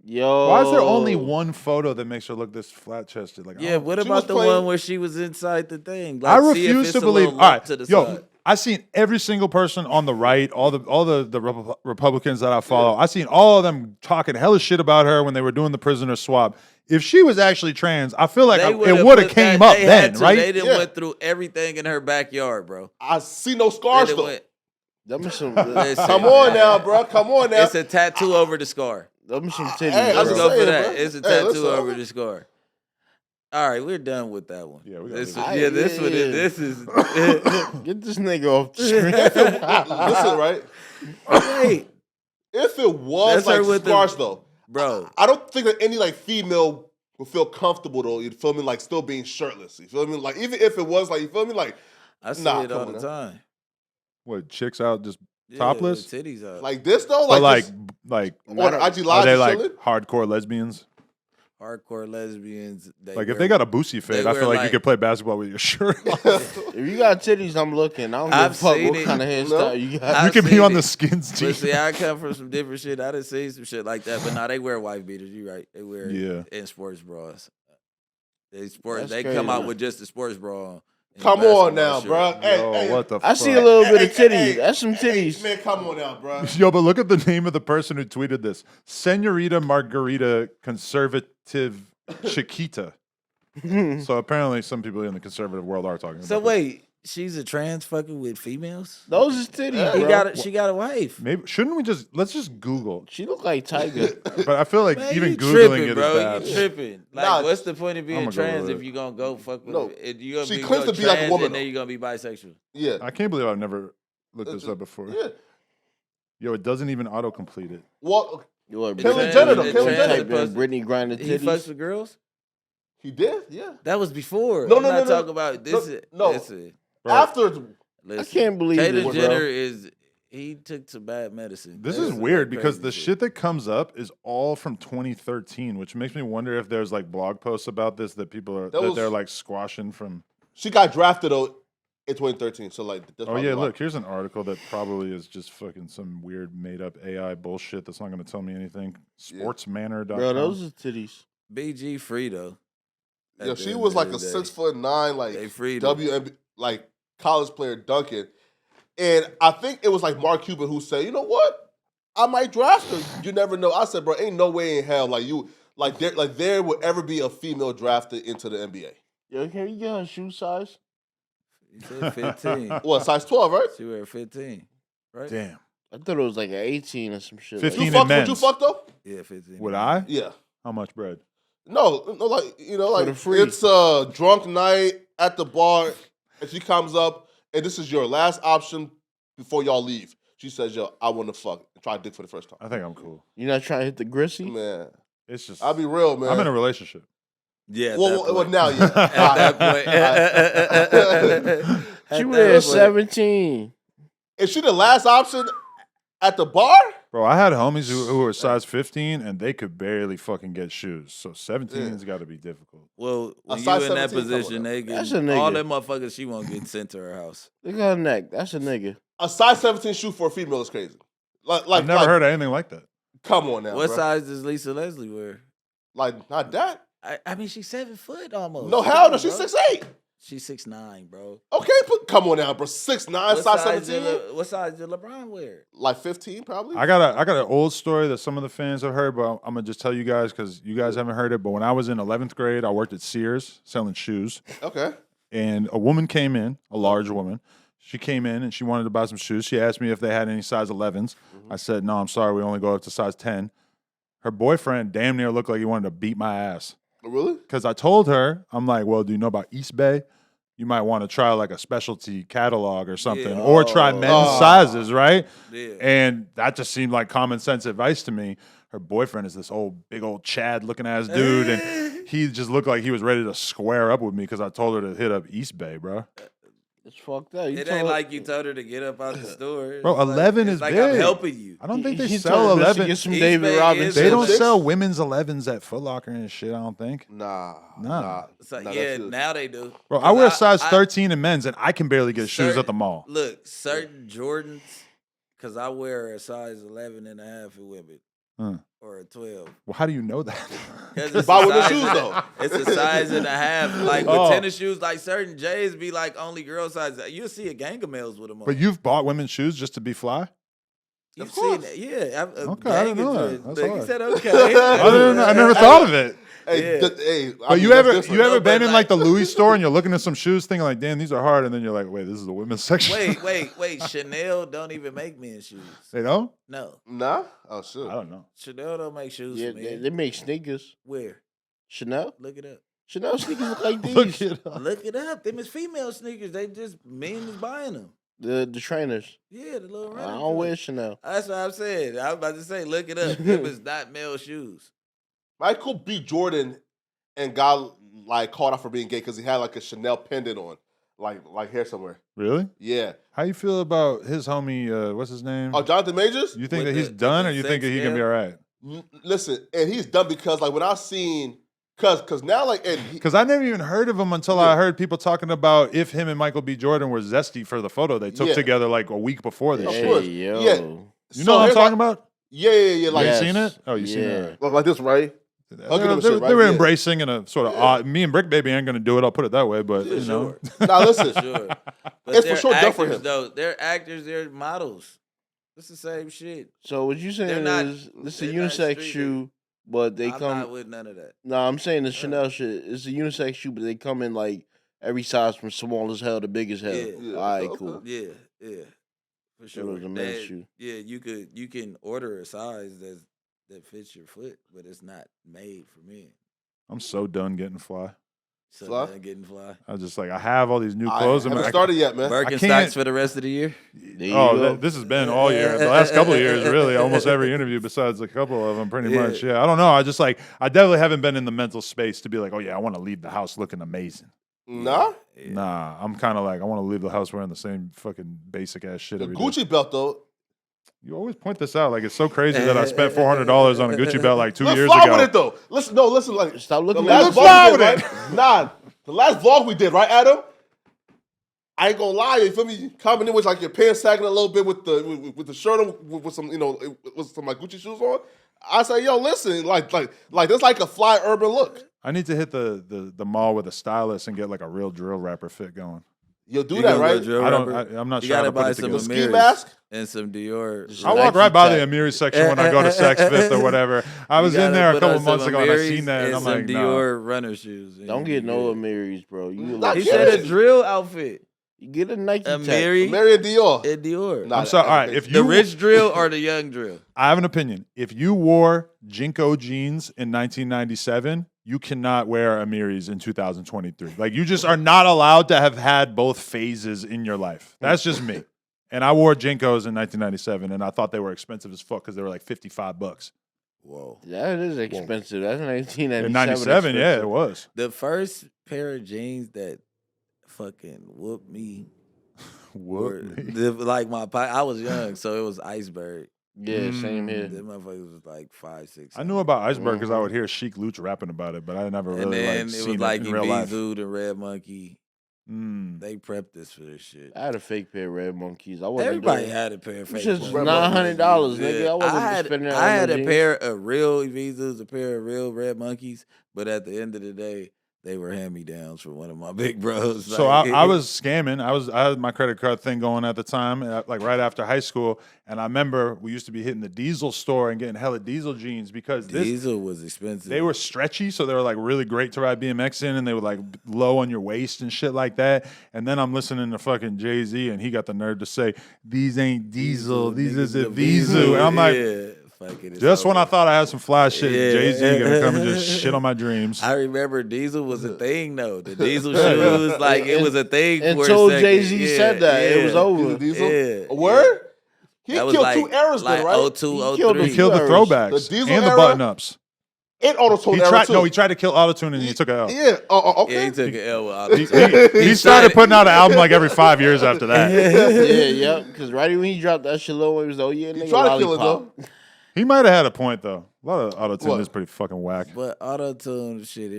Yo. Why is there only one photo that makes her look this flat chested? Like, yeah. What She was about the playing- one where she was inside the thing? I Like, see if refuse it's to a little believe. All lump right, to the yo, side. I've seen every single person on the right, all the Republicans that I follow. I've seen all of them talking hella shit about her when they were doing the prisoner swap. If she was actually trans, I feel like They it would've would have put came that- up they then, had to. right? They didn't Yeah. went through everything in her backyard, bro. I see no They scars, done though. went- Them some, Listen, Come on now, bro. Come on now. It's a tattoo over the scar. them some titties. Hey, I Let's was bro. go for saying, that. bro. It's a Hey, tattoo listen, over I'm- the scar. All right, we're done with that one. Yeah, we gotta this leave is, it. yeah, this one. Yeah. This is. Get this nigga off the screen. Listen, right? Wait, If it was That's her like with the- scars, though, bro. I don't think that any like female would feel comfortable though. You feel me? Like still being shirtless. You feel me? Like even if it was like you feel me? Like I see Nah, it all come the on time. What, chicks out just Yeah, topless? the titties out. like this though. But Like like, just on IG are Live they just like chilling. hardcore lesbians? Hardcore lesbians. Like if they got a boosie fade, they I feel wear, like you like- could play basketball with your shirt off. If you got titties, I'm looking. I don't give a I've fuck seen what it. kind of hairstyle you got. I've You can be seen on it. the skins team. But see, I come from some different shit. I done seen some shit like that, but now they wear wife beaters. You right? They wear Yeah. in sports bras. They sports. That's They crazy. come out with just the sports bra on. and Come basketball on now, shirt. bro. Hey, Yo, hey, what the I see a fuck? little bit of Hey, titties. hey, That's some hey, titties. man, come on now, bro. Yo, but look at the name of the person who tweeted this. Senorita Margarita Conservative Chiquita. So apparently some people in the conservative world are talking So about this. wait, she's a trans fucking with females? Those is titties, He bro. got she got a wife. Maybe shouldn't we let's just Google. She look like Tiger. But I feel like Man, even you Googling tripping, it bro. is bad. You tripping. Like, Nah, what's the point of being I'ma trans Google if it. you gonna go fuck with No. you gonna She be claims go to be like a trans woman, and then though. you're gonna be bisexual. Yeah, I can't believe I've never looked this up before. yeah. Yo, it doesn't even autocomplete it. Well, What, The Kylie trans- Jenner, the though. Kylie trans Jenner. Type supposed in to- Brittany Griner He fucks titties. with girls? he did. Yeah. That was before. No, I'm no, not no, no. talking about this. No. Listen, Bro, After listen. can't believe Caitlyn this, bro. Jenner he took some bad medicine. this That is some weird crazy because the shit that comes up is all from 2013, which makes me wonder if there's like blog posts about this that people are That was- they're like squashing from. she got drafted though in 2013, so like that's Oh probably yeah, why. look, here's an article that probably is just fucking some weird made up AI bullshit that's not going to tell me anything. Sportsmanner.com. Bro, those is titties. BG free though. At Yeah, the she end was of like the a day. 6'9", like They freed her. WNBA, like college player dunking, and I think it was like Mark Cuban who said, "You know what? I might draft her. You never know." I said, "Bro, ain't no way in hell there would ever be a female drafted into the NBA. Yo, can we get her shoe size? You said 15. What, size 12, right? She wear 15, right? Damn. I thought it was like an 18 or some shit. 15 You fuck, men's. would you fuck though? Yeah, 15. Would I? Yeah. How much bread? No, like For the free. it's a drunk night at the bar, and she comes up and this is your last option before y'all leave. She says, "Yo, I want to fuck and try dick for the first time." I think I'm cool. You're not trying to hit the grissy? Man, It's just I'll be real, man. I'm in a relationship. Yeah. Well, now, yeah. At that point. She was at 17. Is she the last option at the bar? Bro, I had homies who were size 15 and they could barely fucking get shoes. So 17's got to be difficult. Well, when you size in that 17 position, they get That's a nigga. all them motherfuckers she won't get sent to her house. Look at her neck. That's a nigga. A size 17 shoe for a female is crazy. I've never heard of anything like that. Come on now, What bro. size does Lisa Leslie wear? Like, not that. I mean, she's 7 foot almost. No, hell no. She's 6'8". She's 6'9", bro. Okay, but come on now, bro. 6'9", What size size 17? what size did LeBron wear? Like 15, probably? I got an old story that some of the fans have heard, but I'm gonna just tell you guys because you guys haven't heard it. But when I was in 11th grade, I worked at Sears selling shoes, Okay. and a woman came in, a large woman. She came in and she wanted to buy some shoes. She asked me if they had any size 11s. I said, "No, I'm sorry, we only go up to size 10." Her boyfriend damn near looked like he wanted to beat my ass Really? because I told her, I'm like, "Well, do you know about East Bay? You might want to try like a specialty catalog or something, Yeah. or try men's sizes, right?" Yeah. And that just seemed like common sense advice to me. Her boyfriend is this big old Chad looking ass dude, and he just looked like he was ready to square up with me because I told her to hit up East Bay, bro. It's fucked up. It ain't like you told her to get up out the store. Bro, It's 11 it's is like big. I'm helping you. I don't think they He sell told us to 11. Get some East David Bay Robinson. is They don't Six? sell women's 11s at Foot Locker and shit, I don't think. Nah. It's like, Nah, yeah, that's it. now they do. Bro, I wear a size I- 13 in men's, and I can barely get shoes at the mall. Look, certain Jordans, because I wear a size 11 and a half in women. Huh. Or a 12. Well, how do you know that? 'Cause it's Buy a with the size shoes, and- though. It's a size and a half. Like with Oh. tennis shoes, like certain J's be like only girl size. You'll see a gang of males with them on. But you've bought women's shoes just to be fly? You've Of seen course. it. Yeah. Okay, I didn't know that. That's He hard. said okay. I never thought of it. Hey, Yeah. hey. But you ever No, been but in like the Louis store and you're looking at some shoes thinking like, damn, these are hard, and then you're like, wait, this is the women's section. Wait. Chanel don't even make men's shoes. They don't? No. Nah? Oh, shit. I don't know. Chanel don't make shoes Yeah, for they men. make sneakers. Where? Chanel? Look it up. Chanel sneakers look like these. Look it up. Look it up. Them is female sneakers. They just men is buying them. The trainers. Yeah, the little I running. don't wear joints. Chanel. That's what I'm saying. I was about to say, look it up. Them is not male shoes. Michael B. Jordan and got like caught out for being gay because he had like a Chanel pendant on, like here somewhere. Really? Yeah. How you feel about his homie, what's his name? Oh, Jonathan Majors? You think with that he's the- done, or with you the think that sex he can be scam? all right? Listen, and he's done because like when I seen, cause now like and he, Because I never even heard of him until I heard people talking about if him and Michael B. Jordan were zesty for the photo they took Yeah. together like a week before this Of shit. course. Hey, yo. Yeah. You know what I'm here's talking like, about? Yeah. Like You Yes. seen it? Oh, you seen Yeah. it? like this, right? They Hugging were, him and shit, right? they were Yeah. embracing in a sort of odd. Me and Brick Baby ain't gonna do it. I'll put it that way. But Yeah, you know, sure. Now listen, Sure. But It's for they're sure done for actors, him. though. They're actors, they're models. It's the same shit. So what you saying They're not- is this a they're not unisex street shoe, but they I'm come. not with none of that. No, I'm saying the Chanel shit. It's a unisex shoe, but they come in like every size from small as hell to big as hell. Yeah. All right, Okay. cool. Yeah. For It sure. was a men's shoe. Yeah, you can order a size that fits your foot, but it's not made for men. I'm so done getting fly. So Fly? man, getting fly. I just like I have all these new I clothes. haven't I started yet, man. Birkenstocks can't- for the rest of the year. There you Oh, go. this has been all year. The last couple of years, really, almost every interview besides a couple of them, pretty Yeah. much. Yeah, I don't know. I just like I definitely haven't been in the mental space to be like, oh yeah, I want to leave the house looking amazing. Nah, Yeah. Nah, I'm kind of like I want to leave the house wearing the same fucking basic ass shit the every day. Gucci belt though. You always point this out like it's so crazy that I spent $400 on a Gucci belt like 2 Let's years fly ago. with it though. Listen. Like Stop the looking last at Let's vlog fly we with did, it. right? Nah, the last vlog we did, right, Adam? I ain't gonna lie, you feel me? Coming in with like your pants sagging a little bit with the shirt on, with some with some like Gucci shoes on. I say, yo, listen, like that's like a fly urban look. I need to hit the mall with a stylist and get like a real drill rapper fit going. You'll do You that, gonna go right? drill I don't. rapper? I'm not You sure how gotta to put buy it some together. Ski Amiris mask? and some Dior. I walk right by the Amiri section when I go to Saks Fifth or whatever. I was in there a couple months ago and I seen that and I'm like, some nah. Dior runner shoes. and Don't you get no good. Amiris, bro. You Not He look said a kidding. drill outfit. You get a Nike tag. Amiri Marion Dior. and Dior. Nah, I'm sorry. All right, if The you rich drill or the young drill? I have an opinion. If you wore Jinko jeans in 1997, you cannot wear Amiris in 2023. Like, you just are not allowed to have had both phases in your life. That's just me. And I wore Jinkos in 1997, and I thought they were expensive as fuck because they were like $55. Whoa. That is expensive. That's 1997. In 97, yeah, it was. The first pair of jeans that fucking whooped me. Like I was young, so it was Iceberg. Yeah, same here. Them motherfuckers was like 5, 6. I knew about Iceberg because I would hear Chic Luch rapping about it, but I never And really then like it seen was like it in real life. Zoo, the Red Monkey. Mm. They prepped this for this shit. I had a fake pair of Red Monkeys. I wasn't Everybody doing it. had a pair of It was fake just ones. $900, nigga. I wasn't I spending that. I on had no a jeans. pair of real Evisus, a pair of real Red Monkeys, but at the end of the day, they were hand-me-downs from one of my big bros. So Like, I was scamming. I had my credit card thing going at the time, like right after high school. And I remember we used to be hitting the Diesel store and getting hella Diesel jeans because Diesel was expensive. they were stretchy, so they were like really great to ride BMX in, and they were like low on your waist and shit like that. And then I'm listening to fucking Jay-Z, and he got the nerve to say, "These ain't Diesel, these is a Vizu." And I'm like, just when I thought I had some fly shit, Jay-Z gonna come and just shit on my dreams. I remember Diesel was a thing though. The Diesel shoes, like it was a thing. Until for a second. Jay-Z said that, it was over. Diesel? Yeah. A word? He That killed was like, 2 eras like then, right? 02, He killed 03. He killed the Eras. throwbacks The Diesel and the era? button-ups. And auto-tune He era tried. too. No, he tried to kill autotune and he took it out. Yeah. Okay. Yeah, he took an L with He started putting out an album like every 5 years after that. Yeah. Because right when he dropped that shit low, it was, oh yeah, He nigga, tried to kill it lollipop. though. He might have had a point though. A lot of autotune What? is pretty fucking whack. But auto-tune shit,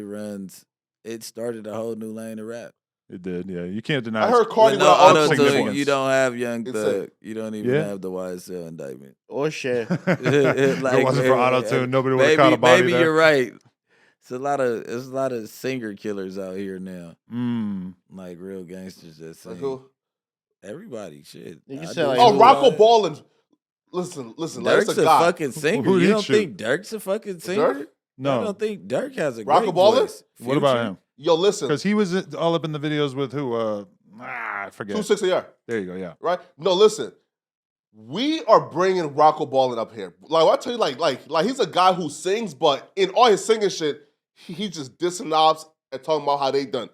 it started a whole new lane of rap. It did, yeah. You can't deny. I heard Cardi With without no auto-tune. auto-tune, significance. you don't have Young It's Thug. a- You don't even Yeah. have the YSL indictment. Or shit. If it wasn't for auto-tune, nobody would have caught a body Maybe there. you're right. It's a lot of singer killers out here now. Mm. Like real gangsters that sing. Like who? Everybody, shit. You I said do like- Oh, too. Rocco Ballin. Listen. Like, Dirk's it's a a guy. fucking singer. Who did You he don't shoot? think Dirk's a fucking singer? Dirk? I No. don't think Dirk has a Rocco great Ballin? voice. What about Future? him? Yo, listen. Because he was all up in the videos with who? I forget. 260 yard. There you go. Yeah. Right? No, listen. We are bringing Rocco Ballin up here. Like I tell you, like he's a guy who sings, but in all his singing shit, he just dissing ops and talking about how they done,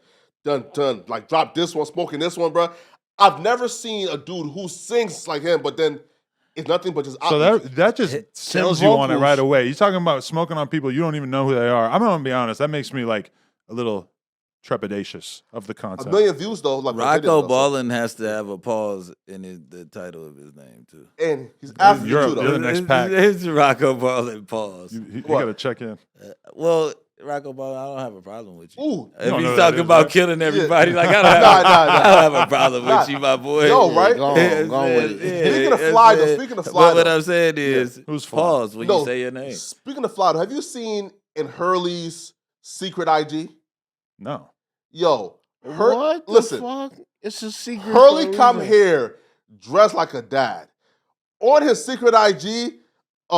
like drop this one, smoking this one, bro. I've never seen a dude who sings like him, but then it's nothing but just So that just sells you on it vocals. right away. You're talking about smoking on people you don't even know who they are. I'm gonna be honest. That makes me like a little trepidatious of the a concept. million views though. Like Rocco Ballin has to have a pause in the title of his name too. and he's African You're too the though. next pack. It's Rocco Ballin pause. You What? gotta check in. Well, Rocco Ballin, I don't have a problem with you. Ooh, If don't know he's who that talking is, about right? killing everybody, like I don't have, Nah. I don't have a problem Nah. with you, my boy. Yo, right? Go on with it. Speaking of fly, though, speaking of fly, what though. I'm saying is, Who's fly? pause when No, you say your name. Speaking of fly, have you seen in Hurley's secret IG? No. Yo, What the listen, fuck? It's a secret. Hurley for a come reason. here dressed like a dad. On his secret IG,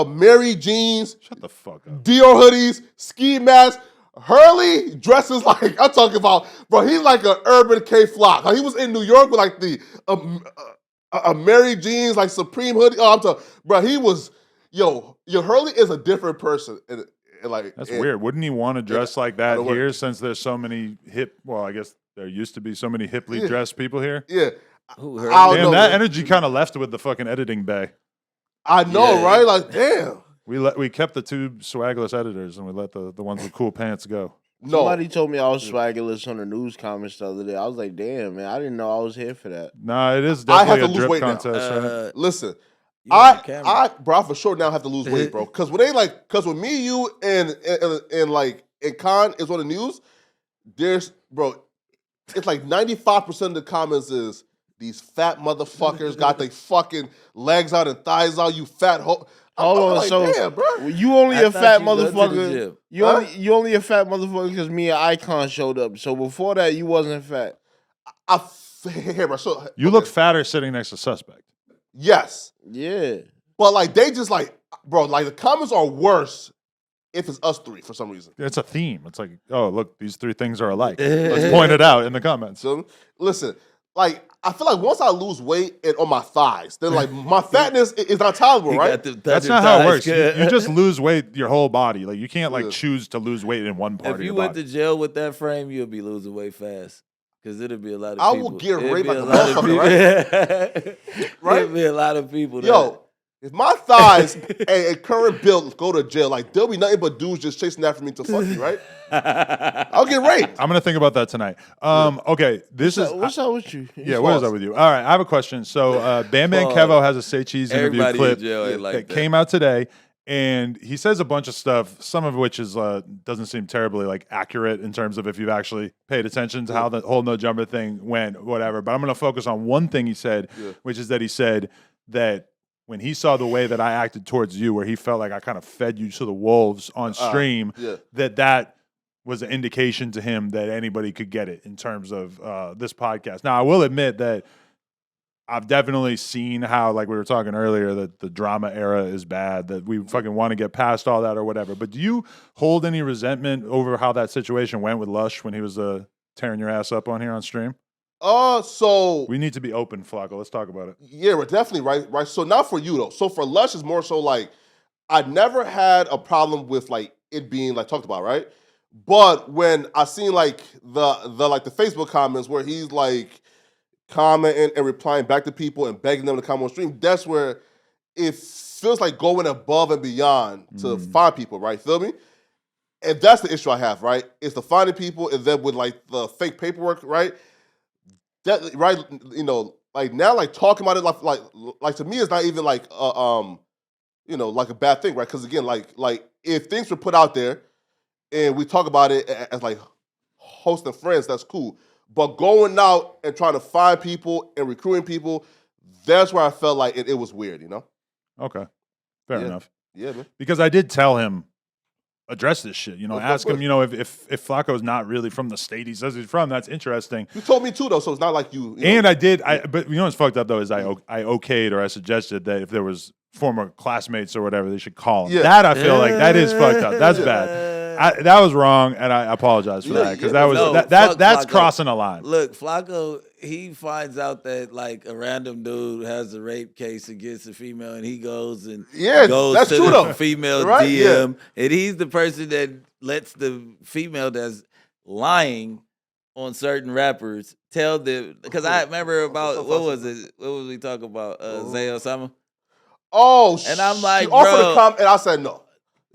Mary jeans, Shut the fuck up. Dior hoodies, ski mask. Hurley dresses like, I'm talking about, bro, he's like an urban K Flock. Like, he was in New York with like the Mary jeans, like Supreme hoodie. Oh, I'm talking, bro, he was, your Hurley is a different person. And like, That's weird. Wouldn't he want to dress like that that'll work. here since there's so many well, I guess there used to be so many hiply Yeah. dressed people here? Yeah. Who I heard don't Damn, know, that man. energy kind of left with the fucking editing bay. I know, Yeah. right? Like, damn. We kept the two swagless editors and we let the ones with cool pants go. No. Somebody told me I was swaggerless on the news comments the other day. I was like, damn, man, I didn't know I was here for that. Nah, it is I have definitely a to lose drip weight now. contest, right? Listen, you on the camera. bro, for sure now have to lose weight, bro. Because when they like, because when me, you, and Khan is on the news, there's, bro, it's like 95% of the comments is these fat motherfuckers got their fucking legs out and thighs out. You fat hoe. Hold I'm on, like, so damn, bro. you only I a thought fat you go to the motherfucker. gym. You only a fat motherfucker because me and Icon showed up. So before that, you wasn't fat. Here, bro. So, You look fatter sitting next to Suspect. yes, Yeah. but like they just like, bro, like the comments are worse if it's us three for some reason. It's a theme. It's like, oh, look, these three things are alike. Let's point it out in the comments. So listen, like I feel like once I lose weight and on my thighs, then like my fatness is not tolerable, He right? got them That's thunder not how it thighs, works. You good. just lose weight your whole body. Like you can't like Yeah. choose to lose weight in one part If of you your went body. to jail with that frame, you'll be losing weight fast. Because it'll be a lot of I people. will get It'll raped be like a lot of motherfucker, people. Right? It'll be a lot of people. Yo, if my thighs and current build go to jail, like there'll be nothing but dudes just chasing after me to fuck me, right? I'll get raped. I'm gonna think about that tonight. Okay, this is What's up with you? yeah. What is up with you? All right, I have a question. So Bam Bam Pause. Kevo has a Say Cheese interview Everybody clip in jail ain't like that that. came out today, and he says a bunch of stuff. Some of which is doesn't seem terribly like accurate in terms of if you've actually paid attention to how the whole no jumper thing went, whatever. But I'm gonna focus on one thing he said, which is that he said that when he saw the way that I acted towards you, where he felt like I kind of fed you to the wolves on stream, that was an indication to him that anybody could get it in terms of this podcast. Now, I will admit that I've definitely seen how, like we were talking earlier, that the drama era is bad, that we fucking want to get past all that or whatever. But do you hold any resentment over how that situation went with Lush when he was tearing your ass up on here on stream? So We need to be open, Flakko. Let's talk about it. yeah, we're definitely right. So not for you though. So for Lush is more so like I never had a problem with like it being like talked about, right? But when I seen like the Facebook comments where he's like commenting and replying back to people and begging them to come on stream, that's where it feels like going above and beyond to find people, right? Feel me? And that's the issue I have, right? It's the finding people and then with like the fake paperwork, right? That right, you know, like now, like talking about it, like to me, it's not even like, you know, like a bad thing, right? Because again, like if things were put out there and we talk about it as like host and friends, that's cool. But going out and trying to find people and recruiting people, that's where I felt like it was weird, you know? Okay, fair enough. Yeah, man. Because I did tell him, address this shit. You know, Of ask course. him. You know, if Flacco's not really from the state he says he's from, that's interesting. You told me too, though, so it's not like you know, And I did. But you know what's fucked up though is I okayed or I suggested that if there was former classmates or whatever, they should call him. Yeah. That I feel like that is fucked up. That's bad. That was wrong, and I apologize for that because that was No, that's fuck Flacco. crossing a line. Look, Flacco, he finds out that like a random dude has a rape case against a female, and he goes and goes that's to true, the though. female Right? DM, and he's the person that lets the female that's lying on certain rappers tell them. Because I remember about what was it? What was we talking about? Zay Osama. Oh, And I'm like, she offered bro. to come, and I said no.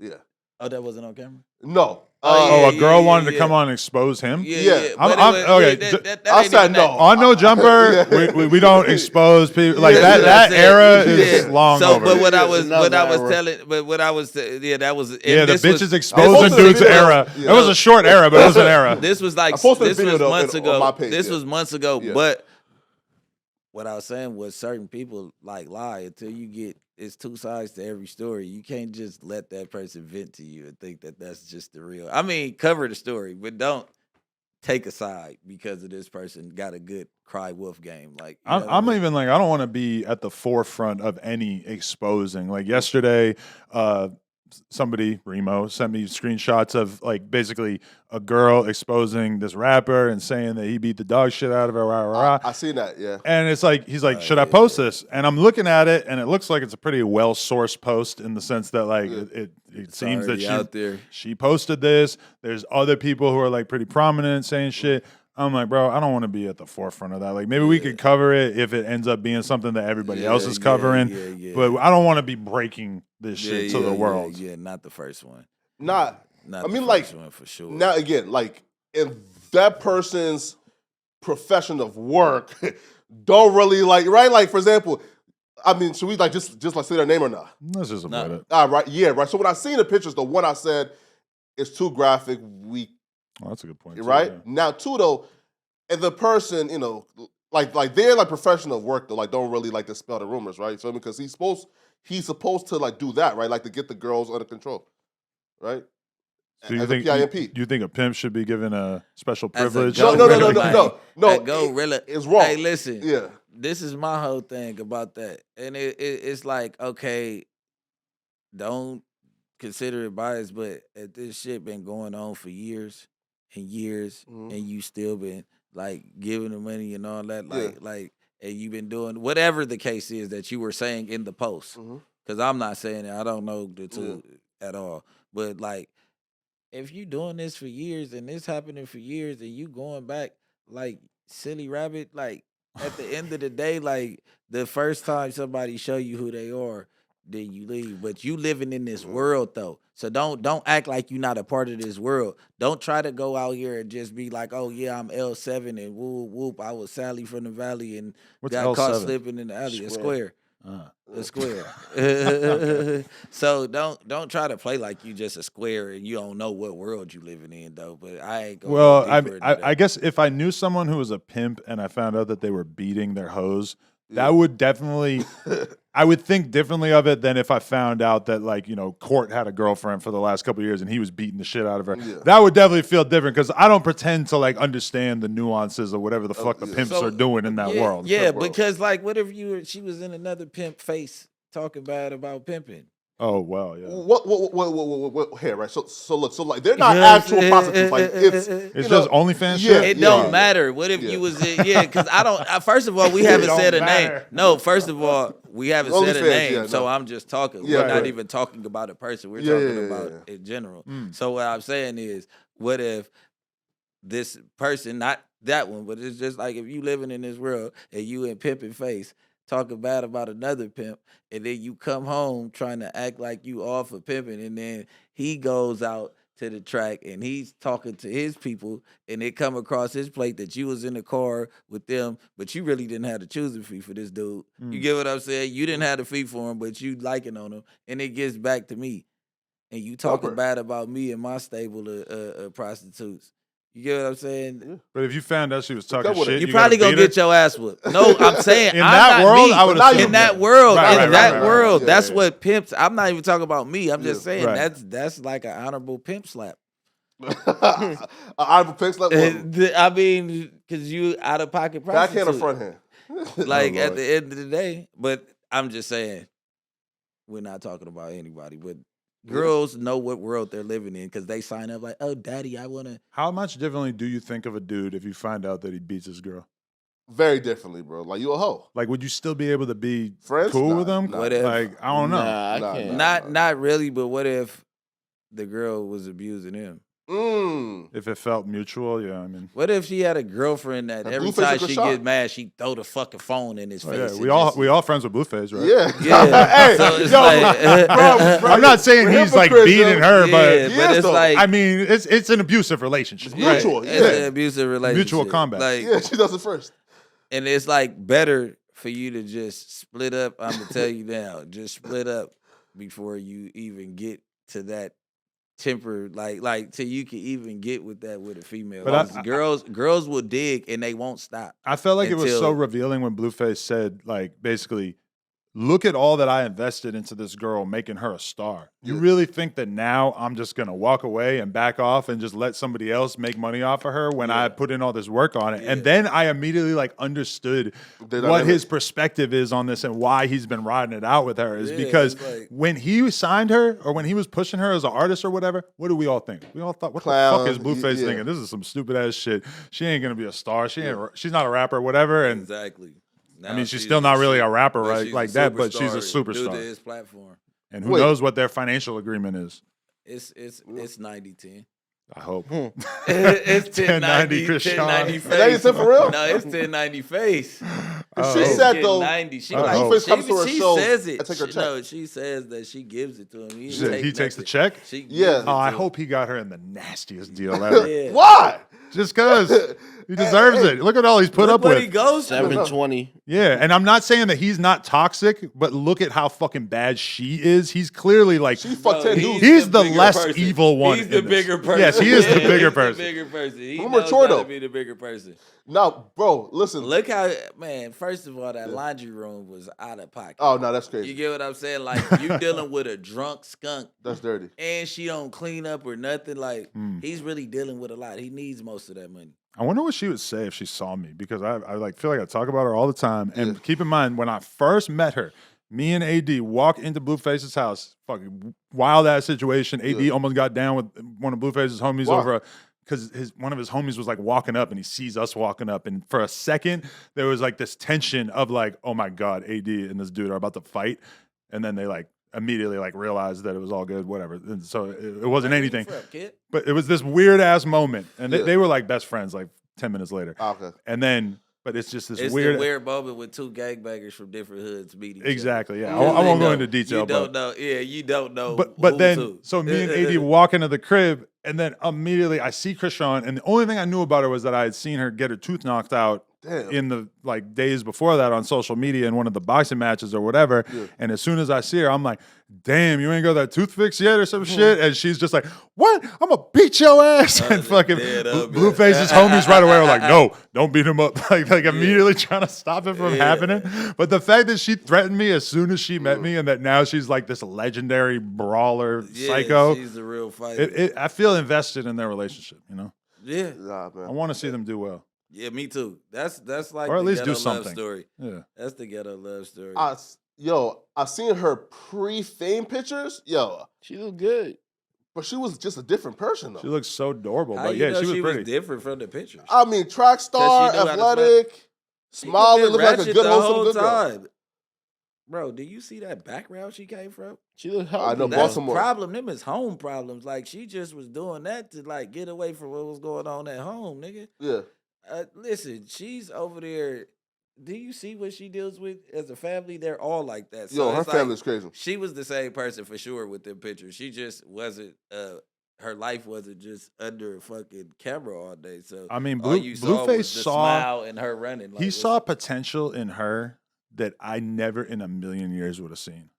Yeah, Oh, that wasn't on camera. no. Oh, A girl wanted to yeah. come on and expose him. Yeah. Okay, That I ain't said even no. that- On No Jumper, Yeah. we don't expose people like Yeah, that. That that's it. era is Yeah. long So, over. but what I It's was another era. telling, but what I was, that was, and Yeah, the this bitches was- exposing posted dudes a video. era. Yeah. It was a short era, but it was an era. This was like I posted a this video, was though, months on ago. my page, This yeah. was months ago. Yeah. But what I was saying was certain people like lie until you get. It's two sides to every story. You can't just let that person vent to you and think that that's just the real. I mean, cover the story, but don't take a side because of this person got a good cry wolf game. Like you know what I I'm mean? even like I don't want to be at the forefront of any exposing. Like yesterday, somebody Remo sent me screenshots of like basically a girl exposing this rapper and saying that he beat the dog shit out of her. Rah, rah, rah. I seen that. Yeah. And it's like he's like, should I post this? And I'm looking at it, and it looks like it's a pretty well sourced post in the sense that like it seems that already out there. she posted this. There's other people who are like pretty prominent saying shit. I'm like, bro, I don't want to be at the forefront of that. Like maybe we could cover it if it ends up being something that everybody else is covering. But I don't want to be breaking this shit to the world. Yeah, not the first one. Not Not I the mean, first like, one for sure. now again, like if that person's profession of work don't really like, right? Like for example, I mean, should we like just like say their name or not? Let's just avoid it. Right, yeah, right. So when I seen the pictures, the one I said is too graphic. Oh, that's a good point. too, Right yeah. now, too though, and the person, you know, like they're like professional work though, like don't really like dispel the rumors, right? You feel me? Because he's supposed to like do that, right? Like to get the girls under control, right? So you As think a PIMP. you think a pimp should be given a special As a privilege? No, go- no. That gorilla. It's wrong. Hey, listen. Yeah. This is my whole thing about that, and it's like, okay, don't consider it biased, but if this shit been going on for years and years, Mhm. and you still been like giving the money and all that, like and you've been doing whatever the case is that you were saying in the post. Because I'm not saying it. I don't know the two at all. But like, if you doing this for years and this happening for years and you going back like silly rabbit, like at the end of the day, like the first time somebody show you who they are, then you leave. But you living in this world though. So don't act like you're not a part of this world. Don't try to go out here and just be like, oh yeah, I'm L7 and whoop whoop. I was Sally from the Valley and What's got caught L7? slipping in the alley. A square. A square. So don't try to play like you just a square and you don't know what world you living in though. But I ain't going. Well, I guess if I knew someone who was a pimp and I found out that they were beating their hoes, that would definitely. I would think differently of it than if I found out that, like, you know, Court had a girlfriend for the last couple of years and he was beating the shit out of her. Yeah. That would definitely feel different because I don't pretend to, like, understand the nuances of whatever the fuck the pimps are doing in that world. Yeah, because, like, what if she was in another pimp face talking bad about pimping? Oh, well, yeah. What here, right? So look, so like they're not actual prostitutes. Like it's just OnlyFans shit. It don't matter. What if you was in, because I don't. First of all, we haven't said a name. No, first of all, we haven't said a name. So I'm just talking. We're not even talking about a person. We're talking about in general. So what I'm saying is, what if this person, not that one, but it's just like if you living in this world and you in pimping face, talking bad about another pimp, and then you come home trying to act like you all for pimping, and then he goes out to the track and he's talking to his people, and it come across his plate that you was in the car with them, but you really didn't have the choosing fee for this dude. You get what I'm saying? You didn't have the fee for him, but you liking on him, and it gets back to me, and you talking bad about me and my stable of prostitutes. You get what I'm saying? But if you found out she was talking shit, you probably gonna get your ass whooped. No, I'm saying in that world, I would assume in that world, right. That's what pimps. I'm not even talking about me. I'm just saying that's like an honorable pimp slap. An honorable pimp slap. I mean, because you out of pocket prostitute. Backhand or front hand? Like at the end of the day, but I'm just saying, we're not talking about anybody, but. Girls know what world they're living in because they sign up like, oh, daddy, I want to. How much differently do you think of a dude if you find out that he beats his girl? Very differently, bro. Like, you a hoe. Like, would you still be able to be friends? Cool with him? What if, like, I don't know. I can't. Not really, but what if the girl was abusing him? If it felt mutual, yeah, I mean. What if she had a girlfriend that every time she get mad, she throw the fucking phone in his face? Yeah, we all friends with Blueface, right? Yeah. Hey, so it's bro, I'm not saying he's like beating her, but it's like, I mean, it's an abusive relationship. It's mutual. Right? It's an abusive relationship. Mutual combat. Like, she does it first. And it's like better for you to just split up. I'm gonna tell you now, just split up before you even get to that temper, like till you can even get with that with a female. But girls will dig and they won't stop. I felt like it was so revealing when Blueface said, like, basically, look at all that I invested into this girl, making her a star. You really think that now I'm just going to walk away and back off and just let somebody else make money off of her when I put in all this work on it? And then I immediately, like, understood what his perspective is on this and why he's been riding it out with her is because when he signed her or when he was pushing her as an artist or whatever, what do we all think? We all thought, what the fuck is Blueface thinking? This is some stupid ass shit. She ain't going to be a star. She's not a rapper, whatever. And exactly. Now I mean, she's still not really a rapper, right? Like that, but she's a superstar. Due to his platform. And who knows what their financial agreement is? It's 90-10. I hope. It's 1090 1090 face. That is it for real? No, it's 1090 face. She said though, 90. She says it. No, she says that she gives it to him. He takes the check? I hope he got her in the nastiest deal ever. Why? Just because he deserves it. Look at all he's put up with. He goes 720. Yeah, and I'm not saying that he's not toxic, but look at how fucking bad she is. He's clearly like he's the less evil one. He's the bigger person. Yes, he is the bigger person. The bigger person. He knows how to be the bigger person. No, bro, listen. Look how, man, first of all, that laundry room was out of pocket. Oh, no, that's crazy. You get what I'm saying? Like, you dealing with a drunk skunk. That's dirty. And she don't clean up or nothing. Like, he's really dealing with a lot. He needs most of that money. I wonder what she would say if she saw me because I like feel like I talk about her all the time. And keep in mind, when I first met her, me and AD walk into Blueface's house. Fucking wild ass situation. AD almost got down with one of Blueface's homies over because one of his homies was like walking up and he sees us walking up, and for a second there was like this tension of like, oh my god, AD and this dude are about to fight, and then they like immediately like realized that it was all good, whatever. And so it wasn't anything, but it was this weird ass moment, and they were like best friends like 10 minutes later. Okay. And then, but it's just this It's weird the weird moment with two gangbangers from different hoods meeting. Exactly. Yeah, Each other. I won't go into detail. You don't know. Yeah, you don't know. But then, who. so me and AD walk into the crib, and then immediately I see Krishan, and the only thing I knew about her was that I had seen her get her tooth knocked out in the like days before that on social media in one of the boxing matches or whatever. Yeah. And as soon as I see her, I'm like, damn, you ain't got that tooth fixed yet or some shit? And she's just like, what? I'm gonna beat your ass. And fucking Blueface's homies right away were like, no, don't beat him up. like immediately trying to stop it from happening. But the fact that she threatened me as soon as she met me, and that now she's like this legendary brawler psycho. She's the real fighter. I feel invested in their relationship, you know? Yeah. Nah, man. I want to see them do well. Yeah, me too. That's like or at the least ghetto do something. love story. Yeah, that's the ghetto love story. I've seen her pre-fame pictures. Yo, she looked good, but she was just a different person though. She looks so adorable, How but you yeah, know she was pretty. different from the pictures. I mean, track star, athletic, smiling, looked like a good wholesome good girl. Bro, do you see that background she came from? She looked healthy. I know That's Baltimore. Problem. Them is home problems. Like she just was doing that to like get away from what was going on at home, nigga. Yeah. Listen, she's over there. Do you see what she deals with as a family? They're all like that. So yo, her family's crazy. She was the same person for sure with them pictures. She just wasn't. Her life wasn't just under a fucking camera all day. So I mean, Blueface saw smile and her running. Like, he saw potential in her that I never in a million years would have seen.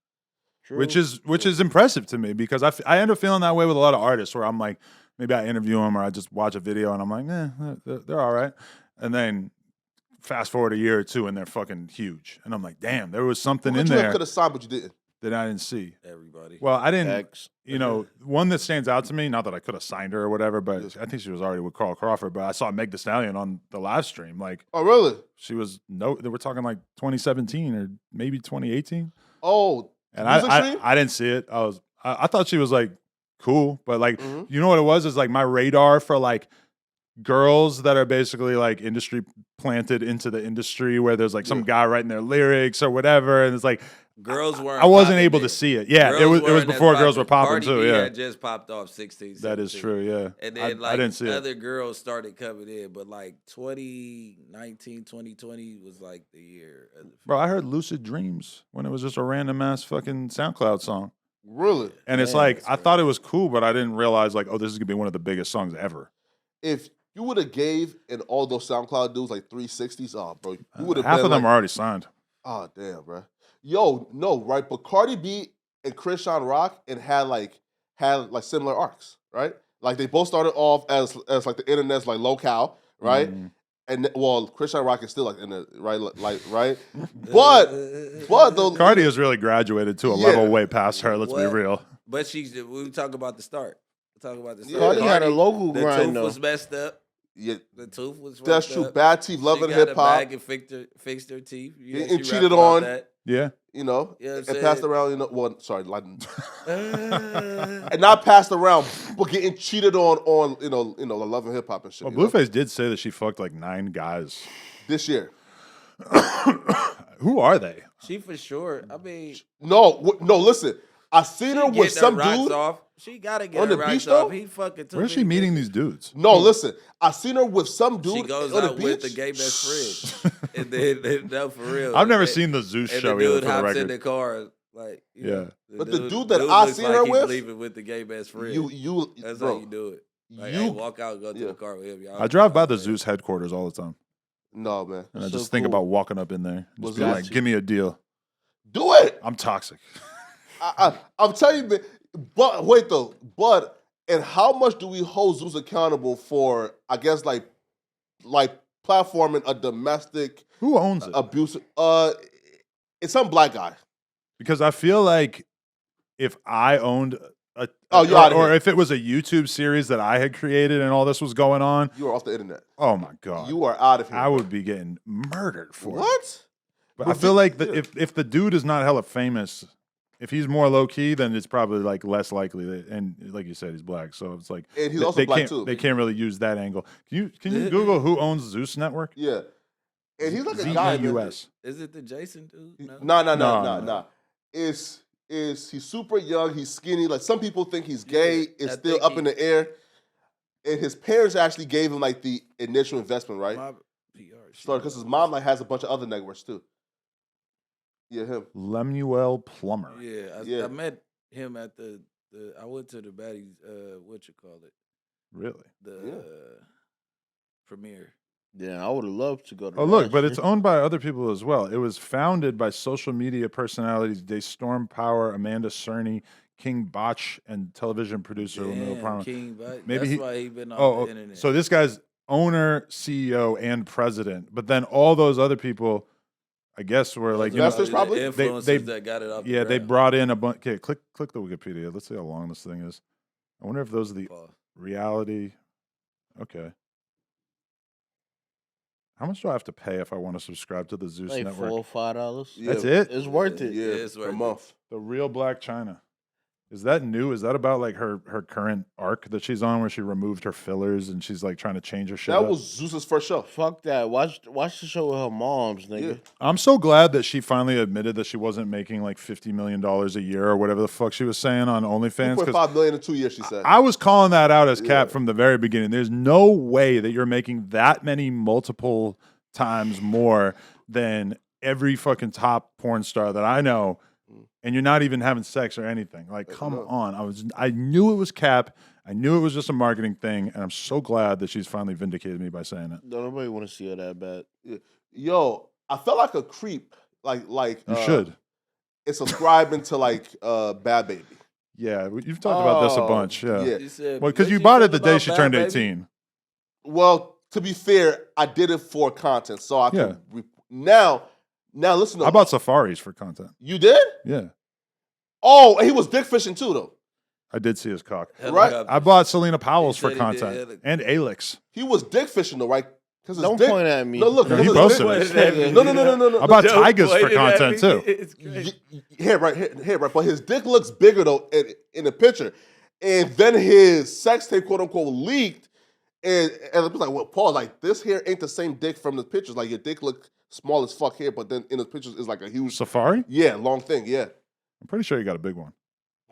True. Which is impressive to me, because I end up feeling that way with a lot of artists where I'm like, maybe I interview them or I just watch a video and I'm like, they're all right. And then fast forward a year or two and they're fucking huge. And I'm like, damn, there was something in there. You could have signed, but you didn't. That I didn't see. Everybody. Well, I didn't, one that stands out to me, not that I could have signed her or whatever, but I think she was already with Carl Crawford, but I saw Meg Thee Stallion on the live stream. Like, oh, really? She was, they were talking like 2017 or maybe 2018. Oh, and I didn't see it. I thought she was like cool, but like, you know what it was? Is like my radar for like girls that are basically like industry planted into the industry where there's like some guy writing their lyrics or whatever. And it's like, girls weren't. I wasn't able to see it. Yeah, girls it was before girls were popping Cardi too. B Yeah, had just popped off 16. 17. That is true. Yeah, and then like I didn't see other girls started coming in, but like 2019, 2020 was like the year. Bro, I heard "Lucid Dreams" when it was just a random ass fucking SoundCloud song. Really? And it's like I thought it was cool, but I didn't realize like, oh, this is gonna be one of the biggest songs ever. If you would have gave in all those SoundCloud dudes like 360s, oh, bro, you would have. Half of them are already signed. Oh, damn, bro. Yo, no, right? But Cardi B and Krishan Rock and had like similar arcs, right? Like they both started off as like the internet's like locale, right? And well, Krishan Rock is still like in the right, like right. But though Cardi has really graduated to a level way past her. Let's be real. But we talk about the start. Talk about the start. Cardi had a local grind. The tooth was messed up. Yeah, the tooth was. That's true. Up. Bad teeth, loving hip hop. And fixed her teeth. And cheated on. That. Yeah. You know, and passed around. You know, well, sorry, like, and not passed around, but getting cheated on. You know, the loving hip hop and shit. Well, Blueface did say that she fucked like 9 guys this year. Who are they? She for sure. I mean, no. Listen, I seen her with some dude. Off. She gotta get her rocks off. He fucking. Where's she meeting these dudes? No, listen. I seen her with some dude. She goes on out the beach. with the gay best friend, and then no, for real. I've never seen the Zeus and show. The dude either, hops for the in the car, like but the dude that I seen her with, leaving with the gay best friend. That's bro, how you do it. Like, hey, walk out, and go to the car with him. Y'all. I drive by the Zeus headquarters all the time. No, man. And I just think about walking up in there. Just be like, give me a deal. Do it. I'm toxic. I'm telling you, man. But wait though, and how much do we hold Zeus accountable for? I guess like platforming a domestic who owns it abuse. It's some black guy. Because I feel like if I owned or if it was a YouTube series that I had created and all this was going on, you are off the internet. Oh my god, you are out of here. I would be getting murdered for what? But I feel like if the dude is not hella famous, if he's more low key, then it's probably like less likely that, and like you said, he's black. So it's like And he's also black too. They can't really use that angle. Can you Google who owns Zeus Network? Yeah. And he's like a guy. ZEUS. Is it the Jason dude? No. He's super young, he's skinny. Like some people think he's gay, it's still up in the air. And his parents actually gave him like the initial investment, right? So because his mom like has a bunch of other networks too. Yeah, him. Lemuel Plummer. Yeah, I met him at the I went to the Baddies, what you call it? Really? The premiere. Yeah, I would have loved to go to. Oh, look, but it's owned by other people as well. It was founded by social media personalities Storm Power, Amanda Cerny, King Botch, and television producer Lemuel Plummer. King Botch. Maybe That's why he been on the internet. So this guy's owner, CEO, and president. But then all those other people, I guess, were like investors, probably influencers that got it up. Yeah, they brought in a bunch. Okay, click the Wikipedia. Let's see how long this thing is. I wonder if those are the reality. Okay. How much do I have to pay if I want to subscribe to the Zeus like Network? $4 or $5. Yeah. That's it? It's worth it. Yeah, it's worth a month. The Real Black China. Is that new? Is that about like her current arc that she's on where she removed her fillers and she's like trying to change her shit That up? was Zeus's first show. Fuck that. Watch the show with her moms, nigga. Yeah. I'm so glad that she finally admitted that she wasn't making like $50 million a year or whatever the fuck she was saying on OnlyFans. 2.5 million in 2 years, she said. I was calling that out as cap from the very beginning. There's no way that you're making that many multiple times more than every fucking top porn star that I know, and you're not even having sex or anything. Like, come on. I knew it was cap. I knew it was just a marketing thing, and I'm so glad that she's finally vindicated me by saying it. Nobody want to see her that bad. Yeah. Yo, I felt like a creep. Like You should. It's subscribing to like Bad Baby. Yeah, you've talked about this a bunch. Yeah. Yeah. Well, because you bought it the day she turned 18. Well, to be fair, I did it for content, so I could now listen. I bought Safaris for content. You did? Yeah, Oh, and he was dick fishing too, though. I did see his cock. Right. I bought Selena Powell's for said he content did. and Alex. He was dick fishing though, right? Because Don't point at me. No, look. No, he because his posted dick- it. No. I bought Don't Tigers for point it at content me. too. It's crazy. Here, right. But his dick looks bigger though in the picture, and then his sex tape, quote unquote, leaked, and it was like, well, Paul, like this here ain't the same dick from the pictures. Like your dick look small as fuck here, but then in the pictures is like a huge, Safari? long thing. Yeah, I'm pretty sure you got a big one.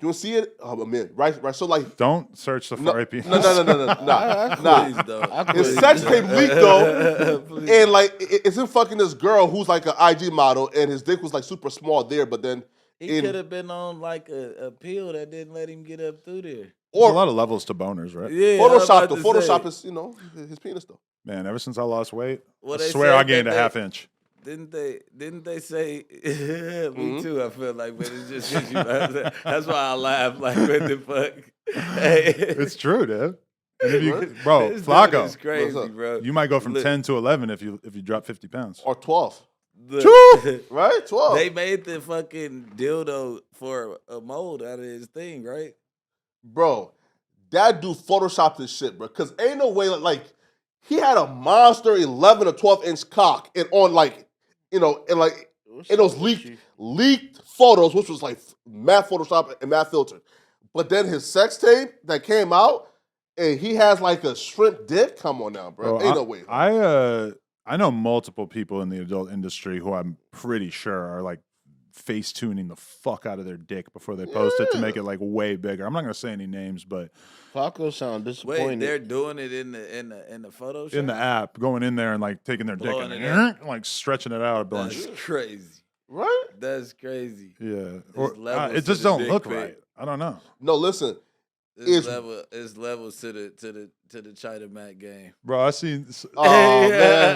you want to see it? Oh man, right. So like, Don't search Safari penis. no, nah. Please don't. His sex tape leaked though, and like it's him fucking this girl who's like an IG model, and his dick was like super small there, but then He could have been on like a pill that didn't let him get up through there. There's a lot of levels to boners, right? Yeah, Photoshop. The Photoshop is his penis though. Man, ever since I lost weight, Well, I they swear said I gained that a half inch. Didn't they say? Me too. I feel like, but it's just hits you. That's why I laugh. Like, what the fuck? Hey, It's true, dude. And if you, Right? bro, It's Flakko, crazy, What's up? bro. you might go from Look. 10 to 11 if you drop 50 pounds. Or 12, Look, right? 12. they made the fucking dildo for a mold out of his thing, right? Bro, that dude photoshopped this shit, bro. Cause ain't no way like he had a monster 11 or 12-inch cock and on like, and like in those leaked photos, which was like matte Photoshop and matte filter. But then his sex tape that came out, and he has like a shrimp dick. Come on now, bro. Ain't no way. I know multiple people in the adult industry who I'm pretty sure are like face tuning the fuck out of their dick before they post it to make it like way bigger. I'm not gonna say any names, but Flacco sound disappointed. Wait, they're doing it in the Photoshop? in the app, going in there and like taking their dick Blowing and it up. like stretching it out a bunch. That's crazy. Right? That's crazy. Yeah, levels it to just the don't dick look pic. right. I don't know. No, listen. It's It's- levels to the China Mac game. Bro, I seen. Oh, man.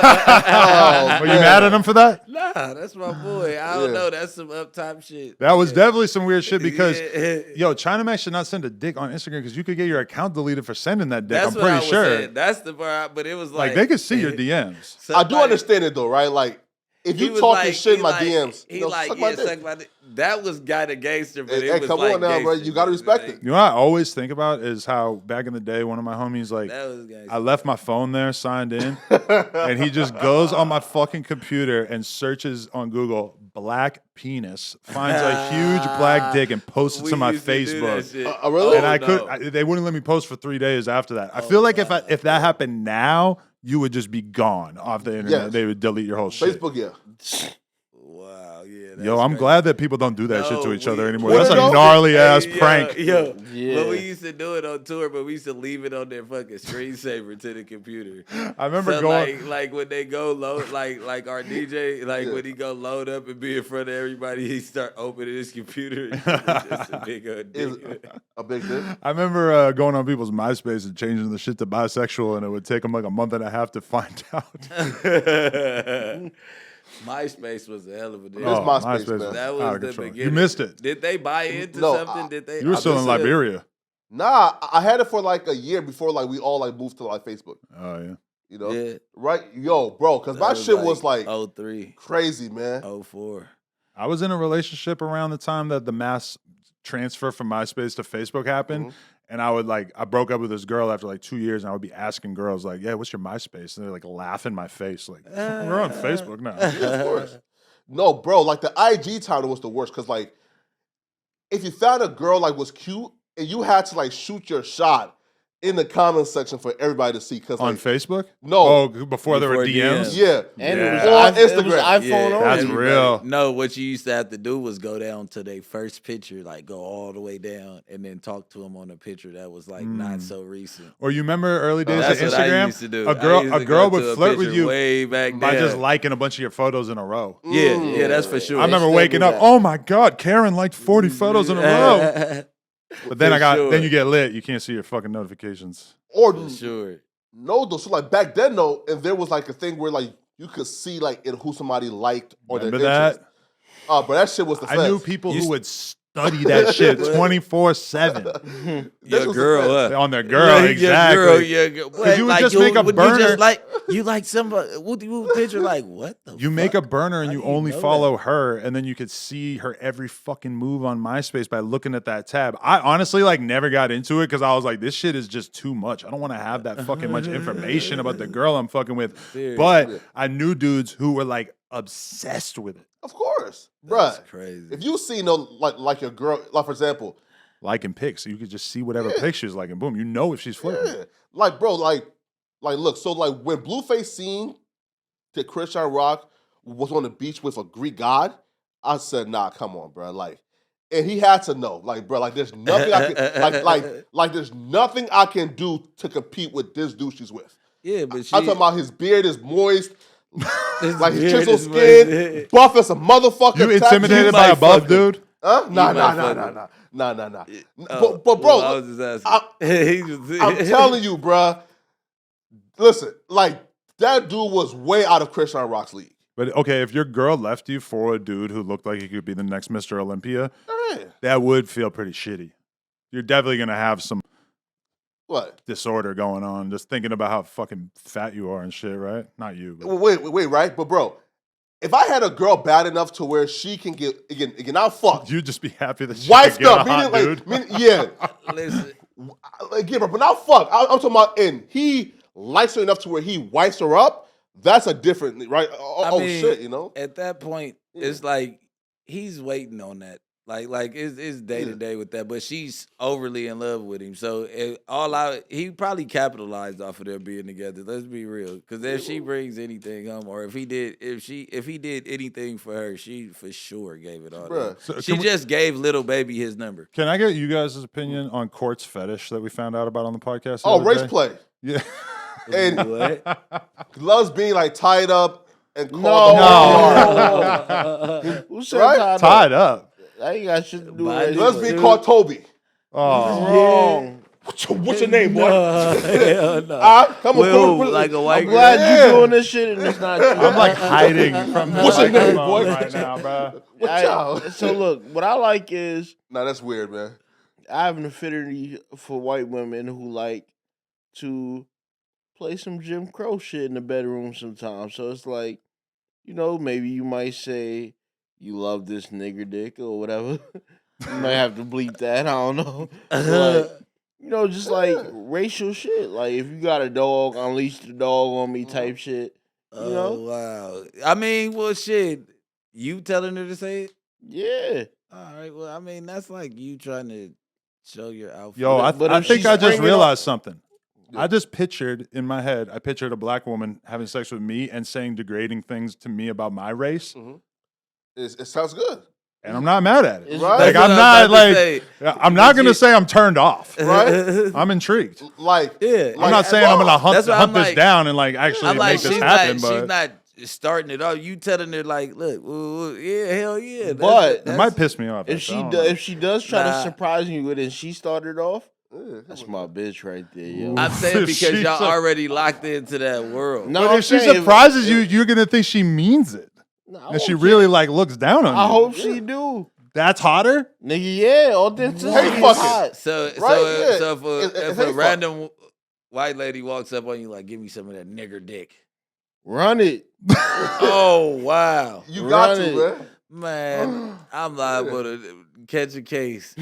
Are you mad at him for that? Nah, that's my boy. I don't Yeah. know. That's some up top shit. That was definitely some weird shit because, Yeah. yo, China Mac should not send a dick on Instagram because you could get your account deleted for sending that dick. That's I'm what I pretty was sure. saying. That's the part. But it was Like they could see your DMs. I do understand it though, right? Like, if He you was talking like- shit in he my like- DMs, He like, suck yeah, my dick. suck my dick. That was kind of gangster, but Hey, it was come like on now, bro. gangster, You gotta respect like, it. You know what I always think about is how back in the day, one of my homies, like, That was gangster. I left my phone there signed in, and he just goes on my fucking computer and searches on Google black penis, finds a huge black dick, and posts it We to my used to do that Facebook. shit. Really? And Oh, they wouldn't let me post for 3 days after that. I Oh, feel like wow. if that happened now, you would just be gone off the internet. Yes. They would delete your whole shit. Facebook, yeah. Wow, yeah. Yo, I'm glad that people don't do that shit to each other anymore. What That's a it is? gnarly ass prank. Yo, Yeah. but we used to do it on tour, but we used to leave it on their fucking screensaver to the computer. I remember So going. like when they go load, like our DJ, like when he go load up and be in front of everybody, he start opening his computer. It's just a big old Is dick. a big thing. I remember going on people's MySpace and changing the shit to bisexual, and it would take them like a month and a half to find out. MySpace was a hell of a deal. Oh, MySpace, man. was That out was of the control. beginning. You missed it. Did they buy into No, something? Did they? You were still in Liberia. Nah, I had it for like a year before like we all like moved to like Facebook. Oh yeah. You know? Yeah. Right? Yo, bro, because my shit was like 03, crazy, man. 04. I was in a relationship around the time that the mass transfer from MySpace to Facebook happened. And I broke up with this girl after like 2 years, and I would be asking girls like, "Yeah, what's your MySpace?" And they're like laughing in my face, like, "We're on Facebook now." Yeah, of course. No, bro, like the IG time was the worst because like if you found a girl like was cute and you had to like shoot your shot in the comment section for everybody to see because On like, Facebook? no, Oh, before there were Before DMs? DMs. yeah, And Yeah. it On was Instagram. iPhone Yeah, only. That's everybody- real. No, what you used to have to do was go down to their first picture, like go all the way down, and then talk to them on a picture that was like not so recent. Or you remember early days That's of what I Instagram? used to do. A girl, I used a to girl go would to a flirt with picture you way back by then. just liking a bunch of your photos in a row. Yeah, that's for sure. I remember still waking do up, that. oh my God, Karen liked 40 photos in a row. But then For then sure. you get lit. You can't see your fucking notifications. or For sure. no, though. So like back then though, and there was like a thing where like you could see like in who somebody liked or Remember their interest. that? Oh, but that shit was the I knew fest. people You who would study that shit 24/7 Your girl, on their girl. Exactly. Your girl. Because you would just make a would burner. You just like you like somebody? What do you picture? Like what the? You make a fuck? burner and How you do you only know follow that? her, and then you could see her every fucking move on MySpace by looking at that tab. I honestly like never got into it because I was like, this shit is just too much. I don't want to have that fucking much information about the girl I'm fucking with. Seriously. But I knew dudes who were like obsessed with it, Of course, That's bruh. crazy. If you see no like your girl, like for example, liking pics. So you could just see whatever pictures like, and boom, you know if she's flirting. yeah, like bro, like look, so like when Blueface seen that Christian Rock was on the beach with a Greek god, I said, nah, come on, bro, like. And he had to know, like, bro, like, there's nothing I can, like, there's nothing I can do to compete with this dude she's with. Yeah, but she, I'm talking about his beard is moist, like his beard chiseled is skin, moist. buff as a motherfucker. You intimidated by might a buff fuck dude? Huh? Nah. Oh, But bro, well, I was just asking. He was- I'm telling you, bro. Listen, like that dude was way out of Christian Rock's league. But okay, if your girl left you for a dude who looked like he could be the next Mr. Olympia, Yeah. that would feel pretty shitty. You're definitely gonna have some What? disorder going on, just thinking about how fucking fat you are and shit, right? Not you, but Wait, right? But bro, if I had a girl bad enough to where she can get again, I'll fuck. you'd just be happy that she Wifed could get up, a hot dude. yeah. Listen, Again, bro, but now fuck. I'm talking about, and he likes her enough to where he wipes her up. That's a different, right? Oh, I mean, shit, you know. at that point, it's like he's waiting on that. Like it's day to day with that, but she's overly in love with him. So he probably capitalized off of their being together. Let's be real, because if she brings anything home, or if he did anything for her, she for sure gave it all. Bruh. So She can we- just gave little baby his number. Can I get you guys' opinion on Court's fetish that we found out about on the podcast? the Oh, other race day? play. Yeah. And What? loves being like tied up and No. called Who said Right? Tied up. That ain't got shit to do But with Loves it. being called Toby. Oh. Wrong. What's your name, boy? Hell no. Come on, Will, come on. like a white I'm girl. glad Yeah. you doing this shit and it's not you. I'm like hiding from What's your name, boy? right now, bro. What y'all? So look, what I like is Nah, that's weird, man. I have an affinity for white women who like to play some Jim Crow shit in the bedroom sometimes. So it's like, you know, maybe you might say you love this nigger dick or whatever. You might have to bleep that. I don't know. But, you know, just like racial shit. Like if you got a dog, unleash the dog on me type shit. You Oh know? wow! I mean, well, shit. You telling her to say it? Yeah. All right. Well, I mean, that's like you trying to show your outfit. Yo, I But if think she's I just bringing realized something. Yeah. I just pictured in my head, I pictured a black woman having sex with me and saying degrading things to me about my race, It sounds good. and I'm not mad at it. It's- Right. Like, That's what I'm I was not about to like, say. I'm not going to Legit. say I'm turned off. Right? I'm intrigued. Like, Yeah. I'm not saying I'm going to That's why I'm hunt this like- down and like actually I'm make like, this she's happen, not. She's but not starting it off. You telling her like, look, yeah, hell yeah. But it might piss me off. If actually. I she don't do, know. if she does try Nah. to surprise me with it and she started off, yeah, that's my bitch right there, yo. I'm saying because She's y'all a- already locked into that world. No, But I'm if she saying surprises you, you're going to think she means it. No, I And she hope really like looks down on you. I hope she do. That's hotter? Nigga, yeah, authenticity Hey, is fuck it. hot. So, Right? so, Yeah. so if It's a hate random white lady walks up on you like, give me some of that nigger dick. Run it. Oh wow, You got Run to, it. man, I'm liable to catch a case.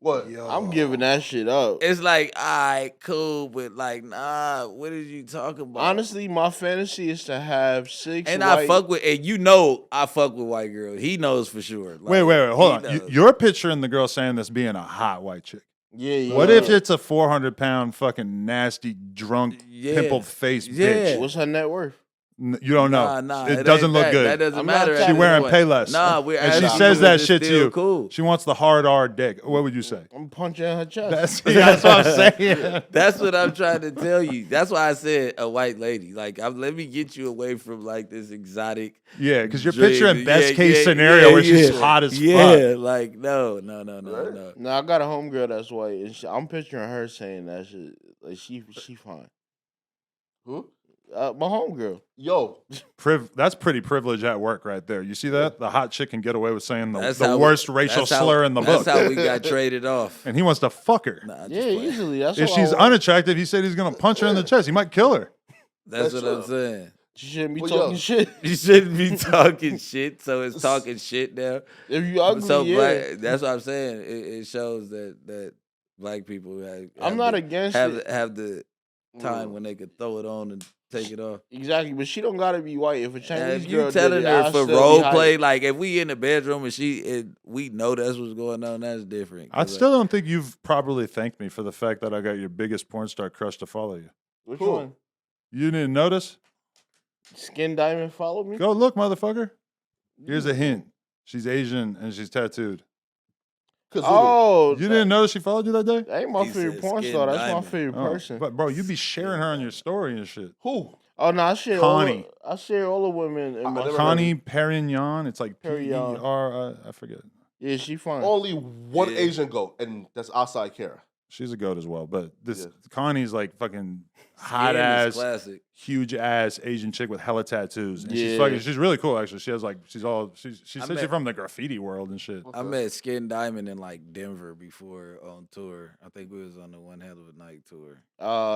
What? I'm giving that shit up. It's like, all right, cool, but like, nah, what are you talking about? Honestly, my fantasy is to have 6 and white. I fuck with, and you know, I fuck with white girls. He knows for sure. Like, Wait, hold he on. knows. You're picturing the girl saying this being a hot white chick. Yeah. What if it's a 400-pound fucking nasty, drunk, Yeah. pimpled faced Yeah. bitch? What's her net worth? You don't know. Nah, it ain't doesn't look that. good. That doesn't I'm not matter. telling at She this wearing point. Payless. Nah, we're and she asking says you, that is shit this to you. still Cool. She wants the hard R dick. What would you say? I'm punching her chest. That's what I'm saying. That's what I'm trying to tell you. That's why I said a white lady. Like, let me get you away from like this exotic. Yeah, because you're dream. picturing best Yeah, case yeah, scenario yeah, where she's yeah. hot as fuck. Yeah, like no. Right? No, I got a homegirl that's white, and I'm picturing her saying that shit. Like she fine. Who? My homegirl. Yo, That's pretty privilege at work right there. You see that? The hot chick can get away with saying That's the how- worst racial that's how- slur in the book. That's how we got traded off. And he wants to fuck her. Nah, just Yeah, playing. easily. That's If what I she's want. unattractive, he said he's going to punch her in the chest. He might kill her. That's That's what I'm true. saying. She shouldn't be Well, talking yo. shit. You shouldn't be talking shit, so it's talking shit now. If you ugly, So yeah. black, that's what I'm saying. It shows that black people have I'm not the, against have it. have the time when they could throw it on and take it off. Exactly, but she don't gotta be white. If a And Chinese if girl you telling did it, her I'll for still be role hyped. play, like if we in the bedroom and we know that's what's going on, that's different. I 'Cause, still don't think you've properly thanked me for the fact that I got your biggest porn star crush to follow you. Which Who? one? You didn't notice? Skin Diamond follow me? Go look, motherfucker. Here's a hint. She's Asian and she's tattooed. Oh, You didn't notice she followed you that day? that ain't my He favorite said porn Skin star. That's Diamond. my favorite Oh, person. but bro, you be sharing her on your story and shit. who? Oh no, I share Connie. I share all the women in my never- Connie Perignon. It's like Perignon. P-E-R, I forget. Yeah, she fine. Only one Yeah. Asian goat, and that's outside Kara. She's a goat as well. But this Yeah. Connie's like fucking hot Skin is ass, classic. huge ass Asian chick with hella tattoos. And Yeah. she's really cool actually. She has like she said she's met- from the graffiti world and shit. I met Skin Diamond in like Denver before on tour. I think we was on the One Hell of a Night tour.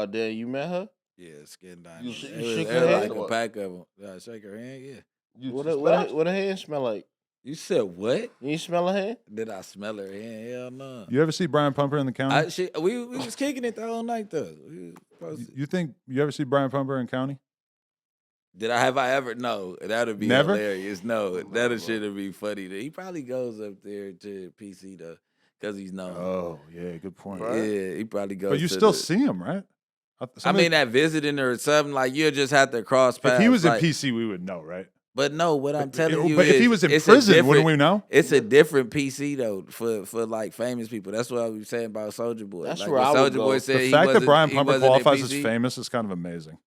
Then you met her? Yeah, Skin Diamond. You It shook was her hand like or a what? pack of them. Did I shake her hand? Yeah. You What just her, laughed? what her hand smell like? You said what? You smell her hand? Did I smell her hand? Hell no. You ever see Brian Pumper in the county? We was kicking it the whole night though. We was supposed to- You think you ever see Brian Pumper in county? Did I ever? No, that'd be Never? hilarious. No, that bro. shit'd be funny. He probably goes up there to PC though, because he's known. Oh yeah, good point. Right. Yeah, he probably goes. But you to still the- see him, right? I mean, that visiting or something like you'll just have to cross paths. if he was in like- PC, we would know, right? But no, what I'm telling you But is, if he was in it's a prison, wouldn't different- we know? It's a different PC though for like famous people. That's what I was saying about Soldier Boy. That's like, where when I would Soldier go. Boy said The he fact that wasn't- Brian he Pumper wasn't in qualifies as PC, famous is kind of amazing.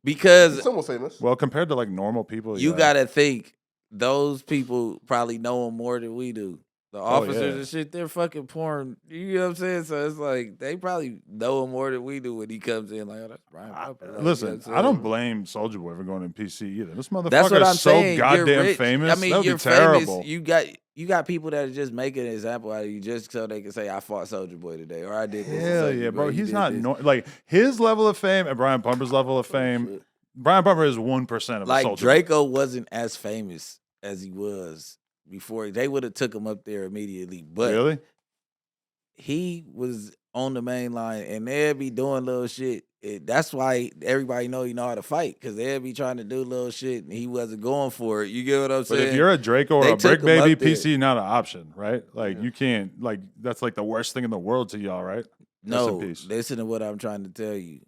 because He's somewhat famous. Well, compared to like normal people, you yeah. gotta think those people probably know him more than we do. The officers yeah. and shit, they're fucking porn. You know what I'm saying? So it's like they probably know him more than we do when he comes in. Like, oh, that's Brian Pumper. Like, you know Listen, what I'm I don't saying? blame Soldier Boy for going in PC either. This That's what motherfucker I'm is so saying. You're goddamn rich. famous. I mean, that would you're be terrible. famous. You got people that are just making an example out of you just so they can say, "I fought Soldier Boy today," or "I did this." to Hell Soulja yeah, Boy, bro. he He's did not this." like his level of fame and Brian Pumper's level of fame. Brian Pumper is 1% of a Like Soldier Draco wasn't as famous as he was before. They would have took him up there immediately, Boy. but Really? he was on the main line, and they'll be doing little shit. That's why everybody know he know how to fight, because they'll be trying to do little shit, and he wasn't going for it. You get what I'm But saying? if you're a Draco or They a took Bricc him baby, up there. PC not an option, right? Like you can't. Like that's like the worst thing in the world to y'all, right? Rest in No, peace. listen to what I'm trying to tell you.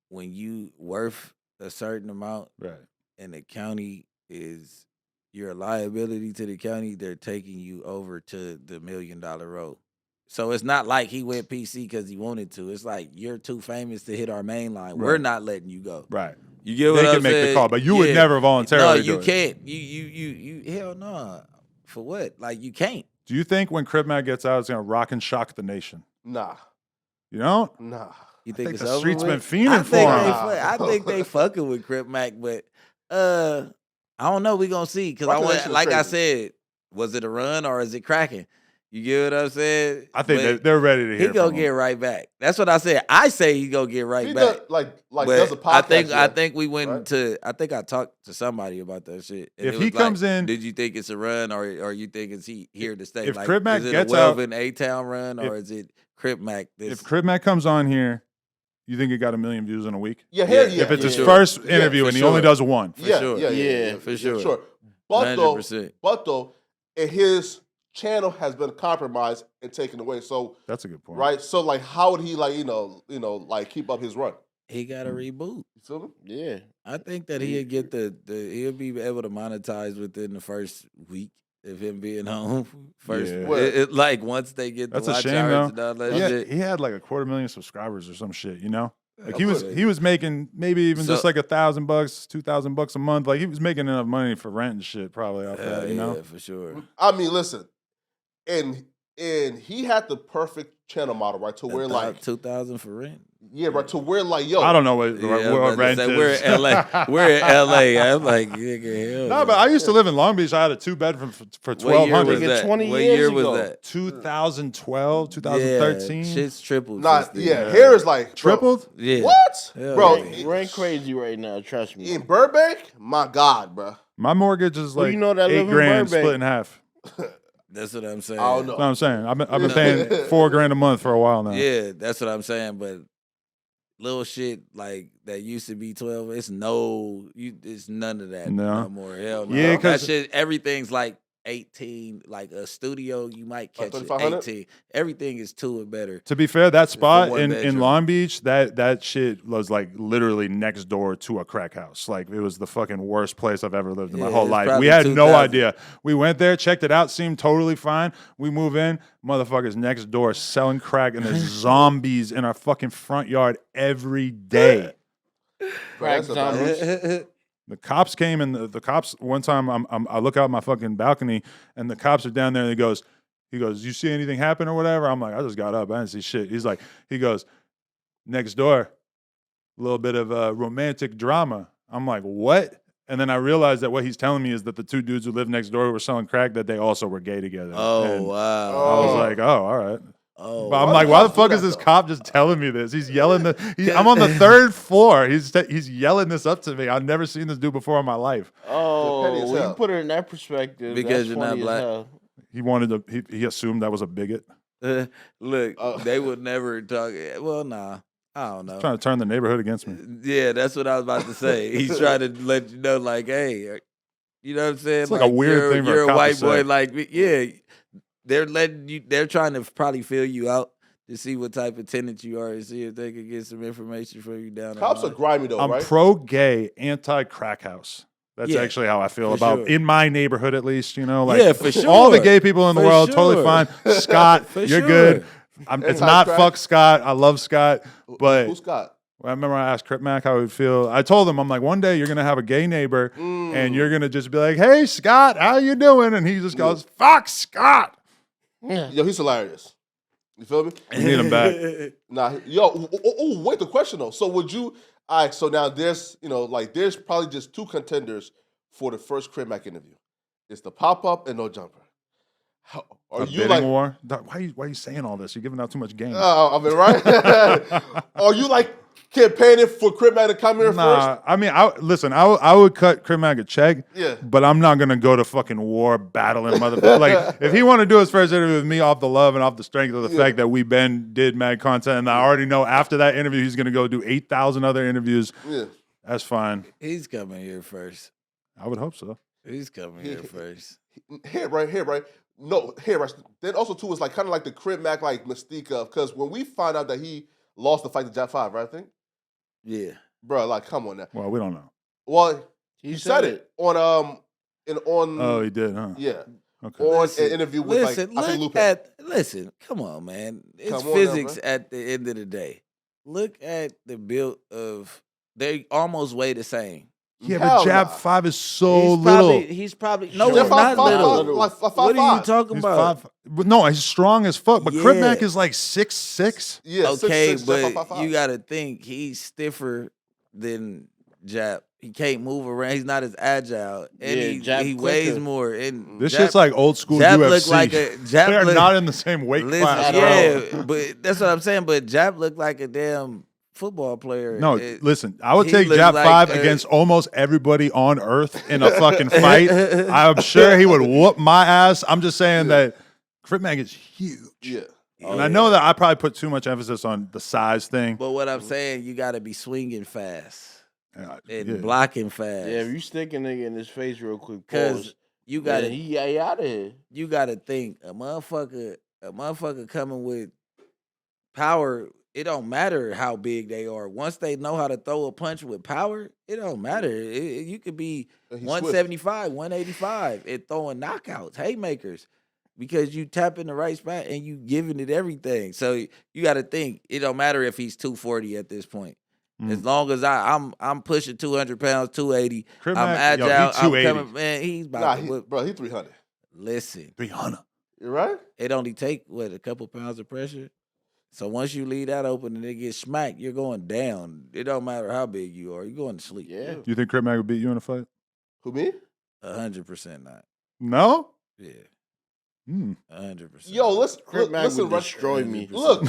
When you worth a certain amount, Right. and the county is your liability to the county, they're taking you over to the $1 million road. So it's not like he went PC because he wanted to. It's like you're too famous to hit our main line. We're Right. not letting you go. Right. You get what They I'm can make the saying? call, but you would Yeah. never voluntarily No, do you it. can't. You hell no. For what? Like you can't. Do you think when Crip Mac gets out, it's gonna rock and shock the nation? Nah. You know? Nah. You think it's the over streets with? been fiending I think for they him. I think they fucking with Crip Mac, but I don't know. We gonna see, because I Rock the want, Nation is like I crazy. said, was it a run or is it cracking? You get what I'm saying? I think But they're ready to he hear gonna from get him. right back. That's what I said. I say he gonna get right He back. does, like But does a podcast. I think we went right? into. I think I talked to somebody about that shit. And If it he was like, comes in- did you think it's a run or you think it's he here to stay? If Like, Crip Mac is it gets a out- Welvin A-Town run or if- is it Crip Mac? If Crip Mac comes on here, you think it got 1 million views in a week? Yeah, hell yeah. If it's his sure. first Yeah, interview for and he sure. only does one. yeah, sure. yeah, for sure. But 100%. though, and his channel has been compromised and taken away. So That's a good point. right, so like, how would he like keep up his run? He got a reboot. You feel me? Yeah. I think that he'll get he'll be able to monetize within the first week of him being home. First, Yeah. like once they get That's the a watch shame, hours though. and all that Yeah, shit. he had like 250,000 subscribers or some shit, you know? Like Okay. he was making maybe even So- just like $1,000, $2,000 a month. Like he was making enough money for rent and shit probably off that, you know? Yeah, for sure. I mean, listen, and he had the perfect channel model, right? To where like, 2,000 for rent. yeah, right. To where like, yo, I don't know what, Yeah, I was what about to rent say, is. we're in LA. We're in LA. I'm like, nigga, hell. No, but I used to live in Long Beach. I had a 2-bedroom for What year was $1,200. that? 20 What years year was ago. that? 2012, 2013. Yeah, shit's tripled. Not since then. yeah. Here is like bro, Tripled? Yeah. What, Hell bro? yeah. Rent crazy right now, trust me. In Burbank, my God, bro. My mortgage is Well, like you know that live in $8,000 Burbank. split in half. That's what I'm saying. I don't know. That's what I'm saying. I've been paying $4,000 a month for a while now. Yeah, that's what I'm saying. But little shit like that used to be 12. It's none of that No. no more. Hell no. Yeah, that 'cause- shit, everything's like 18. Like a studio, you might catch it 3,500? 18. Everything is 2 or better. To be fair, that spot one in bedroom. Long Beach, that shit was like literally next door to a crack house. Like it was the fucking worst place I've ever lived in my Yeah, whole it's life. We probably had no 2,000. idea. We went there, checked it out, seemed totally fine. We move in, motherfuckers next door selling crack, and there's zombies in our fucking front yard every day. Bro, that's a bad zombies. The cops came and the cops one time I look out my fucking balcony and the cops are down there and he goes, you see anything happen or whatever? I'm like, I just got up. I didn't see shit. He goes, next door, a little bit of romantic drama. I'm like, what? And then I realized that what he's telling me is that the 2 dudes who lived next door who were selling crack, that they also were gay together. Oh, And wow. I was like, oh, all right. Oh, But I'm Why like, the why the cops do fuck that, is this though? cop just telling me this? He's yelling I'm on the 3rd floor. He's yelling this up to me. I've never seen this dude before in my life. petty as Oh, when hell. you put it in that perspective, Because that's you're not funny as black. hell. He wanted to. He assumed I was a bigot. Look, Oh. they would never talk. Well, nah. I don't know. Trying to turn the neighborhood against me. Yeah, that's what I was about to say. He's trying to let you know, like, hey, you know what I'm saying? It's like a weird you're, thing for a You're a cop to white boy, say. like, yeah. They're trying to probably fill you out to see what type of tenant you are and see if they can get some information from you down the Cops are line. grimy though, I'm right? pro-gay, anti-crack house. That's Yeah, actually how I feel for about sure. in my neighborhood, at least. You know, like Yeah, for sure. all the gay people in the For world, totally sure. fine. Scott, For you're sure. good. It's not Anti-crack? fuck Scott. I love Scott, but Who's Scott? I remember I asked Crip Mac how he would feel. I told him, I'm like, one day you're gonna have a gay neighbor, and you're gonna just be like, "Hey, Scott, how you doing?" And he just goes, "Fuck Scott." Yo, he's hilarious. You feel me? We need him back. Nah, yo, wait, the question though. So would you? All right, so now there's, there's probably just 2 contenders for the first Crip Mac interview. It's the pop up and no jumper. Are A you bidding like? war? Why are you saying all this? You're giving out too much game. I mean, right? Are you like campaigning for Crip Mac to come here first. I mean, I would cut Crip Mac a check, but I'm not gonna go to fucking war battling motherfucker. Like, if he want to do his first interview with me off the love and off the strength of the fact that we did mad content, and I already know after that interview he's gonna go do 8,000 other interviews. Yeah, that's fine. He's coming here first. I would hope so. He's coming here first. Here, right. No, here, right. Then also too is like kind of like the Crip Mac like mystique of because when we find out that he lost the fight to Jab 5, right? I think. Yeah, bro. Like, come on now. Well, we don't know. Well, he said it on Oh, he did, huh? Yeah. Okay. On an interview with I think Lupe. Listen, come on, man. It's physics at the end of the day. Look at the build of they almost weigh the same. Yeah, but Jab 5 is so little. He's probably no, he's not little. What are you talking about? No, he's strong as fuck. But Crip Mac is like 6'6". Yeah, okay, 6'6", but you got to think he's stiffer than Jab. He can't move around. He's not as agile, and he weighs more. And this shit's like old school Jab UFC. Looked like They're not in the same weight class. Yeah, but that's what I'm saying. But Jab looked like a damn football player. No, listen, I would take Jab 5 against almost everybody on earth in a fucking fight. I'm sure he would whoop my ass. I'm just saying that Crip Mac is huge. Yeah. And I know that I probably put too much emphasis on the size thing. But what I'm saying, you got to be swinging fast and blocking fast. Yeah, if you stick a nigga in his face real quick, because you got to he out of here. You got to think a motherfucker coming with power. It don't matter how big they are. Once they know how to throw a punch with power, it don't matter. You could be 175, 185 and throwing knockouts, haymakers, because you tap in the right spot and you giving it everything. So you got to think it don't matter if he's 240 at this point. As long as I'm pushing 200 pounds, 280, I'm agile. I'm coming, man. He's about to whip. Bro, he's 300. Listen, 300. You right? It only take a couple pounds of pressure. So once you leave that open and it gets smacked, you're going down. It don't matter how big you are. You're going to sleep. Yeah. You think Crip Mac would beat you in a fight? Who, me? 100% not. No? Yeah. 100%. Yo, listen, would destroy me. Look,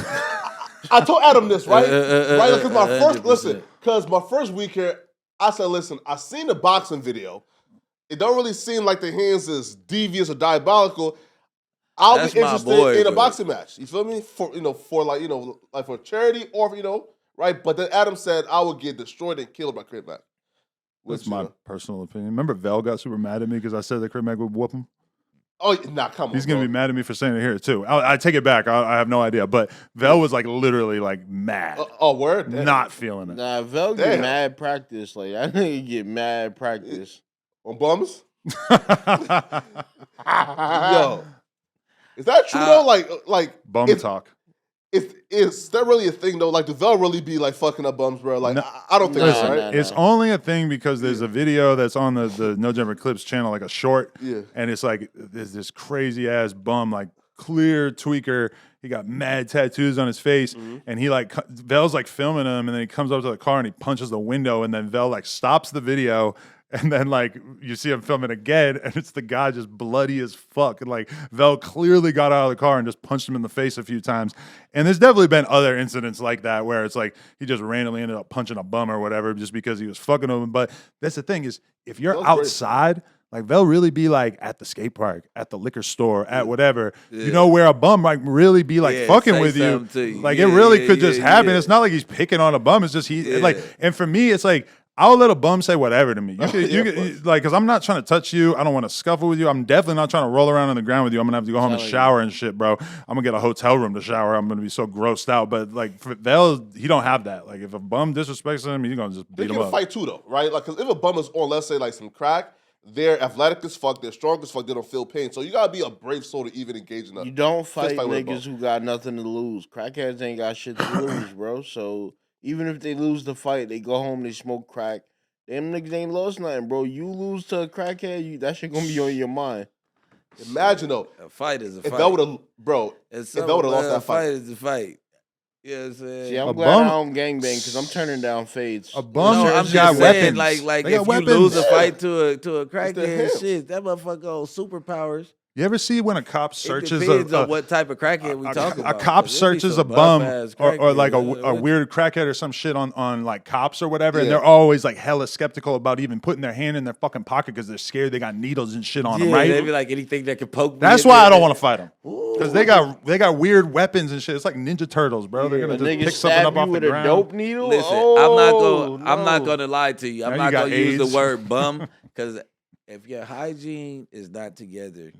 I told Adam this, right? Right? Because my first week here, I said, listen, I seen the boxing video. It don't really seem like the hands is devious or diabolical. I'll be interested in a boxing match. You feel me? For for charity or right? But then Adam said I would get destroyed and killed by Crip Mac. That's my personal opinion. Remember Vel got super mad at me because I said that Crip Mac would whoop him? Oh, nah, come on. He's going to be mad at me for saying it here, too. I take it back. I have no idea. But Vel was, literally, mad. Word? Not feeling it. Nah, Vel get mad practice. Like, I think he get mad practice. On bums? Yo. Is that true, though? Like bum talk. Is that really a thing, though? Like, do Vel really be, fucking up bums, bro? Like, no, I don't think so, right? It's only a thing because there's a video that's on the No Jumper Clips channel, like a short. Yeah. And it's there's this crazy-ass bum, clear tweaker. He got mad tattoos on his face. Mm-hmm. And he, Vel's, filming him, and then he comes up to the car and he punches the window, and then Vel, stops the video. And then, you see him filming again, and it's the guy just bloody as fuck. And, Vel clearly got out of the car and just punched him in the face a few times. And there's definitely been other incidents like that where it's he just randomly ended up punching a bum or whatever just because he was fucking with him. But that's the thing is, if you're outside, Vel really be, at the skate park, at the liquor store, at whatever, where a bum might really be, fucking with you. It really could just happen. It's not like he's picking on a bum. It's just and for me, it's I'll let a bum say whatever to me. You could, because I'm not trying to touch you. I don't want to scuffle with you. I'm definitely not trying to roll around on the ground with you. I'm going to have to go home and shower and shit, bro. I'm going to get a hotel room to shower. I'm going to be so grossed out. But, for Vel, he don't have that. If a bum disrespects him, he's going to just beat him up. They can fight, too, though, right? Because if a bum is on, let's say, some crack, they're athletic as fuck. They're strong as fuck. They don't feel pain. So you got to be a brave soul to even engage in that. You don't fight niggas who got nothing to lose. Crackheads ain't got shit to lose, bro. So even if they lose the fight, they go home, they smoke crack. Them niggas ain't lost nothing, bro. You lose to a crackhead, that shit gonna be on your mind. Imagine, though. A fight is a fight. If that would have, bro, if that would have lost that fight. A fight is a fight. You know what I'm saying? See, I'm glad I don't gangbang because I'm turning down fades. A bum I'm got just saying, weapons. If you lose a fight to a crackhead, shit, that motherfucker got superpowers. You ever see when a cop It searches depends a on what type of crackhead we talking a about. cop 'cause there be searches a some bum buff-ass or like crackheads. a weird crackhead or some shit on like cops or whatever, and Yeah. they're always like hella skeptical about even putting their hand in their fucking pocket because they're scared they got needles and shit on them, right? They be like anything that can poke me. That's in why I there. don't want to fight them because they got weird weapons and shit. It's like Ninja Turtles, bro. They're A gonna just nigga pick something stab up you off the with a ground. dope needle. Listen, oh, I'm not no. gonna lie to you. I'm Now you not got gonna use AIDS. the word bum because if your hygiene is not together,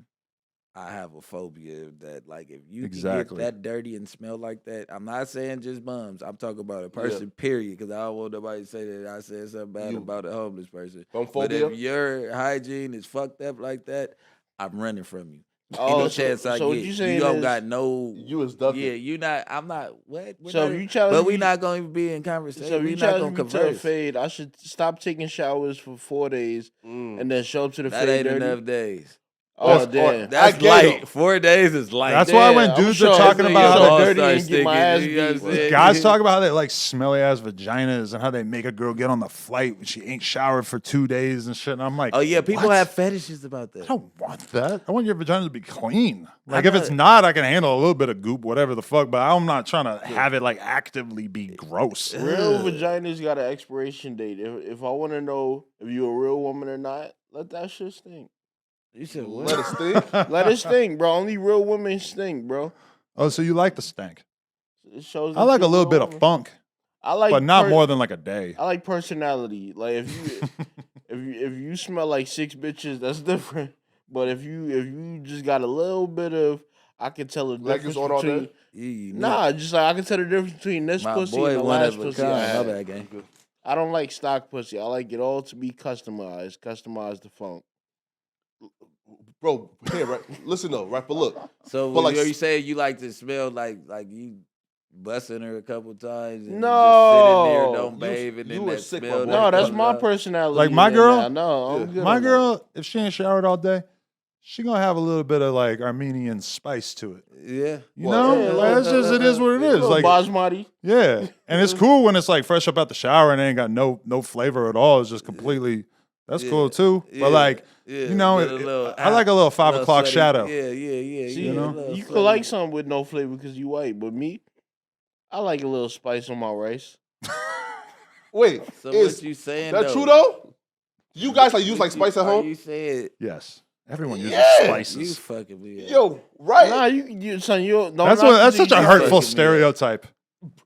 I have a phobia that like if you can Exactly. get that dirty and smell like that. I'm not saying just bums. I'm talking about a person, period. Because I don't want nobody to say that I said something bad about a homeless person. But Bumphobia? if your hygiene is fucked up like that, I'm running from you. Oh, Any so- chance I so what get, you you saying don't is got no. You is ducking. Yeah, you not. I'm not. What? We're So not- if you challenge but we me- not going to be in conversation. So if we you not challenge going me to to a converse. fade, I should stop taking showers for 4 days and then show up to the That fade ain't dirty. enough days. Oh That's- damn! That's I get light. 'em. 4 days is light. That's why when I'm dudes sure are talking it's about how so they dirty and get my ass beat. guys talk about how they like smelly ass vaginas and how they make a girl get on the flight when she ain't showered for 2 days and shit. And I'm like, Oh yeah, people what? have fetishes about I that. don't want that. I want your vagina to be clean. Like I if it's know. not, I can handle a little bit of goop, whatever the fuck. But I'm not trying to have it like actively be gross. Real vaginas got an expiration date. If I want to know if you a real woman or not, let that shit stink. You said what? Let it stink. Let it stink, bro. Only real women stink, bro. Oh, so you like the stank? It shows. I that like a you're little real bit of woman. funk, I like, but not more than like a day. I like personality. Like if you if you smell like 6 bitches, that's different. But if you just got a little bit of, I can tell the Like it's difference on all between. day? Nah, just like I can tell the difference between this My pussy boy and the one last of a pussy I kind. My had. bad, gang. I don't like stock pussy. I like it all to be customized. Customize the funk. Bro, here, right? Listen though, right? But look, So But, like, you saying you like to smell like you busting her a couple times and No. just sitting there, don't You- bathe, and you then were that sick, my smell. boy. that No, that's comes my out. personality. Like my in girl? there. No, I'm Yeah. good. My on that. girl, if she ain't showered all day, she gonna have a little bit of like Armenian spice to it. Yeah. You Well, know, yeah, like, that's just it is what it is. Little Like, basmati. yeah, and it's cool when it's like fresh up out the shower and it ain't got no flavor at all. It's just completely. That's Yeah. cool too. Yeah. But like, Yeah. you know, Get a little I like a little 5 little o'clock sweaty. shadow. Yeah. See, You know? a little you could sweaty. like something with no flavor because you white, but me, I like a little spice on my rice. wait, So is what you saying? that true though? You guys like use like spice at Are home? you saying Yes, everyone uses Yeah. you spices. fucking me? up. Yo, right? Nah, you son, you don't. That's such a you hurtful fucking me stereotype.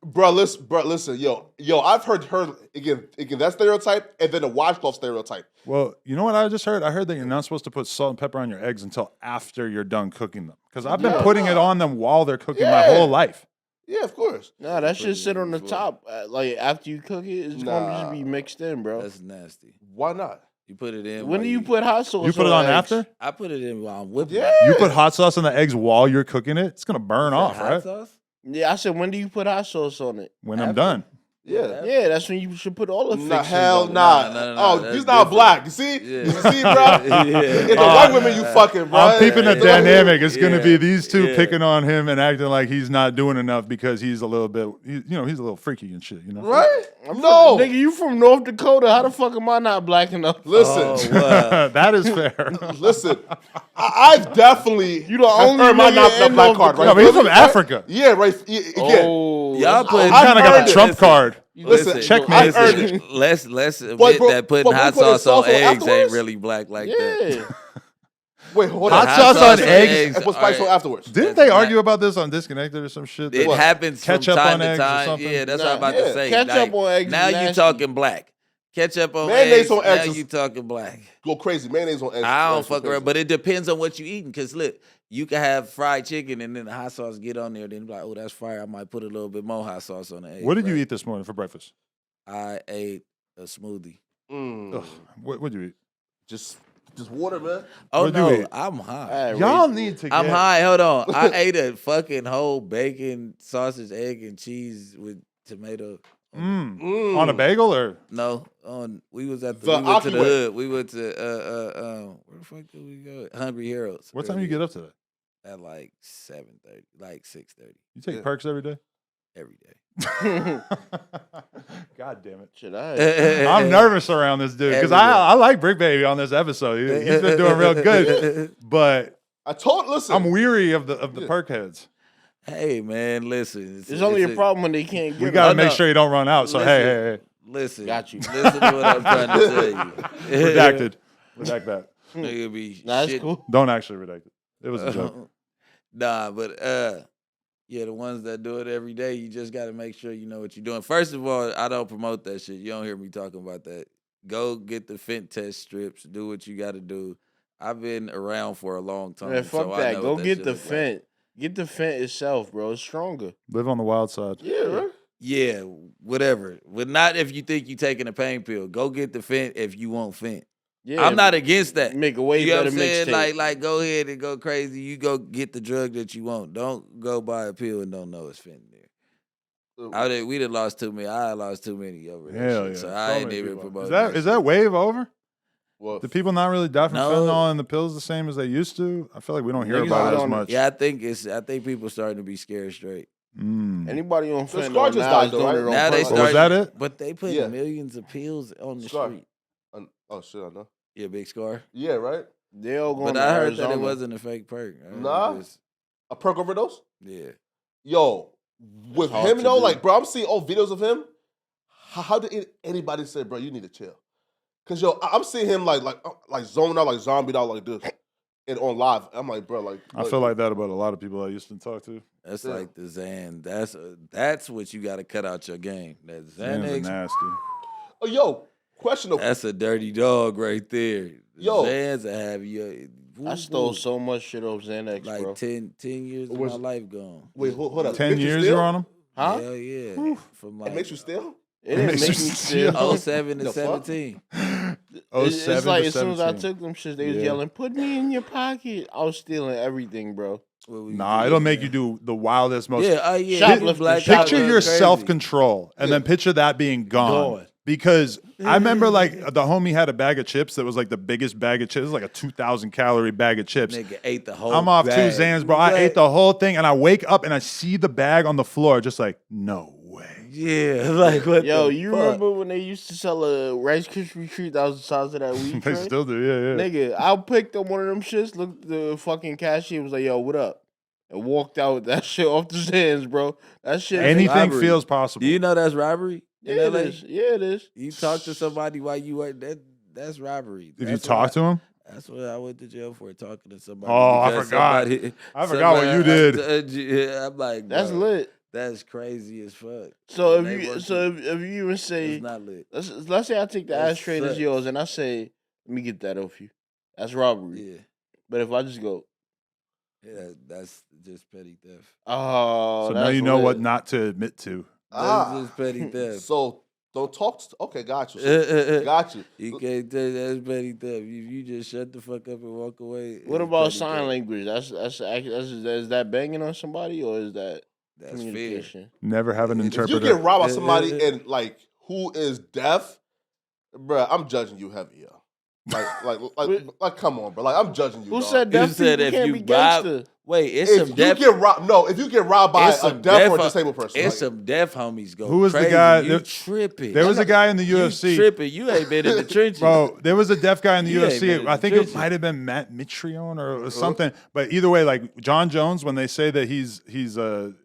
Bro, listen, yo, I've heard again, that stereotype and then the washcloth stereotype. Well, you know what I just heard? I heard that you're not supposed to put salt and pepper on your eggs until after you're done cooking them. Because I've been Yeah. putting it on them while they're cooking my Yeah. whole life. Yeah, of course. Nah, that Put should it sit in on the before. top. Like after you cook it, it's gonna Nah. just be mixed in, bro. That's nasty. Why not? You put it in. When while do you put hot sauce? You put it on eggs? after? I put it in while I'm whipping. Yeah. You put hot sauce on the eggs while you're cooking it, it's gonna burn off, Hot right? sauce? Yeah, I said when do you put hot sauce on it? When I'm After. done. Yeah. Yeah, that's when you should put all the Nah, fixings hell on it. nah. No, Oh, that's he's not different. black. You see? Yeah. You see, bro? Yeah. It's the white women you fucking, bro. I'm peeping the Yeah. dynamic. It's gonna Yeah. be these two Yeah. picking on him and acting like he's not doing enough because he's a little bit, he's a little freaky and shit. You know, Right? I'm No. nigga, you from North Dakota? How the fuck am I not black enough? Listen. Oh, wow. that is fair. Listen. I've definitely You the only earned my nigga not in black North card, right? No, but he's from Right? Africa. Yeah, right. Again. Oh, Y'all put He's kind of got earned a it. trump card. Listen, checkmate. I've earned it. Let's admit bro, that putting but we hot putting sauce on sauce on eggs ain't afterwards? really black like that. yeah. Wait, hold Hot on. sauce on eggs? And put spice on afterwards. Didn't That's they not- argue about this on Disconnected or some shit? It What? happens from Ketchup time on to eggs or time. something? Yeah, that's Nah, what I'm about yeah. to say. Ketchup on eggs Now is you nasty. talking black. Ketchup on Mayonnaise eggs. on eggs Now is- you talking black. Go crazy. Mayonnaise on eggs. I don't Eggs go fuck crazy. around, but it depends on what you eating. Cause look, you can have fried chicken and then the hot sauce get on there. Then be like, oh, that's fire. I might put a little bit more hot sauce on the egg. What did you right? eat this morning for breakfast? I ate a smoothie. Ugh, what did you eat? Just water, man. Oh What'd you no, eat? I'm high. Alright, Y'all wait. need to. I'm get- high. Hold on. I ate a fucking whole bacon, sausage, egg, and cheese with tomato. On a bagel or? No, on we was at The we went to the Akiway. hood. We went to where the fuck did we go? Hungry Heroes. What time you get up to that? At like 7:30, like 6:30 You take Yeah. perks every day? every day. God damn it. Should I? I'm nervous around this dude because Every day. I like Brick Baby on this episode. He's been doing real good. But Listen. I'm weary of the Yeah. perk heads. Hey man, listen. It's only a problem when they can't get We it. got to Oh, make no. sure you don't run out. So hey. Listen. Got you. Listen to what I'm trying to tell you. Redacted. Redact that. Nigga be Nah, that's shit. cool. Don't actually redact it. It was a joke. Nah, but yeah, the ones that do it every day, you just got to make sure you know what you're doing. First of all, I don't promote that shit. You don't hear me talking about that. Go get the fent test strips. Do what you got to do. I've been around for a long time. Man, fuck so I that. know Go what get shit the look like. Fent. Get the Fent itself, bro. It's stronger. Live on the wild side. Yeah, right. Yeah, whatever. But not if you think you're taking a pain pill. Go get the fent if you want fent. Yeah, I'm not against that. Make a way You know what better I'm saying? mixtape. Like, go ahead and go crazy. You go get the drug that you want. Don't go buy a pill and don't know it's fent there. We done lost too many. I lost too many over that Hell shit. yeah. So So I ain't many even people. promoting Is that wave over? Well, Do people not really die from No. fentanyl and the pills the same as they used to? I feel like we don't hear Niggas about it as don't- much. Yeah, I think people starting to be scared straight. Anybody on The fentanyl Scar just now died, is though, doing right? it on Now they purpose. Oh, was starting, that it? but they put Yeah. millions of pills on the Scar. street. Oh shit, I know. Yeah, big scar. Yeah, right. They all going But to I heard Arizona. that it wasn't a fake perk. I heard Nah. it was- A perk overdose. yeah. Yo, with hard him to though, do. like, bro, I'm seeing old videos of him. How did anybody say, bro, you need to chill? Cause yo, I'm seeing him like zoned out, like zombied out like this, and on live. I'm like, bro, like I feel like that about a lot of people I used to talk to. That's Yeah. like the Xan. That's what you got to cut out your game. That Xans are Xanax. nasty. Oh, yo, question though. That's a dirty dog right there. Yo. Xans will have you. I stole so much shit off Xanax, like bro. 10 years of Was- my life gone. Wait, hold up. 10 Makes you years steal? you're on them? Huh? Hell yeah. From It like makes you steal. It didn't makes make me you steal. steal. 07 to The fuck? 17. It's like as soon as I 17. took them shit, they was Yeah. yelling, "Put me in your pocket." I was stealing everything, bro. What we Nah, did, it'll make man. you do the wildest, most. Yeah, oh yeah. Shoplifting, Black shoplifting. out Picture going your crazy. self control and then picture that being gone. Because I remember like the homie had a bag of chips that was like the biggest bag of chips. It was like a 2,000 calorie bag of chips. Nigga ate the whole I'm off bag. 2 Xans, bro. I ate the whole thing and I wake up and I see the bag on the floor, just like, no way. Yeah, like what Yo, the you fuck? remember when they used to sell a Rice Krispie treat that was the size of that weed They tray? still do, yeah. Nigga, I picked up one of them shits, looked at the fucking cashier, was like, "Yo, what up?" And walked out with that shit off the hands, bro. That shit. Anything robbery. feels possible. Do you know that's robbery? in Yeah, it LA? is. Yeah, it is. You talk to somebody while you were that's robbery. If you talk to him? That's what I went to jail for, talking to somebody. Oh, I because forgot. somebody- I forgot what you did. I'm like, That's bro, lit. That's crazy as fuck. So And if they you, want so if you even say, It's not lit. let's say I take the That ashtray that's sucks. yours, and I say, "Let me get that off you." That's robbery. Yeah, But if I just go, yeah, that's just petty theft. oh, So now that's you know lit. what not to admit to. That's just petty theft. So don't talk. Okay, got you. So, got you. You can't tell that's petty theft. If you just shut the fuck up and walk away. What it's about petty sign theft. language? Is that banging on somebody or is that That's fear. communication? Never have an If you interpreter. get robbed by somebody and like who is deaf, bruh, I'm judging you heavy, yo. Like, come on, bro. Like, I'm judging you. Who dog. said You deaf said people if can't you be rob- gangster? Wait, it's If some you deaf. get robbed, no. If you get robbed by It's a some deaf or a deaf- disabled person, It's like, some deaf homies go. Who was the crazy. guy You that- tripping? There was a guy in the You UFC. tripping? You ain't been in the trenches, Bro, there was a deaf guy in the You ain't been UFC. in I the think it trenches. might have been Matt Mitrione or something. But either way, like John Jones, when they say that he's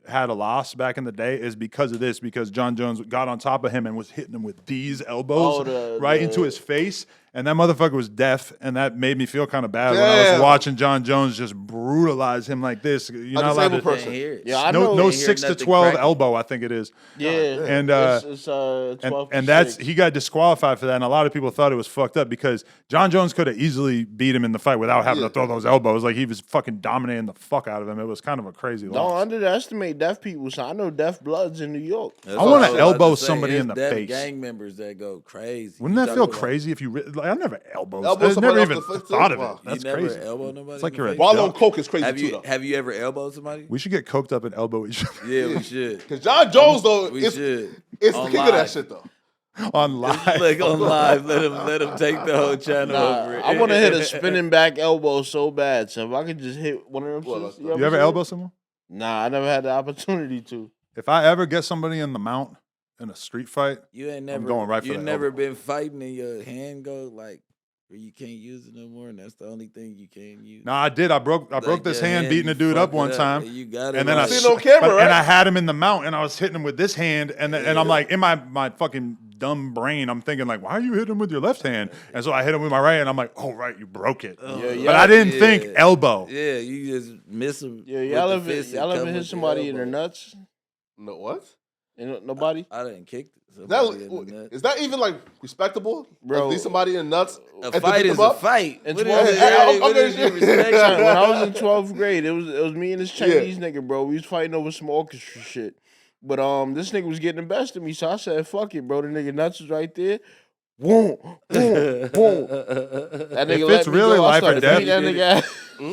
had a loss back in the day, is because of this. Because John Jones got on top of him and was hitting him with these elbows into his face. And that motherfucker was deaf, and that made me feel kind of bad when I was Damn. watching John Jones just brutalize him like this. You're not allowed disabled to. person. Can't hear it. Yeah, I No, know. no Can't hear 6 to nothing 12 cracking. elbow, I think it is. Yeah, And it's 12 and to that's 6. he got disqualified for that, and a lot of people thought it was fucked up because John Jones could have easily beat him in the fight without having to throw those elbows. Like he was fucking dominating the fuck out of him. It was kind of a crazy Don't loss. underestimate deaf people. So I know deaf bloods in New York. That's I what wanna was about elbow to say. somebody It's in the deaf face. Gang members that go crazy. Wouldn't You that feel talking about- crazy if you like? I never elbowed. Elbow I somebody never off even the foot, too? thought of Wow. it. That's you never crazy. elbow nobody. It's like in you're the a face? While on coke is crazy Have too, you though. have you ever elbowed somebody? We should get coked up and elbow each other Yeah, we should. Because John Jones though We is should. it's the On king of that live. shit though. on live. Like on live, let him take the whole channel Nah, over it. I want to hit a spinning back elbow so bad. So if I could just hit one of them Well, shits, you You ever seen it? elbow someone? Nah, I never had the opportunity to. If I ever get somebody in the mount in a street fight, You ain't never going right for You the never elbow. been fighting and your hand go like Where you can't use it no more, and that's the only thing you can use. No, I did. I broke this your hand beating you a dude up fucked one it time. and you got it. And then right. Seen on camera, right? and I had him in the mount, and I was hitting him with this hand, and I'm like, in my fucking dumb brain, I'm thinking like, why are you hitting him with your left hand? And so I hit him with my right, and I'm like, oh right, you broke it. But I didn't think elbow. Yeah, you just miss him. Yeah, y'all ever hit somebody in their nuts? No, what? And nobody? I didn't kick somebody in the nuts. Is that even like respectable? Bro, like, leave somebody in the nuts. A fight is a fight. And What 12 is your respect? When I was in 12th grade, it was me and this Chinese nigga, bro. We was fighting over some orchestra shit. But this nigga was getting the best of me, so I said, fuck it, bro. The nigga nuts was right there. Boom, boom, boom. That nigga If it's really life or death, that nigga.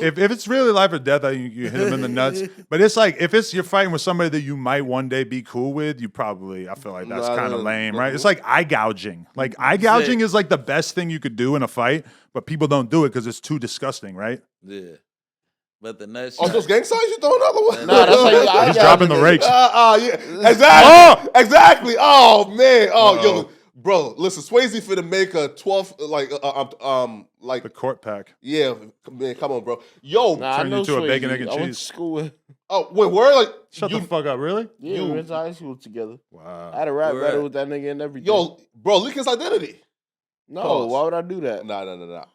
if it's really life or death, you hit him in the nuts. But it's like if you're fighting with somebody that you might one day be cool with, I feel like that's kind of lame, right? It's like eye gouging. Like eye gouging is like the best thing you could do in a fight, but people don't do it because it's too disgusting, right? Yeah. But the nuts. Oh, those gang signs you throwing another one? Nah, that's like He's dropping the rakes. Yeah, exactly. Exactly. Oh man. Oh, yo, bro. Listen, Swayze finna make a 12th like The court pack. Yeah, man. Come on, bro. Yo, Nah, turn I know you to a Swayze. bacon, egg, and I went cheese. to school with. oh wait, where like Shut the fuck up, really? Yeah, we went to high school together. I Wow. had a rap Where battle at? with that nigga and everything. Yo, bro, leak his identity. no, pause. why would I do that? Nah.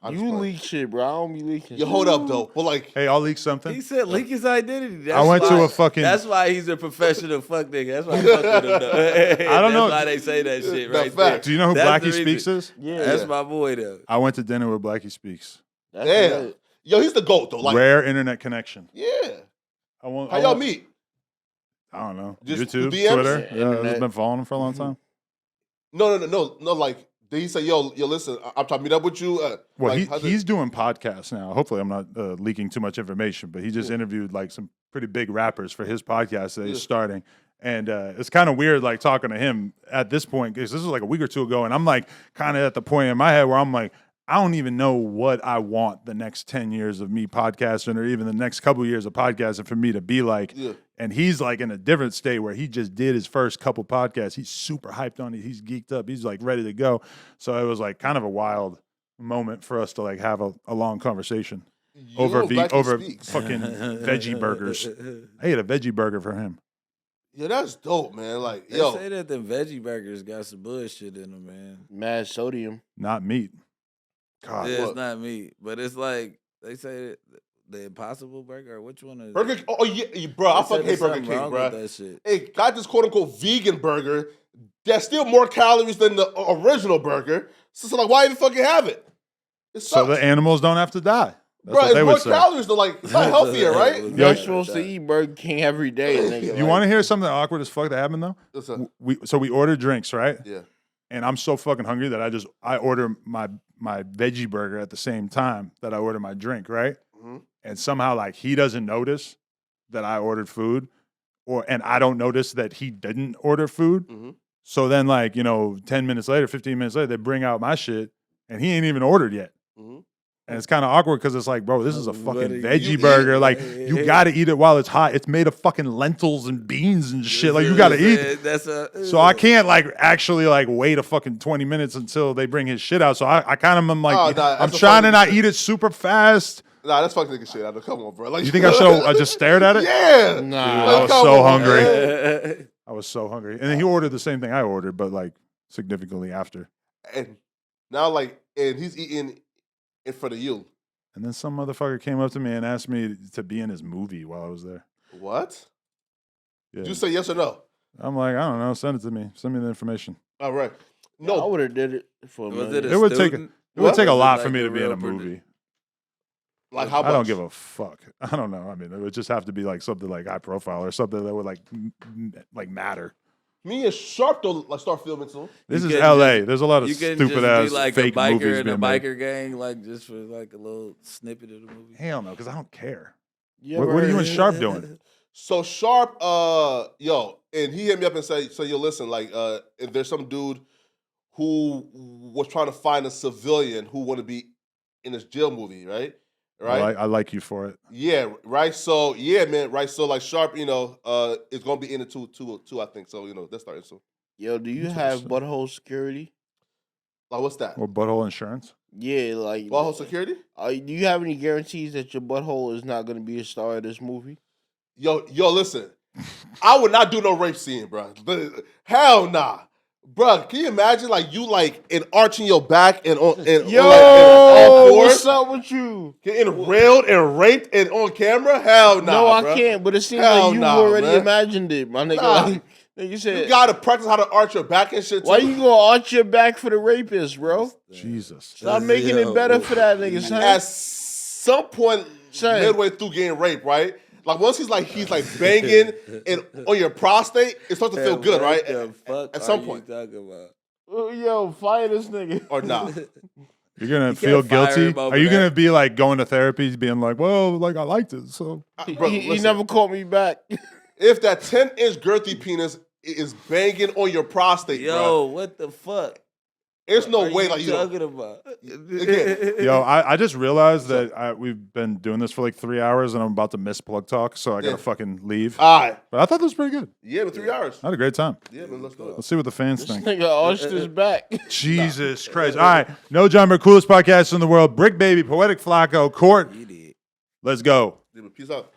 I'm just You playing. leak shit, bro. I don't be leaking. You shit. hold up though, but like, Hey, I'll leak something. He said leak his identity. That's I went to why- a fucking- That's why he's a professional fuck nigga. That's why I fuck with him. Though. I don't know. That's why they say that shit The right fact. Do you know who That's the Blackie reason. Speaks is? Yeah, That's my boy though. I went to dinner with Blackie Speaks. That's damn. lit. Yo, he's the GOAT though. Like, Rare internet connection. yeah. I How y'all meet? I don't know. Just YouTube, DMs? Twitter. Yeah, Yeah, I've internet. been following him for a long time. No. Like, did he say, yo, listen, I'm trying to meet up with you? Well, like, how's it- he's doing podcasts now. Hopefully, I'm not leaking too much information, but he just interviewed like some pretty big rappers for his podcast that he's starting. And it's kind of weird, like talking to him at this point, because this was like a week or two ago, and I'm like kind of at the point in my head where I'm like, I don't even know what I want the next 10 years of me podcasting or even the next couple years of podcasting for me to be like. Yeah. And he's like in a different state where he just did his first couple podcasts. He's super hyped on it. He's geeked up. He's like ready to go. So it was like kind of a wild moment for us to like have a long conversation You over know Blackie speaks. fucking veggie burgers. I ate a veggie burger for him. Yeah, that's dope, man. Like, They yo, say that the veggie burgers got some bullshit in them, man. Mad sodium. Not meat. God, Yeah, what? it's not meat, but it's like they say the Impossible Burger. Or which one is Burger King. Oh, yeah, bro, I fucking hate Burger King, bro. That shit. It got this quote unquote vegan burger that's still more calories than the original burger. So like, why even fucking have it? It so sucks. the animals don't have to die. That's bro, what it's they more would say. calories though. Like, it's not healthier, right? Yo, You're supposed to eat Burger King every day, nigga. You want to hear something awkward as fuck that happened though? It's a- We ordered drinks, right? yeah. And I'm so fucking hungry that I order my veggie burger at the same time that I order my drink, right? Mhm. And somehow like he doesn't notice that I ordered food, and I don't notice that he didn't order food. Mhm. So then like 10 minutes later, 15 minutes later, they bring out my shit, and he ain't even ordered yet. Mhm. And it's kind of awkward because it's like, bro, this is a fucking Buddy, you veggie eat burger. it, Like, you got to eat it while it's hot. It's made of fucking lentils and beans and shit. Like, you got to eat. So I can't like actually like wait a fucking 20 minutes until they bring his shit out. So I kind of am like, Oh, nah, I'm that's a trying to fucking not shit. eat it super fast. Nah, that's fucking nigga shit. I know. Come on, bro. Like, You think I should have just stared at it? Yeah. Dude, Nah. I was come so on, hungry. man. I was so hungry. And then he ordered the same thing I ordered, but like significantly after. And now, like, and he's eating in front of you. And then some motherfucker came up to me and asked me to be in his movie while I was there. What? Yeah. Did you say yes or no? I'm like, I don't know. Send it to me. Send me the information. All right. I No. would have did it for a Was minute. it It would take student? It would What? take a Was it lot like for me a to be in real a movie. Like, how much? I don't give a fuck. I don't know. I mean, it would just have to be like something like high profile or something that would like matter. Me and Sharp though, like, start filming soon. This You is couldn't LA. just- There's a lot of You can stupid just ass be like fake a biker movies in a being made. biker gang, like just for like a little snippet of the movie. Hell no, because I don't care. You What ever are you heard- and Sharp doing? So Sharp, yo, and he hit me up and say, yo, listen, like, if there's some dude who was trying to find a civilian who want to be in this jail movie, right? Right? I like you for it. Yeah, right. So yeah, man, right. So like Sharp, is gonna be in it too, I think. So that's starting soon. Yo, do you have butthole security? Like, what's that? Or butthole insurance. Yeah, like Butthole security? do you have any guarantees that your butthole is not going to be a star of this movie? Yo, listen. I would not do no rape scene, bro. Hell nah. Bro, can you imagine like you like arching your back and on and Yo, on, like, and all what's fours, up with you? getting railed and raped and on camera? Hell nah. No, I bruh. can't. But it seems Hell like you've nah, already man. imagined it, my nigga. Nah. Like, you said, You gotta practice how to arch your back and shit too. why you gonna arch your back for the rapist, bro? Jesus. Stop making it better for that nigga, son. At some point Son. midway through getting raped, right? Like once he's like banging and on your prostate, it starts to feel good, right? At some point. Talking about? Yo, fire this nigga. Or not. You're gonna You feel can't fire guilty. him over Are you that. gonna be like going to therapy, being like, "Well, like I liked it, so." Bro, He listen, never called me back. if that 10-inch girthy penis is banging on your prostate, Yo, bro, what the fuck? there's no Are way you like you don't. talking about? Again, Yo, I just realized that we've been doing this for like 3 hours, and I'm about to miss plug talk, so I gotta Yeah. fucking leave. All right. But I thought this was pretty good. Yeah, but 3 hours. I had a great time. Yeah, man, let's do it. Let's see what the fans This think. nigga arched his back. Jesus Christ! All right, no Jumper, coolest podcast in the world. Brick Baby, Poetic Flakko, Court. You did. Let's go. Yeah, but peace out.